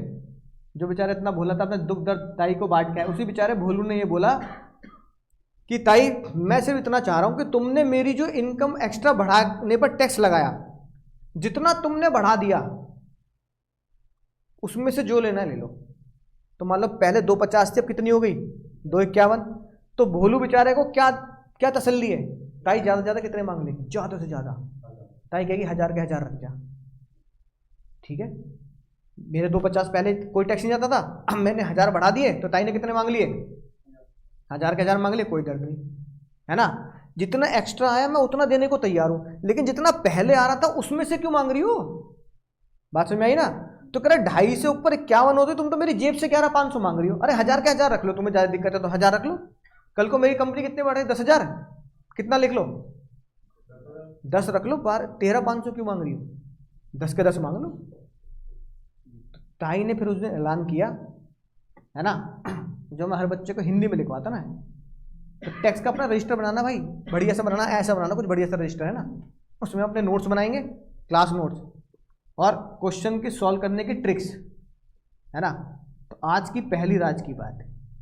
जो बेचारे इतना भोला था अपने दुख दर्द ताई को बांट के आया, उसी बेचारे भोलू ने ये बोला कि ताई मैं सिर्फ इतना चाह रहा हूं कि तुमने मेरी जो इनकम एक्स्ट्रा बढ़ाने पर टैक्स लगाया, जितना तुमने बढ़ा दिया उसमें से जो लेना है ले लो। तो मान लो पहले 250 थी, अब कितनी हो गई 251। तो भोलू बेचारे को क्या क्या तसल्ली है, ताई ज्यादा से ज्यादा कितने मांग लेगी, ज्यादा से ज्यादा ताई कहेगी 1,000 के 1,000 रख जा, ठीक है। मेरे 250 पहले कोई टैक्स नहीं जाता था, अब मैंने 1,000 बढ़ा दिए तो ताई ने कितने मांग लिए, 1,000 के 1,000 मांग लिए, कोई दर्द नहीं, है ना। जितना एक्स्ट्रा आया मैं उतना देने को तैयार हूं, लेकिन जितना पहले आ रहा था उसमें से क्यों मांग रही हो, बात समझ में आई ना। तो कह रहे 250 से ऊपर 51 होते, तुम तो मेरी जेब से 11,500 मांग रही हो। अरे 1,000 के 1,000 रख लो, तुम्हें ज्यादा दिक्कत है तो 1,000 रख लो। कल को मेरी कंपनी कितने बढ़े 10,000, कितना लिख लो 10 रख लो, 13,500 क्यों मांग रही हो, 10 के 10 मांग लो। ताई ने फिर उस दिन ऐलान किया, है ना, जो मैं हर बच्चे को हिंदी में लिखवाता ना, तो टैक्स का अपना रजिस्टर बनाना भाई, बढ़िया सा बनाना, ऐसा बनाना कुछ बढ़िया सा रजिस्टर, है ना, उसमें अपने नोट्स बनाएंगे, क्लास नोट्स, और क्वेश्चन की सॉल्व करने की ट्रिक्स, है ना। तो आज की पहली राज की बात,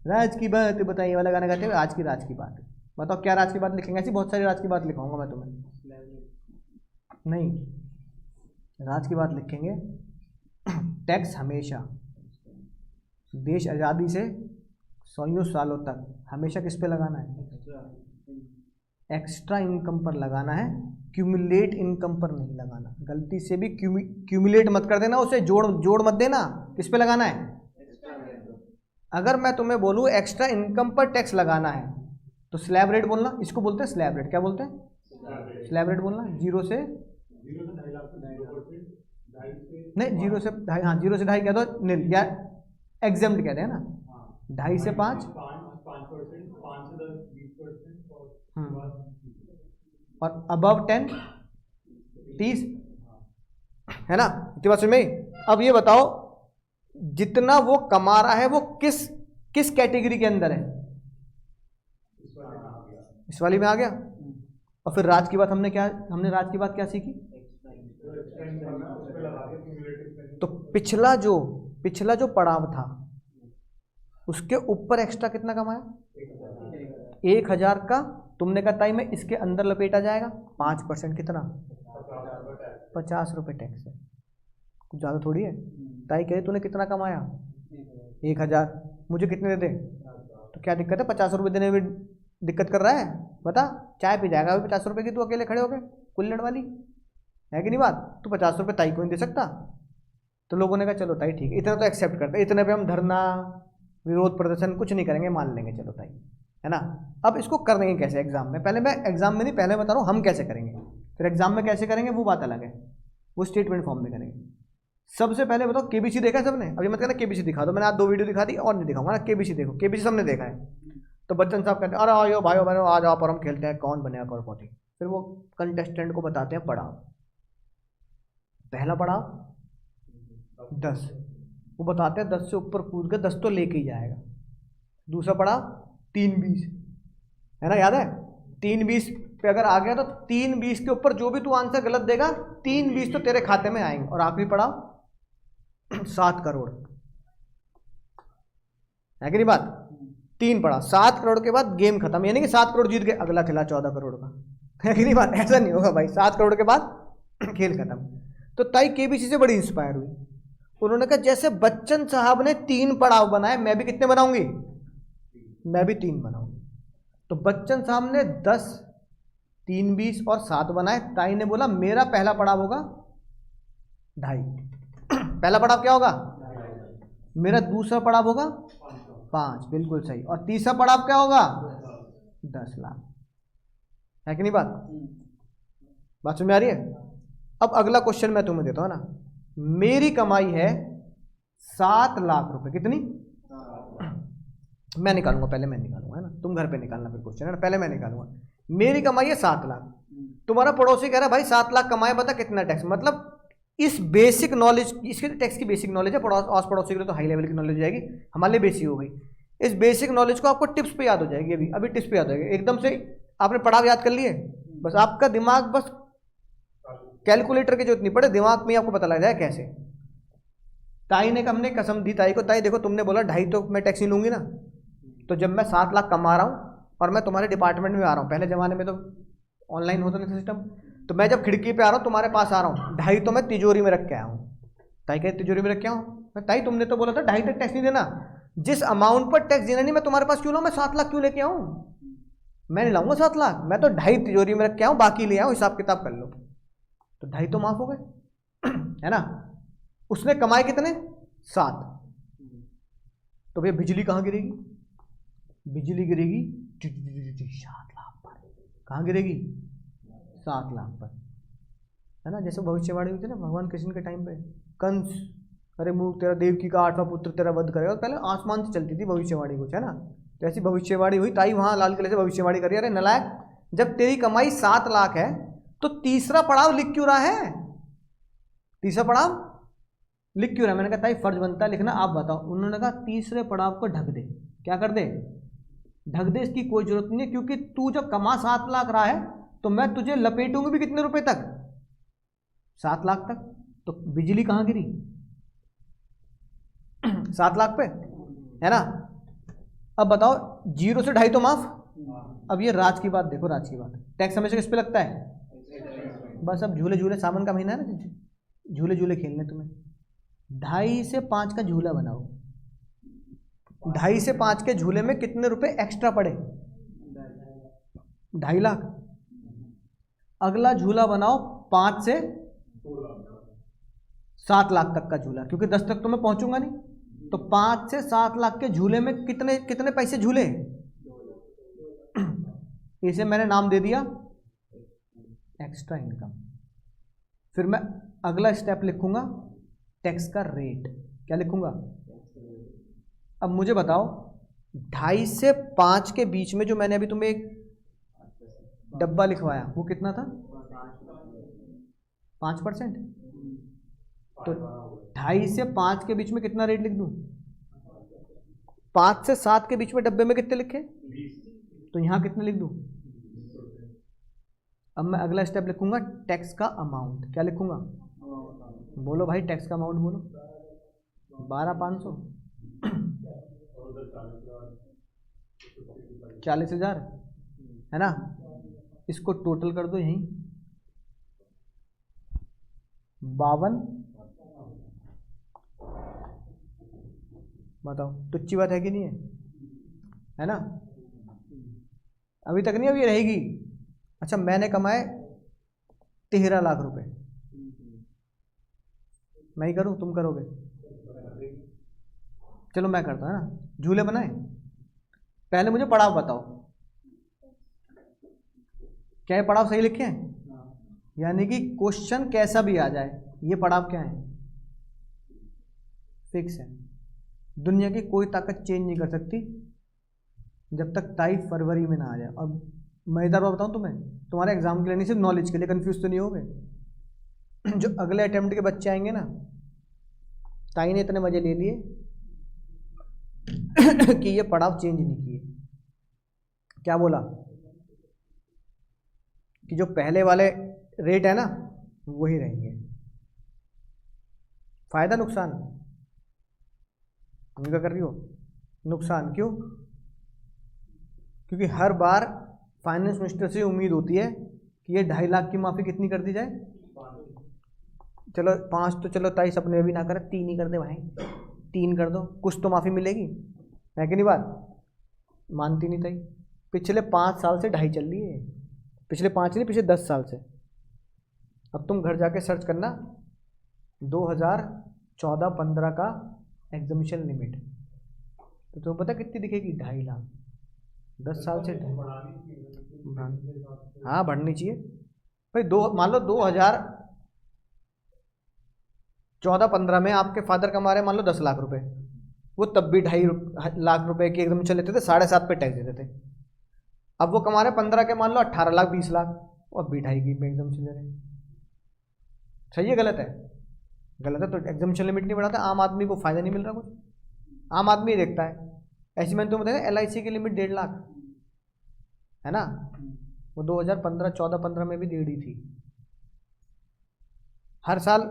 राज की बात बताइए वाला गाना गाते हुए, आज की राज की बात बताओ, क्या राज की बात लिखेंगे? ऐसी बहुत सारी राज की बात लिखाऊंगा मैं तुम्हें, नहीं, राज की बात लिखेंगे। टैक्स हमेशा देश आज़ादी से 100 सालों तक हमेशा किस पे लगाना है, एक्स्ट्रा इनकम पर लगाना है, क्यूमुलेट इनकम पर नहीं लगाना। गलती से भी क्यूमुलेट मत कर देना, उसे जोड़ मत देना, किस पे लगाना है। अगर मैं तुम्हें बोलूँ एक्स्ट्रा इनकम पर टैक्स लगाना है तो स्लैब रेट बोलना, इसको बोलते हैं स्लैब रेट, क्या बोलते हैं स्लैब रेट बोलना। 0 से नहीं, 0 से 2.5, हाँ 0 से 2.5 कह दो नील, या एग्जाम्ड कहते हैं ना, 2.5 से 5, 5%, 5 से 10, 20%, और अबव 10 30, है ना। इतनी बात समझ में। अब ये बताओ जितना वो कमा रहा है वो किस कैटेगरी के अंदर है, इस वाली में आ गया। और फिर राज की बात हमने राज की बात क्या सीखी, तो पिछला जो पड़ाव था उसके ऊपर एक्स्ट्रा कितना कमाया, 1,000 का, तुमने कहा ताई में इसके अंदर लपेटा जाएगा 5%, कितना 50 रुपये टैक्स है, कुछ ज़्यादा थोड़ी है। ताई कहे तूने कितना कमाया 1,000, मुझे कितने दे दे, तो क्या दिक्कत है 50 रुपये देने में दिक्कत कर रहा है, बता। चाय पी जाएगा 50 रुपये की तू अकेले खड़े हो गए, कुल्हड़ वाली, है कि नहीं बात। तू 50 रुपये ताई को नहीं दे सकता। तो लोगों ने कहा चलो ताई ठीक है, इतना तो एक्सेप्ट करते, इतने पे हम धरना विरोध प्रदर्शन कुछ नहीं करेंगे, मान लेंगे, चलो ताई, है ना। अब इसको करेंगे कैसे एग्जाम में, पहले मैं एग्जाम में नहीं, पहले बता रहा हूँ हम कैसे करेंगे, फिर एग्जाम में कैसे करेंगे वो बात अलग है, वो स्टेटमेंट फॉर्म में करेंगे। सबसे पहले बताओ केबीसी देखा है सबने, अभी मत कहना केबीसी दिखा दो, मैंने आज 2 वीडियो दिखा दी और नहीं दिखाऊंगा ना, केबीसी देखो, केबीसी सबने देखा है। तो बच्चन साहब कहते हैं अरे आओ भाइयों बहनों आ जाओ पर हम खेलते हैं कौन बनेगा करोड़पति। फिर वो कंटेस्टेंट को बताते हैं पढ़ाओ, पहला पढ़ाओ 10, वो बताते हैं 10 से ऊपर कूद के 10 तो लेके ही जाएगा। दूसरा पड़ाव 3-20 है ना, याद है? 3-20 पे अगर आ गया तो 3-20 के ऊपर जो भी तू आंसर गलत देगा 3-20 तो तेरे खाते में आएंगे। और आखिरी पड़ाव 7 करोड़ है कि नहीं बात? 3 पड़ा 7 करोड़ के बाद गेम खत्म, यानी कि 7 करोड़ जीत गए, अगला खिला 14 करोड़ का, है कि नहीं बात? ऐसा नहीं होगा भाई, 7 करोड़ के बाद खेल खत्म। तो ताई केबीसी से बड़ी इंस्पायर हुई, उन्होंने कहा जैसे बच्चन साहब ने 3 पड़ाव बनाए, मैं भी कितने बनाऊंगी? मैं भी 3 बनाऊंगी। तो बच्चन साहब ने 10, 3, 20 और 7 बनाए। ताई ने बोला मेरा पहला पड़ाव होगा 2.5। पहला पड़ाव क्या होगा? मेरा दूसरा पड़ाव होगा 5, बिल्कुल सही। और तीसरा पड़ाव क्या होगा? 10 लाख, है कि नहीं बात? बात समझ में आ रही है? अब अगला क्वेश्चन मैं तुम्हें देता हूं ना, मेरी कमाई है 7 लाख रुपए, कितनी? मैं निकालूंगा, पहले मैं निकालूंगा, है ना, तुम घर पे निकालना फिर क्वेश्चन, है ना, पहले मैं निकालूंगा। मेरी कमाई है 7 लाख, तुम्हारा पड़ोसी कह रहा है भाई 7 लाख कमाए, बता कितना टैक्स। मतलब इस बेसिक नॉलेज, इसके टैक्स की बेसिक नॉलेज है, आस पड़ोसी के लिए तो हाई लेवल की नॉलेज हो जाएगी, हमारे लिए बेसिक हो गई। इस बेसिक नॉलेज को आपको टिप्स पे याद हो जाएगी, अभी टिप्स पे याद हो जाएगी। एकदम से आपने पढ़ाव याद कर लिए, बस आपका दिमाग बस कैलकुलेटर के जो इतनी पड़े दिमाग में आपको पता लग जाए कैसे। ताई ने, हमने कसम दी ताई को, ताई देखो तुमने बोला 2.5 तो मैं टैक्स नहीं लूंगी ना, तो जब मैं 7 लाख कमा रहा हूँ और मैं तुम्हारे डिपार्टमेंट में आ रहा हूँ, पहले ज़माने में तो ऑनलाइन होता नहीं सिस्टम, तो मैं जब खिड़की पे आ रहा हूँ तुम्हारे पास आ रहा हूँ, 2.5 तो मैं तिजोरी में रख के आया हूँ। ताई कह तिजोरी में रख के आऊँ? ताई तुमने तो बोला था 2.5 तक टैक्स नहीं देना, जिस अमाउंट पर टैक्स देना नहीं मैं तुम्हारे पास क्यों लाऊं? मैं 7 लाख क्यों लेके आऊँ? मैं नहीं लाऊंगा 7 लाख, मैं तो 2.5 तिजोरी में रख के आऊँ, बाकी ले आऊँ, हिसाब किताब कर लो। तो 2.5 तो माफ हो गए, है ना। उसने कमाए कितने? 7। तो भैया बिजली कहाँ गिरेगी? बिजली गिरेगी 7 लाख पर। कहाँ गिरेगी? 7 लाख पर, है ना। जैसे भविष्यवाणी हुई थी ना भगवान कृष्ण के टाइम पे, कंस अरे मुँह तेरा देवकी का 8वां पुत्र तेरा वध करेगा, पहले आसमान से चलती थी भविष्यवाणी कुछ, है ना। तो ऐसी भविष्यवाणी हुई, ताई वहाँ लाल किले से भविष्यवाणी करी, अरे नलायक जब तेरी कमाई 7 लाख है तो तीसरा पड़ाव लिख क्यों रहा है? तीसरा पड़ाव लिख क्यों रहा है? मैंने कहा ताई फर्ज बनता है लिखना, आप बताओ। उन्होंने कहा तीसरे पड़ाव को ढक दे। क्या कर दे? ढक दे, इसकी कोई जरूरत नहीं है, क्योंकि तू जब कमा 7 लाख रहा है तो मैं तुझे लपेटूंगी भी कितने रुपए तक? 7 लाख तक। तो बिजली कहाँ गिरी? 7 लाख पे, है ना। अब बताओ 0 से 2.5 तो माफ। अब ये राज की बात देखो, राज की बात, टैक्स हमेशा किस पे लगता है? बस अब झूले झूले सावन का महीना है ना, झूले झूले खेलने तुम्हें। 2.5 से 5 का झूला बनाओ, 2.5 से 5 के झूले में कितने रुपए एक्स्ट्रा पड़े? 2.5 लाख। अगला झूला बनाओ 5 से 7 लाख तक का झूला, क्योंकि 10 तक तो मैं पहुंचूंगा नहीं, तो 5 से 7 लाख के झूले में कितने कितने पैसे झूले? इसे मैंने नाम दे दिया एक्स्ट्रा इनकम। फिर मैं अगला स्टेप लिखूंगा टैक्स का रेट। क्या लिखूंगा? अब मुझे बताओ 2.5 से 5 के बीच में जो मैंने अभी तुम्हें एक डब्बा लिखवाया वो कितना था? 5%। तो 2.5 से 5 के बीच में कितना रेट लिख दूं? 5 से 7 के बीच में डब्बे में कितने लिखे? तो यहां कितने लिख दूं? अब मैं अगला स्टेप लिखूंगा टैक्स का अमाउंट। क्या लिखूंगा? बोलो भाई, टैक्स का अमाउंट बोलो। 12,500, 40,000, है ना। इसको टोटल कर दो यहीं 52। बताओ तुच्छी बात है कि नहीं है? है ना। अभी तक नहीं, अभी रहेगी। अच्छा, मैंने कमाए 13 लाख रुपए, मैं ही करूं, तुम करोगे? चलो मैं करता हूं, है ना। झूले बनाए, पहले मुझे पड़ाव बताओ, क्या ये पड़ाव सही लिखे हैं? यानी कि क्वेश्चन कैसा भी आ जाए ये पड़ाव क्या है? फिक्स है। दुनिया की कोई ताकत चेंज नहीं कर सकती जब तक ताई फरवरी में ना आ जाए। और मैं इधर बताऊं तुम्हें, तुम्हारे एग्जाम के लिए नहीं, सिर्फ नॉलेज के लिए, कंफ्यूज तो नहीं हो गए। जो अगले अटेम्प्ट के बच्चे आएंगे ना, ताई ने इतने मजे ले लिए कि ये पड़ाव चेंज नहीं किए। क्या बोला कि जो पहले वाले रेट है ना वही रहेंगे। फायदा नुकसान, हम क्या कर रही हो, नुकसान। क्यों? क्योंकि हर बार फाइनेंस मिनिस्टर से उम्मीद होती है कि ये 2.5 लाख की माफी कितनी कर दी जाए। चलो 5 तो चलो ताई सपने में भी ना करे, 3 ही कर दे भाई, 3 कर दो, कुछ तो माफी मिलेगी, है कि नहीं बात? मानती नहीं ताई। पिछले 5 साल से 2.5 चल रही है, पिछले 5 नहीं, पिछले 10 साल से। अब तुम घर जाके सर्च करना 2014-15 का एग्जामिशन लिमिट, तो तुम्हें पता कितनी दिखेगी? 2.5 लाख। 10 साल से हाँ बढ़नी चाहिए भाई। मान लो 2014-15 में आपके फादर कमा रहे मान लो 10 लाख रुपए, वो तब भी 2.5 लाख रुपए की एग्जामिशन लेते थे, 7.5 पे टैक्स देते थे। अब वो कमा रहे 15 के मान लो 18 लाख 20 लाख, वो अब भी 2.5 की एग्जामिशन दे रहे हैं। सही है गलत है? गलत है। तो एग्जामिशन लिमिट नहीं बढ़ाता, आम आदमी को फायदा नहीं मिल रहा कुछ, आम आदमी देखता है। ऐसी मैंने तुम्हें बताया LIC की लिमिट 1.5 लाख है ना, वो 2014-15 में भी 1.5 ही थी। हर साल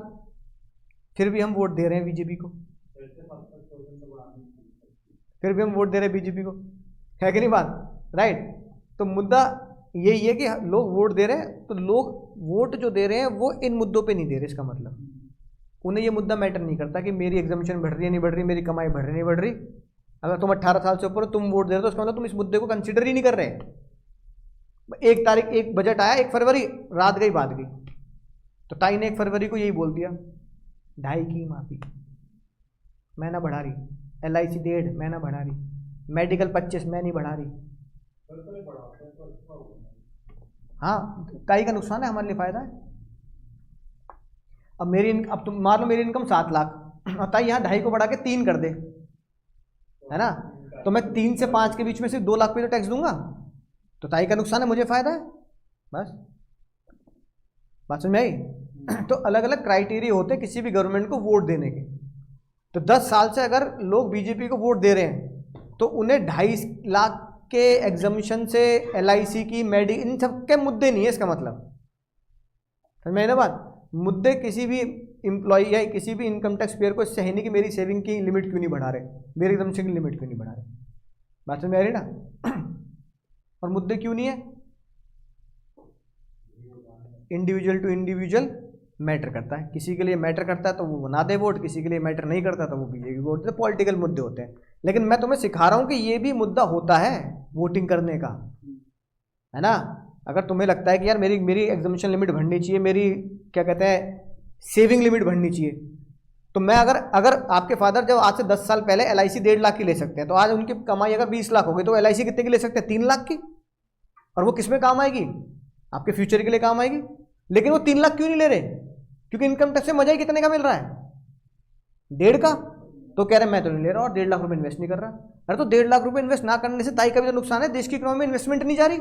फिर भी हम वोट दे रहे हैं बीजेपी को, फिर भी हम वोट दे रहे हैं बीजेपी को, है कि नहीं बात? राइट। तो मुद्दा यही है कि लोग वोट दे रहे हैं, तो लोग वोट जो दे रहे हैं वो इन मुद्दों पे नहीं दे रहे। इसका मतलब उन्हें ये मुद्दा मैटर नहीं करता कि मेरी एग्जामिशन बढ़ रही है नहीं बढ़ रही, मेरी कमाई बढ़ रही नहीं बढ़ रही। अगर तुम 18 साल से ऊपर तुम वोट दे रहे हो तो उसका मतलब तुम इस मुद्दे को कंसिडर ही नहीं कर रहे। 1 तारीख एक बजट आया, 1 फरवरी रात गई बात गई, तो ताई ने 1 फरवरी को यही बोल दिया 2.5 की माफी, मैं ना बढ़ा रही, LIC 1.5 मैं ना बढ़ा रही, मेडिकल 25 मैं नहीं बढ़ा रही। हाँ ताई का नुकसान है, हमारे लिए फायदा है। अब तुम मान लो मेरी इनकम 7 लाख और ताई यहाँ 2.5 को बढ़ा के 3 कर दे, है ना, तो मैं 3 से 5 के बीच में सिर्फ 2 लाख पे तो टैक्स दूंगा, तो ताई का नुकसान है, मुझे फायदा है। बस बात समझ में आई? तो अलग अलग क्राइटेरिया होते हैं किसी भी गवर्नमेंट को वोट देने के। तो 10 साल से अगर लोग बीजेपी को वोट दे रहे हैं तो उन्हें 2.5 लाख के एग्जामिशन से LIC की इन सब के मुद्दे नहीं है। इसका मतलब समझ में ना बात? मुद्दे किसी भी एम्प्लॉय या किसी भी इनकम टैक्स पेयर को इससे है नहीं कि मेरी सेविंग की लिमिट क्यों नहीं बढ़ा रहे, मेरी एग्जामिशन की लिमिट क्यों नहीं बढ़ा रहे। बात समझ में आ रही ना? और मुद्दे क्यों नहीं है? इंडिविजुअल टू इंडिविजुअल मैटर करता है, किसी के लिए मैटर करता है तो वो बना दे वोट, किसी के लिए मैटर नहीं करता तो वो बीजेपी वोट दे। पॉलिटिकल मुद्दे होते हैं, लेकिन मैं तुम्हें सिखा रहा हूं कि ये भी मुद्दा होता है वोटिंग करने का, है ना। अगर तुम्हें लगता है कि यार मेरी एग्जामिशन लिमिट बढ़नी चाहिए, मेरी क्या कहते हैं सेविंग लिमिट बढ़नी चाहिए, तो मैं अगर आपके फादर जब आज से 10 साल पहले LIC 1.5 लाख की ले सकते हैं, तो आज उनकी कमाई अगर 20 लाख हो गई तो LIC कितने की ले सकते हैं? 3 लाख की। और वो किस में काम आएगी? आपके फ्यूचर के लिए काम आएगी। लेकिन वो 3 लाख क्यों नहीं ले रहे? क्योंकि इनकम टैक्स से मजा ही कितने का मिल रहा है? 1.5 का। तो कह रहे मैं तो नहीं ले रहा और 1.5 लाख रुपए इन्वेस्ट नहीं कर रहा। अरे तो 1.5 लाख रुपए इन्वेस्ट ना करने से ताई का भी तो नुकसान है, देश की इकोनॉमी में इन्वेस्टमेंट नहीं जा रही,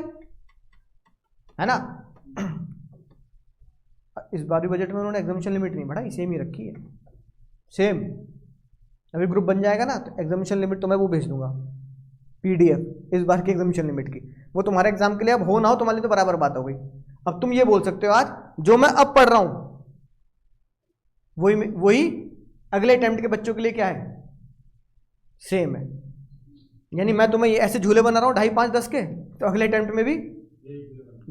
है ना। इस बार बजट में उन्होंने एग्जामिशन लिमिट नहीं बढ़ाई, सेम ही रखी है, सेम। अभी ग्रुप बन जाएगा ना तो एग्जामिशन लिमिट तो मैं वो भेज दूंगा PDF इस बार की एग्जामिशन लिमिट की, वो तुम्हारे एग्जाम के लिए अब हो ना हो तुम्हारे लिए तो बराबर बात हो गई। अब तुम ये बोल सकते हो आज जो मैं अब पढ़ रहा हूं वही अगले अटेम्प्ट के बच्चों के लिए क्या है? सेम है। यानी मैं तुम्हें ऐसे झूले बना रहा हूं 2.5, 5, 10 के, तो अगले अटेम्प्ट में भी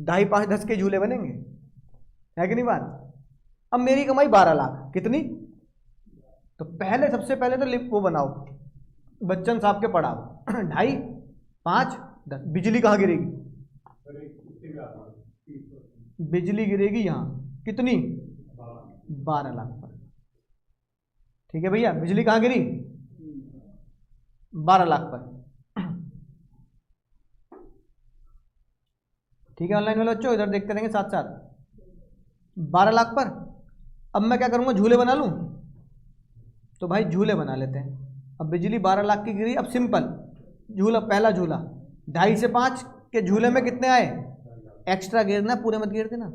2.5, 5, 10 के झूले बनेंगे, है कि नहीं बात? अब मेरी कमाई 12 लाख, कितनी? तो सबसे पहले तो वो बनाओ, बच्चन साहब के पढ़ाओ 2.5, 5, 10। बिजली कहाँ गिरेगी? बिजली गिरेगी यहाँ, कितनी? 12 लाख पर। ठीक है भैया, बिजली कहाँ गिरी? 12 लाख पर। ठीक है ऑनलाइन वाले बच्चों, इधर देखते रहेंगे साथ साथ। 12 लाख पर अब मैं क्या करूंगा? झूले बना लूं? तो भाई झूले बना लेते हैं। अब बिजली 12 लाख की गिरी, अब सिंपल झूला, पहला झूला 2.5 से 5 के झूले में कितने आए? एक्स्ट्रा गिरना, पूरे मत गिर देना।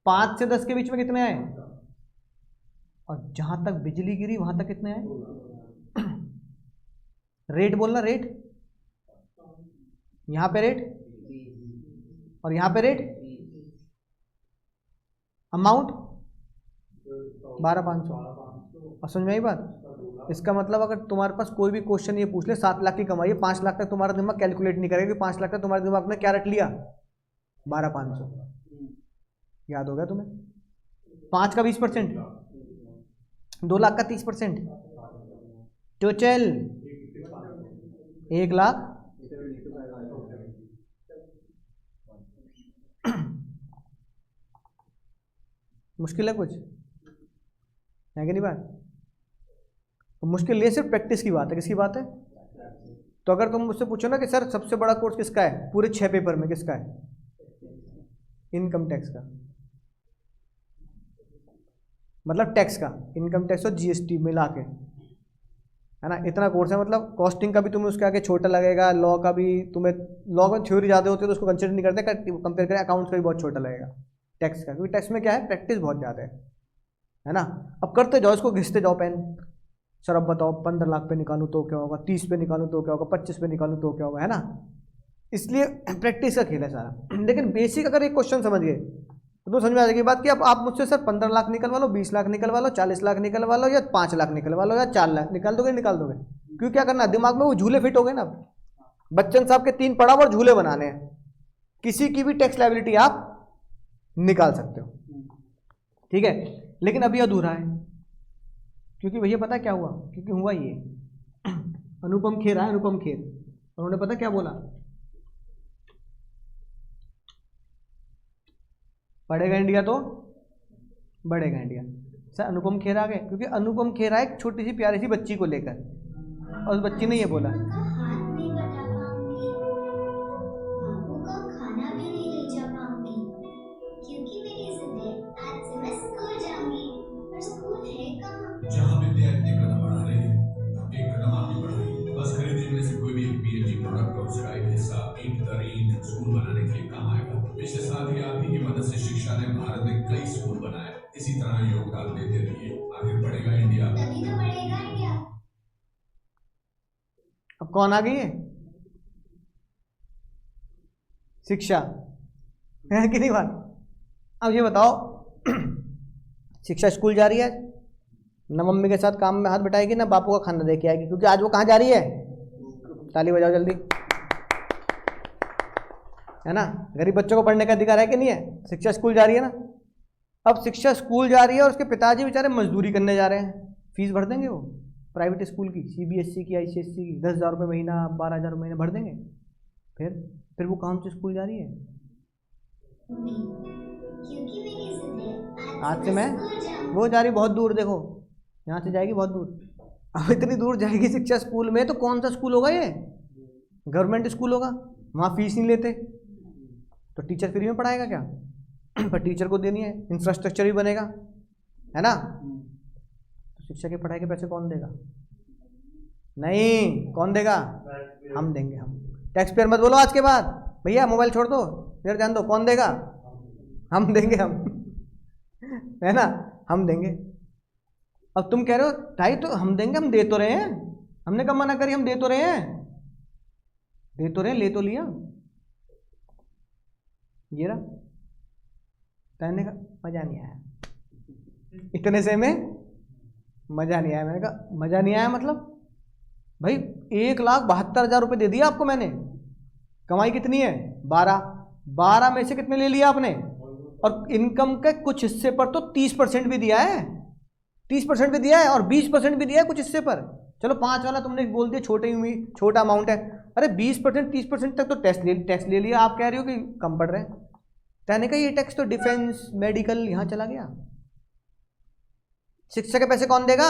5 से 10 के बीच में कितने आए? और जहाँ तक बिजली गिरी वहाँ तक कितने आए? रेट बोलना, रेट, यहाँ पे रेट और यहाँ पे रेट, अमाउंट 12,500। और समझ में आई बात? इसका मतलब अगर तुम्हारे पास कोई भी क्वेश्चन ये पूछ ले 7 लाख की कमाई है, 5 लाख तक तुम्हारा दिमाग कैलकुलेट नहीं करेगा कि 5 लाख तक तुम्हारे दिमाग में क्या रख लिया? 12,500। याद हो गया तुम्हें? 5 का 20%, 2 लाख का 30%, तो चल 1 लाख। मुश्किल है कुछ? है कि नहीं बात? तो मुश्किल ये सिर्फ प्रैक्टिस की बात है। किसकी बात है? तो अगर तुम मुझसे पूछो ना कि सर सबसे बड़ा कोर्स किसका है पूरे 6 पेपर में, किसका है? इनकम टैक्स का, मतलब टैक्स का, इनकम टैक्स और जीएसटी मिला के, है ना, इतना कोर्स है। मतलब कॉस्टिंग का भी तुम्हें उसके आगे छोटा लगेगा, लॉ का भी तुम्हें, लॉ में थ्योरी ज़्यादा होती है तो उसको कंसिडर नहीं करते, कंपेयर करें अकाउंट्स का भी बहुत छोटा लगेगा टैक्स का, क्योंकि टैक्स में क्या है, प्रैक्टिस बहुत ज़्यादा है ना। अब करते जाओ, इसको घिसते जाओ पेन। सर अब बताओ 15 लाख पे निकालूं तो क्या होगा, 30 पे निकालूं तो क्या होगा, 25 पे निकालूं तो क्या होगा, है ना। इसलिए प्रैक्टिस का खेल है सारा। लेकिन बेसिक अगर एक क्वेश्चन समझ गए तो समझ में आ जाएगी बात कि अब आप मुझसे सर 15 लाख निकलवा लो, 20 लाख निकलवा लो, 40 लाख निकलवा लो, या 5 लाख निकलवा लो, या 4 लाख निकाल दोगे, निकाल दोगे। क्यों, क्या करना है दिमाग में, वो झूले फिट हो गए ना। बच्चन साहब के 3 पड़ाव और झूले बनाने हैं, किसी की भी टैक्स लायबिलिटी आप निकाल सकते हो, ठीक है। लेकिन अभी अधूरा है, क्योंकि भैया पता क्या हुआ, क्योंकि हुआ ये अनुपम खेर आया, अनुपम खेर, उन्होंने पता क्या बोला, पढ़ेगा इंडिया तो बढ़ेगा इंडिया। सर अनुपम खेर आ गए, क्योंकि अनुपम खेर आए एक छोटी सी प्यारी सी बच्ची को लेकर, और उस बच्ची ने ये बोला, हाथ नहीं बटा पाऊंगी, बाबू का खाना भी नहीं ले जा पाऊंगी, क्योंकि मेरी जिद है आज से मैं स्कूल जाऊंगी, पर स्कूल है कहाँ? जहाँ विद्या इतने कदम बढ़ा रही है, एक कदम आगे बढ़ाई। बस खरीदने में से कोई भी एक पीएचडी प्रोडक्ट और उसका एक हिस्सा ईंट दर ईंट स्कूल बनाने के लिए काम आएगा। पिछले साल ही आप ही की मदद से शिक्षा ने भारत में कई स्कूल बनाए। इसी तरह योगदान देते रहिए, आगे बढ़ेगा इंडिया। तभी तो बढ़ेगा इंडिया। अब कौन आ गई है? शिक्षा, है कि नहीं बात? अब ये बताओ शिक्षा स्कूल जा रही है, न मम्मी के साथ काम में हाथ बिठाएगी, ना बापू का खाना दे के आएगी, क्योंकि आज वो कहाँ जा रही है? ताली बजाओ जल्दी, है ना। गरीब बच्चों को पढ़ने का अधिकार है कि नहीं है? शिक्षा स्कूल जा रही है ना। अब शिक्षा स्कूल जा रही है और उसके पिताजी बेचारे मजदूरी करने जा रहे हैं, फीस भर देंगे वो प्राइवेट स्कूल की, सीबीएसई की, आईसीएसई की, 10,000 रुपये महीना, 12,000 महीना भर देंगे। फिर वो कौन सी स्कूल जा रही है? क्योंकि मेरी जिद है आज से मैं, वो जा रही बहुत दूर, देखो यहाँ से जाएगी बहुत दूर। अब इतनी दूर जाएगी शिक्षा स्कूल में, तो कौन सा स्कूल होगा ये? गवर्नमेंट स्कूल होगा, वहाँ फीस नहीं लेते, तो टीचर फ्री में पढ़ाएगा क्या? पर टीचर को देनी है, इंफ्रास्ट्रक्चर भी बनेगा, है ना। तो शिक्षा की पढ़ाई के पैसे कौन देगा? नहीं, कौन देगा? हम देंगे। हम टैक्स पेयर मत बोलो आज के बाद, भैया मोबाइल छोड़ दो, फिर जान दो, कौन देगा? हम देंगे, हम है ना, हम देंगे। अब तुम कह रहे हो भाई तो हम देंगे, हम दे तो रहे हैं, हमने कब मना करी, हम दे तो रहे हैं, दे तो रहे हैं, ले तो लिया। ये रहा, कहने का मजा नहीं आया, इतने से में मजा नहीं आया। मैंने कहा मजा नहीं आया मतलब भाई 1,72,000 रुपये दे दिया आपको मैंने, कमाई कितनी है? 12 में से कितने ले लिया आपने? और इनकम के कुछ हिस्से पर तो 30% भी दिया है, 30% भी दिया है, और 20% भी दिया है कुछ हिस्से पर। चलो 5 वाला तुमने बोल दिया छोटा अमाउंट है, अरे 20% 30% तक तो टैक्स ले लिया। आप कह रहे हो कि कम पड़ रहे हैं, कहने का ये टैक्स तो डिफेंस मेडिकल यहाँ चला गया। शिक्षा के पैसे कौन देगा?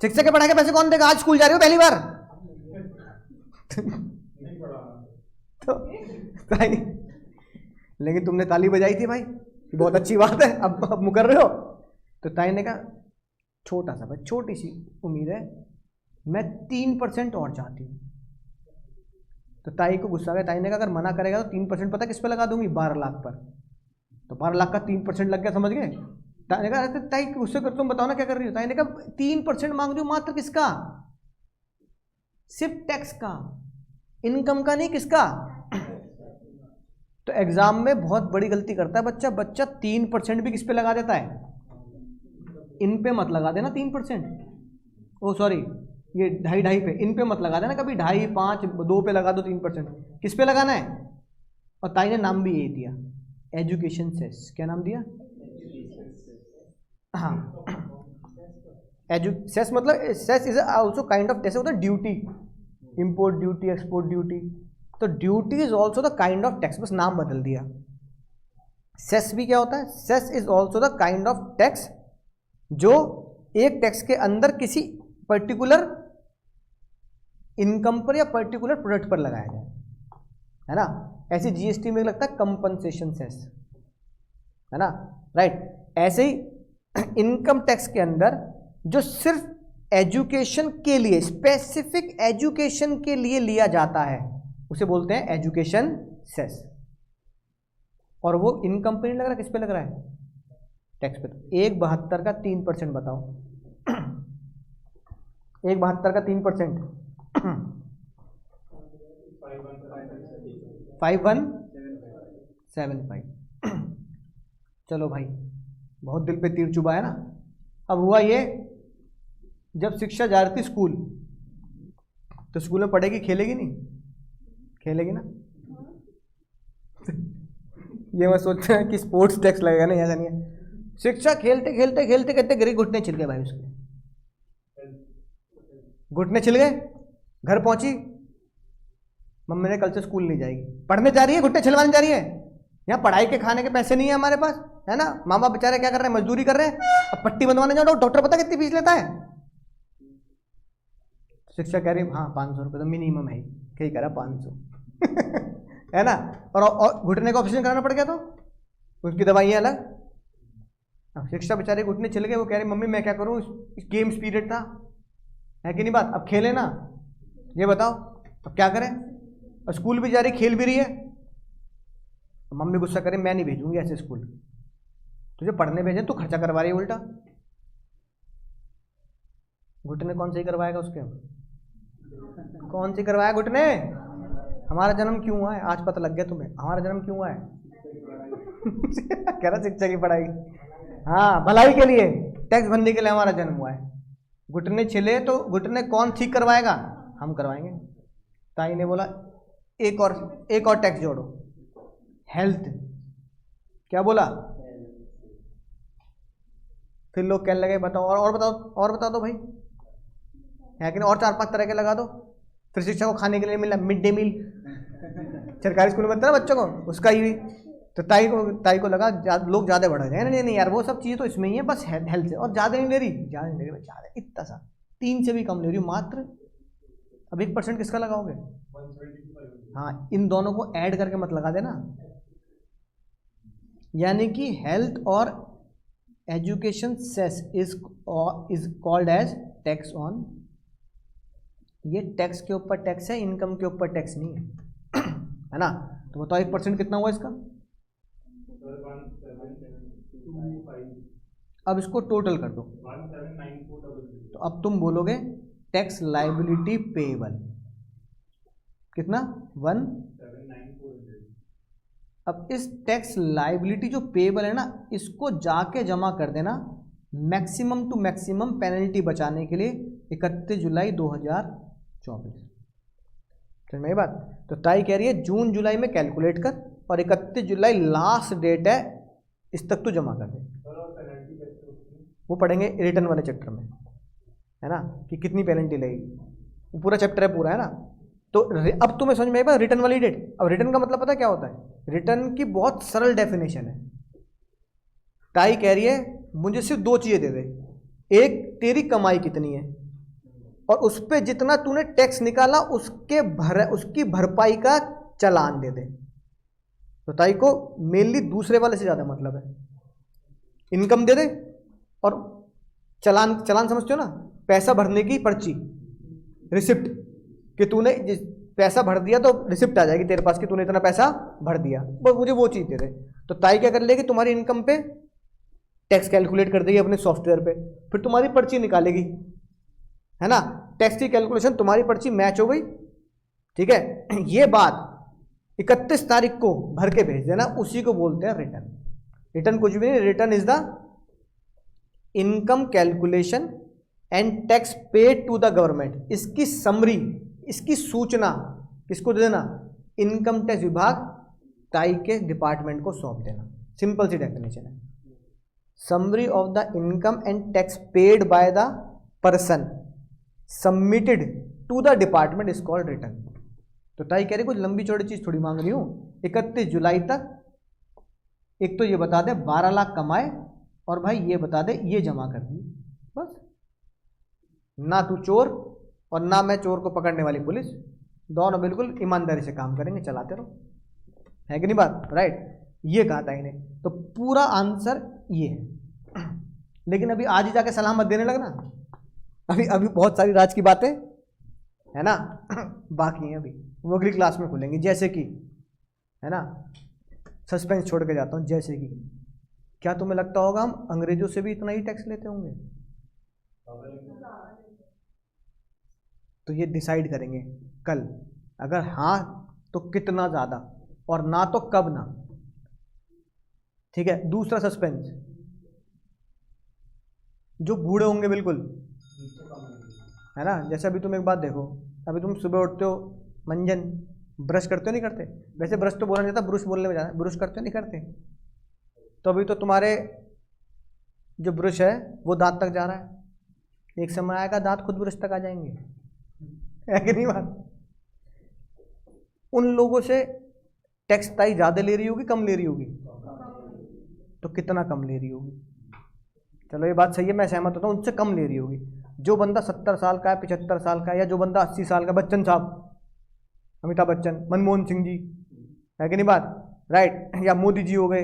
शिक्षा के पढ़ाई के पैसे कौन देगा? आज स्कूल जा रही हो पहली बार तो लेकिन तुमने ताली बजाई थी भाई, बहुत अच्छी बात है, अब मुकर रहे हो। तो ताई ने कहा छोटा सा भाई, छोटी सी उम्मीद है, मैं 3% और चाहती हूँ। तो ताई को गुस्सा आ गया, ताई ने कहा अगर मना करेगा तो 3% पता किस पे लगा दूंगी? 12 लाख पर। तो 12 लाख का 3% लग गया, समझ गए? ताई ने कहा अरे ताई उससे कर, तुम बताओ ना क्या कर रही हो। ताई ने कहा 3% मांग रही हो मात्र, किसका? सिर्फ टैक्स का, इनकम का नहीं, किसका? तो एग्जाम में बहुत बड़ी गलती करता है बच्चा। बच्चा 3% भी किस पे लगा देता है? इन पे मत लगा देना 3%, ओ सॉरी ये 2.5 पे, इन पे मत लगा देना कभी, 2.5, 5, 2 पे लगा दो 3%। किस पे लगाना है? और ताई ने नाम भी यही दिया, एजुकेशन सेस। क्या नाम दिया? हाँ, सेस मतलब cess is also kind of, जैसे होता है duty, import duty, export duty, तो duty is also the kind of tax, बस नाम बदल दिया। सेस भी क्या होता है? Cess is also the kind of tax जो एक टैक्स के अंदर किसी पर्टिकुलर इनकम पर या पर्टिकुलर प्रोडक्ट पर लगाया जाए, है ना। ऐसे जीएसटी में लगता है कंपनसेशन सेस, है ना, राइट। ऐसे ही इनकम टैक्स के अंदर जो सिर्फ एजुकेशन के लिए, स्पेसिफिक एजुकेशन के लिए लिया जाता है, उसे बोलते हैं एजुकेशन सेस। और वो इनकम पे नहीं लग रहा, किस पे लग रहा है? टैक्स पे। तो 1.72 का 3% बताओ। 1.72 का 3%, 5175। चलो भाई, बहुत दिल पे तीर चुभा है ना। अब हुआ ये, जब शिक्षा जा रही थी स्कूल, तो स्कूल में पढ़ेगी, खेलेगी नहीं? खेलेगी ना। ये मैं सोचता है कि स्पोर्ट्स टैक्स लगेगा, नहीं, ऐसा नहीं है। शिक्षा खेलते खेलते खेलते खेलते गिरी, घुटने छिल गए भाई उसके, घुटने छिल गए, घर पहुंची, मम्मी ने कल से स्कूल नहीं जाएगी। पढ़ने जा रही है, घुटने छिलवाने जा रही है। यहाँ पढ़ाई के खाने के पैसे नहीं है हमारे पास, है ना। माँ बाप बेचारे क्या कर रहे हैं? मजदूरी कर रहे हैं। अब पट्टी बंधवाने जाओ, डॉक्टर पता कितनी फीस लेता है? शिक्षा कह रही हाँ 500 रुपये तो मिनिमम है, कहीं कह रहा 500 है ना। और घुटने का ऑपरेशन कराना पड़ गया तो उसकी दवाइयाँ अलग। अब शिक्षा बेचारे घुटने चले गए, वो कह रही मम्मी मैं क्या करूँ, गेम्स पीरियड था, है कि नहीं बात। अब खेले ना, ये बताओ अब क्या करें। और स्कूल भी जा रही, खेल भी रही है। मम्मी गुस्सा करे, मैं नहीं भेजूंगी ऐसे स्कूल, तुझे पढ़ने भेजे, तू खर्चा करवा रही है उल्टा। घुटने कौन सही करवाएगा उसके? कौन सी करवाया घुटने? हमारा जन्म क्यों हुआ है? आज पता लग गया तुम्हें हमारा जन्म क्यों हुआ है। कह रहा शिक्षा की पढ़ाई, हाँ भलाई के लिए, टैक्स भरने के लिए हमारा जन्म हुआ है। घुटने छिले तो घुटने कौन ठीक करवाएगा? हम करवाएंगे। ताई ने बोला एक और टैक्स जोड़ो, हेल्थ। क्या बोला? फिर लोग कहने लगे बताओ और बताओ, और बता दो भाई, है कि नहीं, और 4-5 तरह के लगा दो। फिर शिक्षा को खाने के लिए मिला मिड डे मील, सरकारी स्कूल में बनता है ना बच्चों को, उसका ही। तो ताई को लगा लोग ज़्यादा बढ़ रहे हैं। नहीं यार, वो सब चीज़ें तो इसमें ही है, बस हेल्थ से। और ज़्यादा नहीं ले रही, ज़्यादा इतना सा 3 से भी कम ले रही हूँ मात्र। अब 1% किसका लगाओगे? हाँ, इन दोनों को ऐड करके मत लगा देना। यानी कि हेल्थ और education cess is called as tax on. ये टैक्स के ऊपर टैक्स है, इनकम के ऊपर टैक्स नहीं है, है ना। तो बताओ 1% कितना हुआ इसका? अब इसको टोटल कर दो, तो अब तुम बोलोगे टैक्स लाइबिलिटी पेएबल कितना? 1। अब इस टैक्स लाइबिलिटी जो पेएबल है ना, इसको जाके जमा कर देना मैक्सिमम टू मैक्सिमम पेनल्टी बचाने के लिए 31 जुलाई 2024। समझ में बात? तो ताई कह रही है जून जुलाई में कैलकुलेट कर, और 31 जुलाई लास्ट डेट है, इस तक तो जमा कर दे। वो पढ़ेंगे रिटर्न वाले चैप्टर में, है ना, कि कितनी पेनल्टी लगेगी। वो पूरा चैप्टर है पूरा, है ना। तो अब तुम्हें समझ में आएगा रिटर्न वाली डेट। अब रिटर्न का मतलब पता क्या होता है? रिटर्न की बहुत सरल डेफिनेशन है। ताई कह रही है मुझे सिर्फ 2 चीज़ें दे दे, एक तेरी कमाई कितनी है, और उस पर जितना तूने टैक्स निकाला उसकी भरपाई का चालान दे दे। तो ताई को मेनली दूसरे वाले से ज़्यादा मतलब है, इनकम दे दे और चालान समझते हो ना, पैसा भरने की पर्ची, रिसिप्ट, कि तूने पैसा भर दिया तो रिसिप्ट आ जाएगी तेरे पास कि तूने इतना पैसा भर दिया, बस मुझे वो चीज़ दे दे। तो ताई क्या कर लेगी, तुम्हारी इनकम पे टैक्स कैलकुलेट कर देगी अपने सॉफ्टवेयर पे, फिर तुम्हारी पर्ची निकालेगी, है ना। टैक्स की कैलकुलेशन, तुम्हारी पर्ची मैच हो गई, ठीक है। ये बात 31 तारीख को भर के भेज देना, उसी को बोलते हैं रिटर्न। रिटर्न कुछ भी नहीं, return is the income calculation and tax paid to the government. इसकी समरी, इसकी सूचना किसको दे देना, इनकम टैक्स विभाग ताई के डिपार्टमेंट को सौंप देना। सिंपल सी डेफिनेशन है। Summary of the income and tax paid by the person submitted to the department is called return. तो ताई कह रही कुछ लंबी चौड़ी चीज थोड़ी मांग रही हूं। 31 जुलाई तक एक तो ये बता दे 12 लाख कमाए, और भाई ये बता दे ये जमा कर दी, बस। ना तू चोर और ना मैं चोर को पकड़ने वाली पुलिस, दोनों बिल्कुल ईमानदारी से काम करेंगे, चलाते रहो, है कि नहीं बात, राइट। ये कहा था इन्हें, तो पूरा आंसर ये है। लेकिन अभी आज ही जाके सलाह मत देने लगना, अभी अभी बहुत सारी राज की बातें है ना बाकी हैं, अभी वो अगली क्लास में खुलेंगी। जैसे कि, है ना, सस्पेंस छोड़ के जाता हूँ। जैसे कि क्या तुम्हें लगता होगा हम अंग्रेजों से भी इतना ही टैक्स लेते होंगे? तो ये डिसाइड करेंगे कल, अगर हाँ तो कितना ज़्यादा, और ना तो कब ना, ठीक है। दूसरा सस्पेंस, जो बूढ़े होंगे बिल्कुल, है ना। जैसे अभी तुम एक बात देखो, अभी तुम सुबह उठते हो, मंजन ब्रश करते हो नहीं करते? वैसे ब्रश तो बोलना जाता, ब्रुश बोलने में जाता है, ब्रुश करते हो नहीं करते? तो अभी तो तुम्हारे जो ब्रश है वो दांत तक जा रहा है, एक समय आएगा दांत खुद ब्रश तक आ जाएंगे, है कि नहीं बात। उन लोगों से टैक्स ताई ज़्यादा ले रही होगी कम ले रही होगी? तो कितना कम ले रही होगी? चलो ये बात सही है, मैं सहमत होता हूँ, उनसे कम ले रही होगी। जो बंदा 70 साल का है, 75 साल का है, या जो बंदा 80 साल का, बच्चन साहब, अमिताभ बच्चन, मनमोहन सिंह जी, है कि नहीं बात, राइट, या मोदी जी हो गए,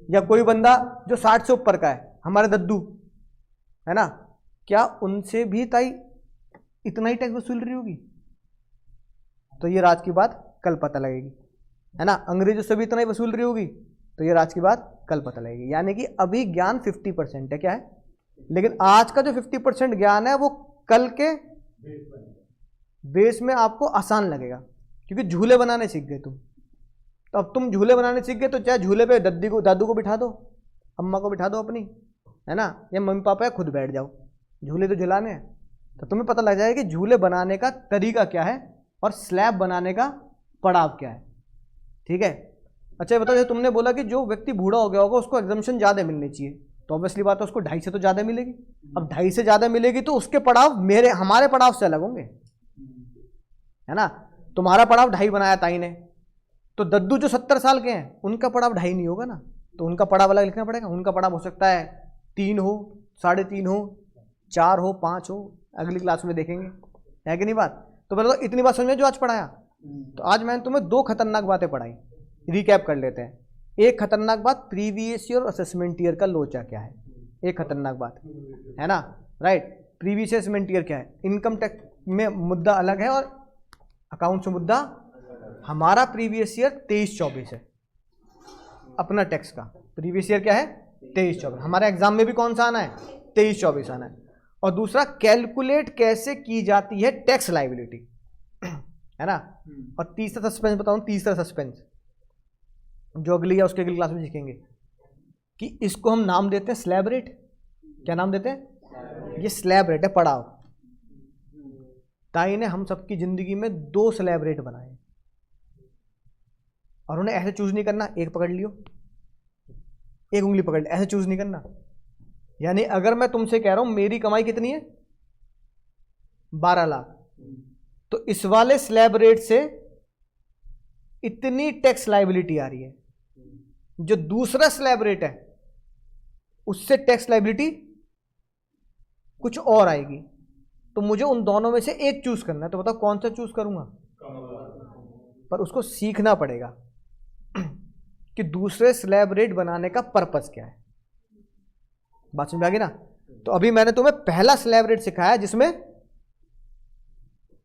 या कोई बंदा जो 60 से ऊपर का है, हमारे दद्दू, है ना, क्या उनसे भी ताई इतना ही टैक्स वसूल रही होगी? तो ये राज की बात कल पता लगेगी, है ना। अंग्रेजों से भी इतना ही वसूल रही होगी, तो ये राज की बात कल पता लगेगी। यानी कि अभी ज्ञान 50% है, क्या है, लेकिन आज का जो 50% ज्ञान है वो कल के बेस में आपको आसान लगेगा, क्योंकि झूले बनाने सीख गए तुम। तो अब तुम झूले बनाने सीख गए, तो चाहे झूले पे दादू को बिठा दो, अम्मा को बिठा दो अपनी, है ना, या मम्मी पापा या खुद बैठ जाओ, झूले तो झुलाने हैं। तो तुम्हें पता लग जाएगा कि झूले बनाने का तरीका क्या है और स्लैब बनाने का पड़ाव क्या है, ठीक है। अच्छा बताओ, जैसे तुमने बोला कि जो व्यक्ति बूढ़ा हो गया होगा उसको एग्जम्पशन ज़्यादा मिलनी चाहिए, तो ऑब्वियसली बात है उसको 2.5 से तो ज़्यादा मिलेगी। अब 2.5 से ज़्यादा मिलेगी तो उसके पड़ाव हमारे पड़ाव से अलग होंगे, है ना। तुम्हारा पड़ाव 2.5 बनाया ताई ने, तो दद्दू जो 70 साल के हैं उनका पड़ाव 2.5 नहीं होगा ना, तो उनका पड़ाव अलग लिखना पड़ेगा। उनका पड़ाव हो सकता है 3 हो, 3.5 हो, 4 हो, 5 हो, अगली क्लास में देखेंगे, है कि नहीं बात। तो पहले तो इतनी बात समझ में जो आज पढ़ाया। तो आज मैंने तुम्हें 2 खतरनाक बातें पढ़ाई, रिकैप कर लेते हैं। एक खतरनाक बात, प्रीवियस ईयर और असेसमेंट ईयर का लोचा क्या है, एक खतरनाक बात, है ना, राइट। प्रीवियस असेसमेंट ईयर क्या है, इनकम टैक्स में मुद्दा अलग है और अकाउंट में मुद्दा। हमारा प्रीवियस ईयर 23-24 है, अपना टैक्स का प्रीवियस ईयर क्या है 23-24। हमारे एग्जाम में भी कौन सा आना है 23-24 आना है। और दूसरा, कैलकुलेट कैसे की जाती है टैक्स लायबिलिटी, है ना। और तीसरा सस्पेंस बताऊं, तीसरा सस्पेंस जो अगली या उसके अगली क्लास में सीखेंगे कि इसको हम नाम देते हैं स्लैब रेट। क्या नाम देते हैं? ये स्लैब रेट है, पड़ाव। ताई ने हम सबकी जिंदगी में 2 स्लैब रेट बनाए, और उन्हें ऐसे चूज नहीं करना, एक पकड़ लियो, एक उंगली पकड़ ली, ऐसे चूज नहीं करना। यानी अगर मैं तुमसे कह रहा हूं मेरी कमाई कितनी है 12 लाख, तो इस वाले स्लैब रेट से इतनी टैक्स लायबिलिटी आ रही है, जो दूसरा स्लैब रेट है उससे टैक्स लायबिलिटी कुछ और आएगी। तो मुझे उन दोनों में से एक चूज करना है, तो बताओ कौन सा चूज करूंगा। पर उसको सीखना पड़ेगा कि दूसरे स्लैब रेट बनाने का पर्पस क्या है। बात समझ में आ गई ना। तो अभी मैंने तुम्हें पहला स्लैब रेट सिखाया, जिसमें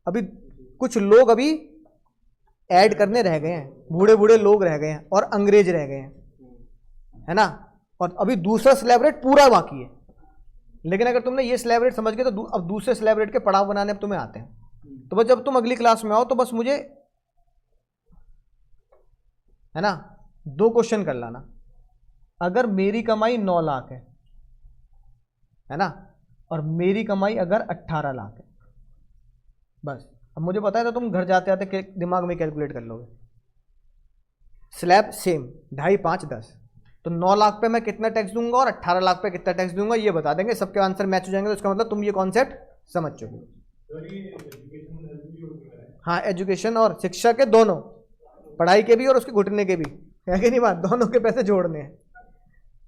अभी कुछ लोग अभी ऐड करने रह गए हैं, बूढ़े बूढ़े लोग रह गए हैं और अंग्रेज रह गए हैं, है ना। और अभी दूसरा स्लैब रेट पूरा बाकी है। लेकिन अगर तुमने ये स्लैब रेट समझ गए तो अब दूसरे स्लैब रेट के पड़ाव बनाने अब तुम्हें आते हैं। तो बस जब तुम अगली क्लास में आओ तो बस मुझे, है ना, 2 क्वेश्चन कर लाना। अगर मेरी कमाई 9 लाख है ना, और मेरी कमाई अगर 18 लाख है, बस अब मुझे पता है तो तुम घर जाते आते दिमाग में कैलकुलेट कर लोगे। स्लैब सेम 2.5, 5, 10, तो 9 लाख पे मैं कितना टैक्स दूंगा और 18 लाख पे कितना टैक्स दूंगा ये बता देंगे। सबके आंसर मैच हो जाएंगे तो इसका मतलब तुम ये कॉन्सेप्ट समझ चुके हो। हाँ, एजुकेशन और शिक्षा के दोनों, पढ़ाई के भी और उसके घुटने के भी, है कि नहीं बात, दोनों के पैसे जोड़ने हैं।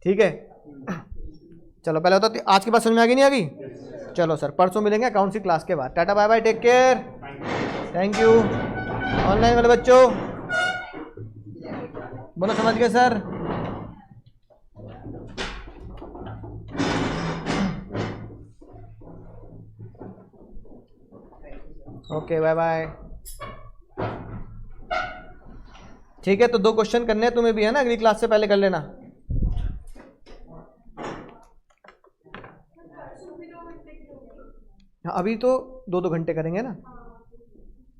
ठीक है, चलो पहले तो आज की बात समझ में आ गई नहीं आ गई? चलो सर, परसों मिलेंगे अकाउंट्स की क्लास के बाद। Tata bye bye, take care, thank you. Online वाले बच्चों बोलो समझ गए सर? Okay, bye bye. ठीक है, तो 2 क्वेश्चन करने हैं तुम्हें भी, है ना, अगली क्लास से पहले कर लेना। हाँ, अभी तो 2-2 घंटे करेंगे ना,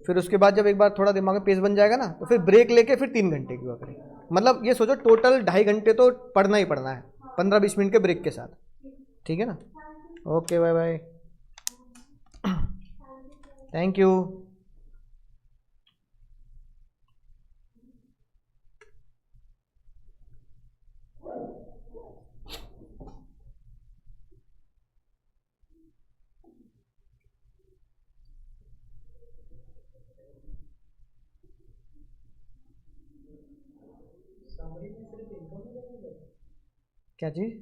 फिर उसके बाद जब एक बार थोड़ा दिमाग में पेस बन जाएगा ना तो फिर ब्रेक लेके फिर 3 घंटे की हुआ करेंगे। मतलब ये सोचो टोटल 2.5 घंटे तो पढ़ना ही पढ़ना है, 15-20 मिनट के ब्रेक के साथ। ठीक है ना? Okay, bye bye, thank you. क्या चीज़?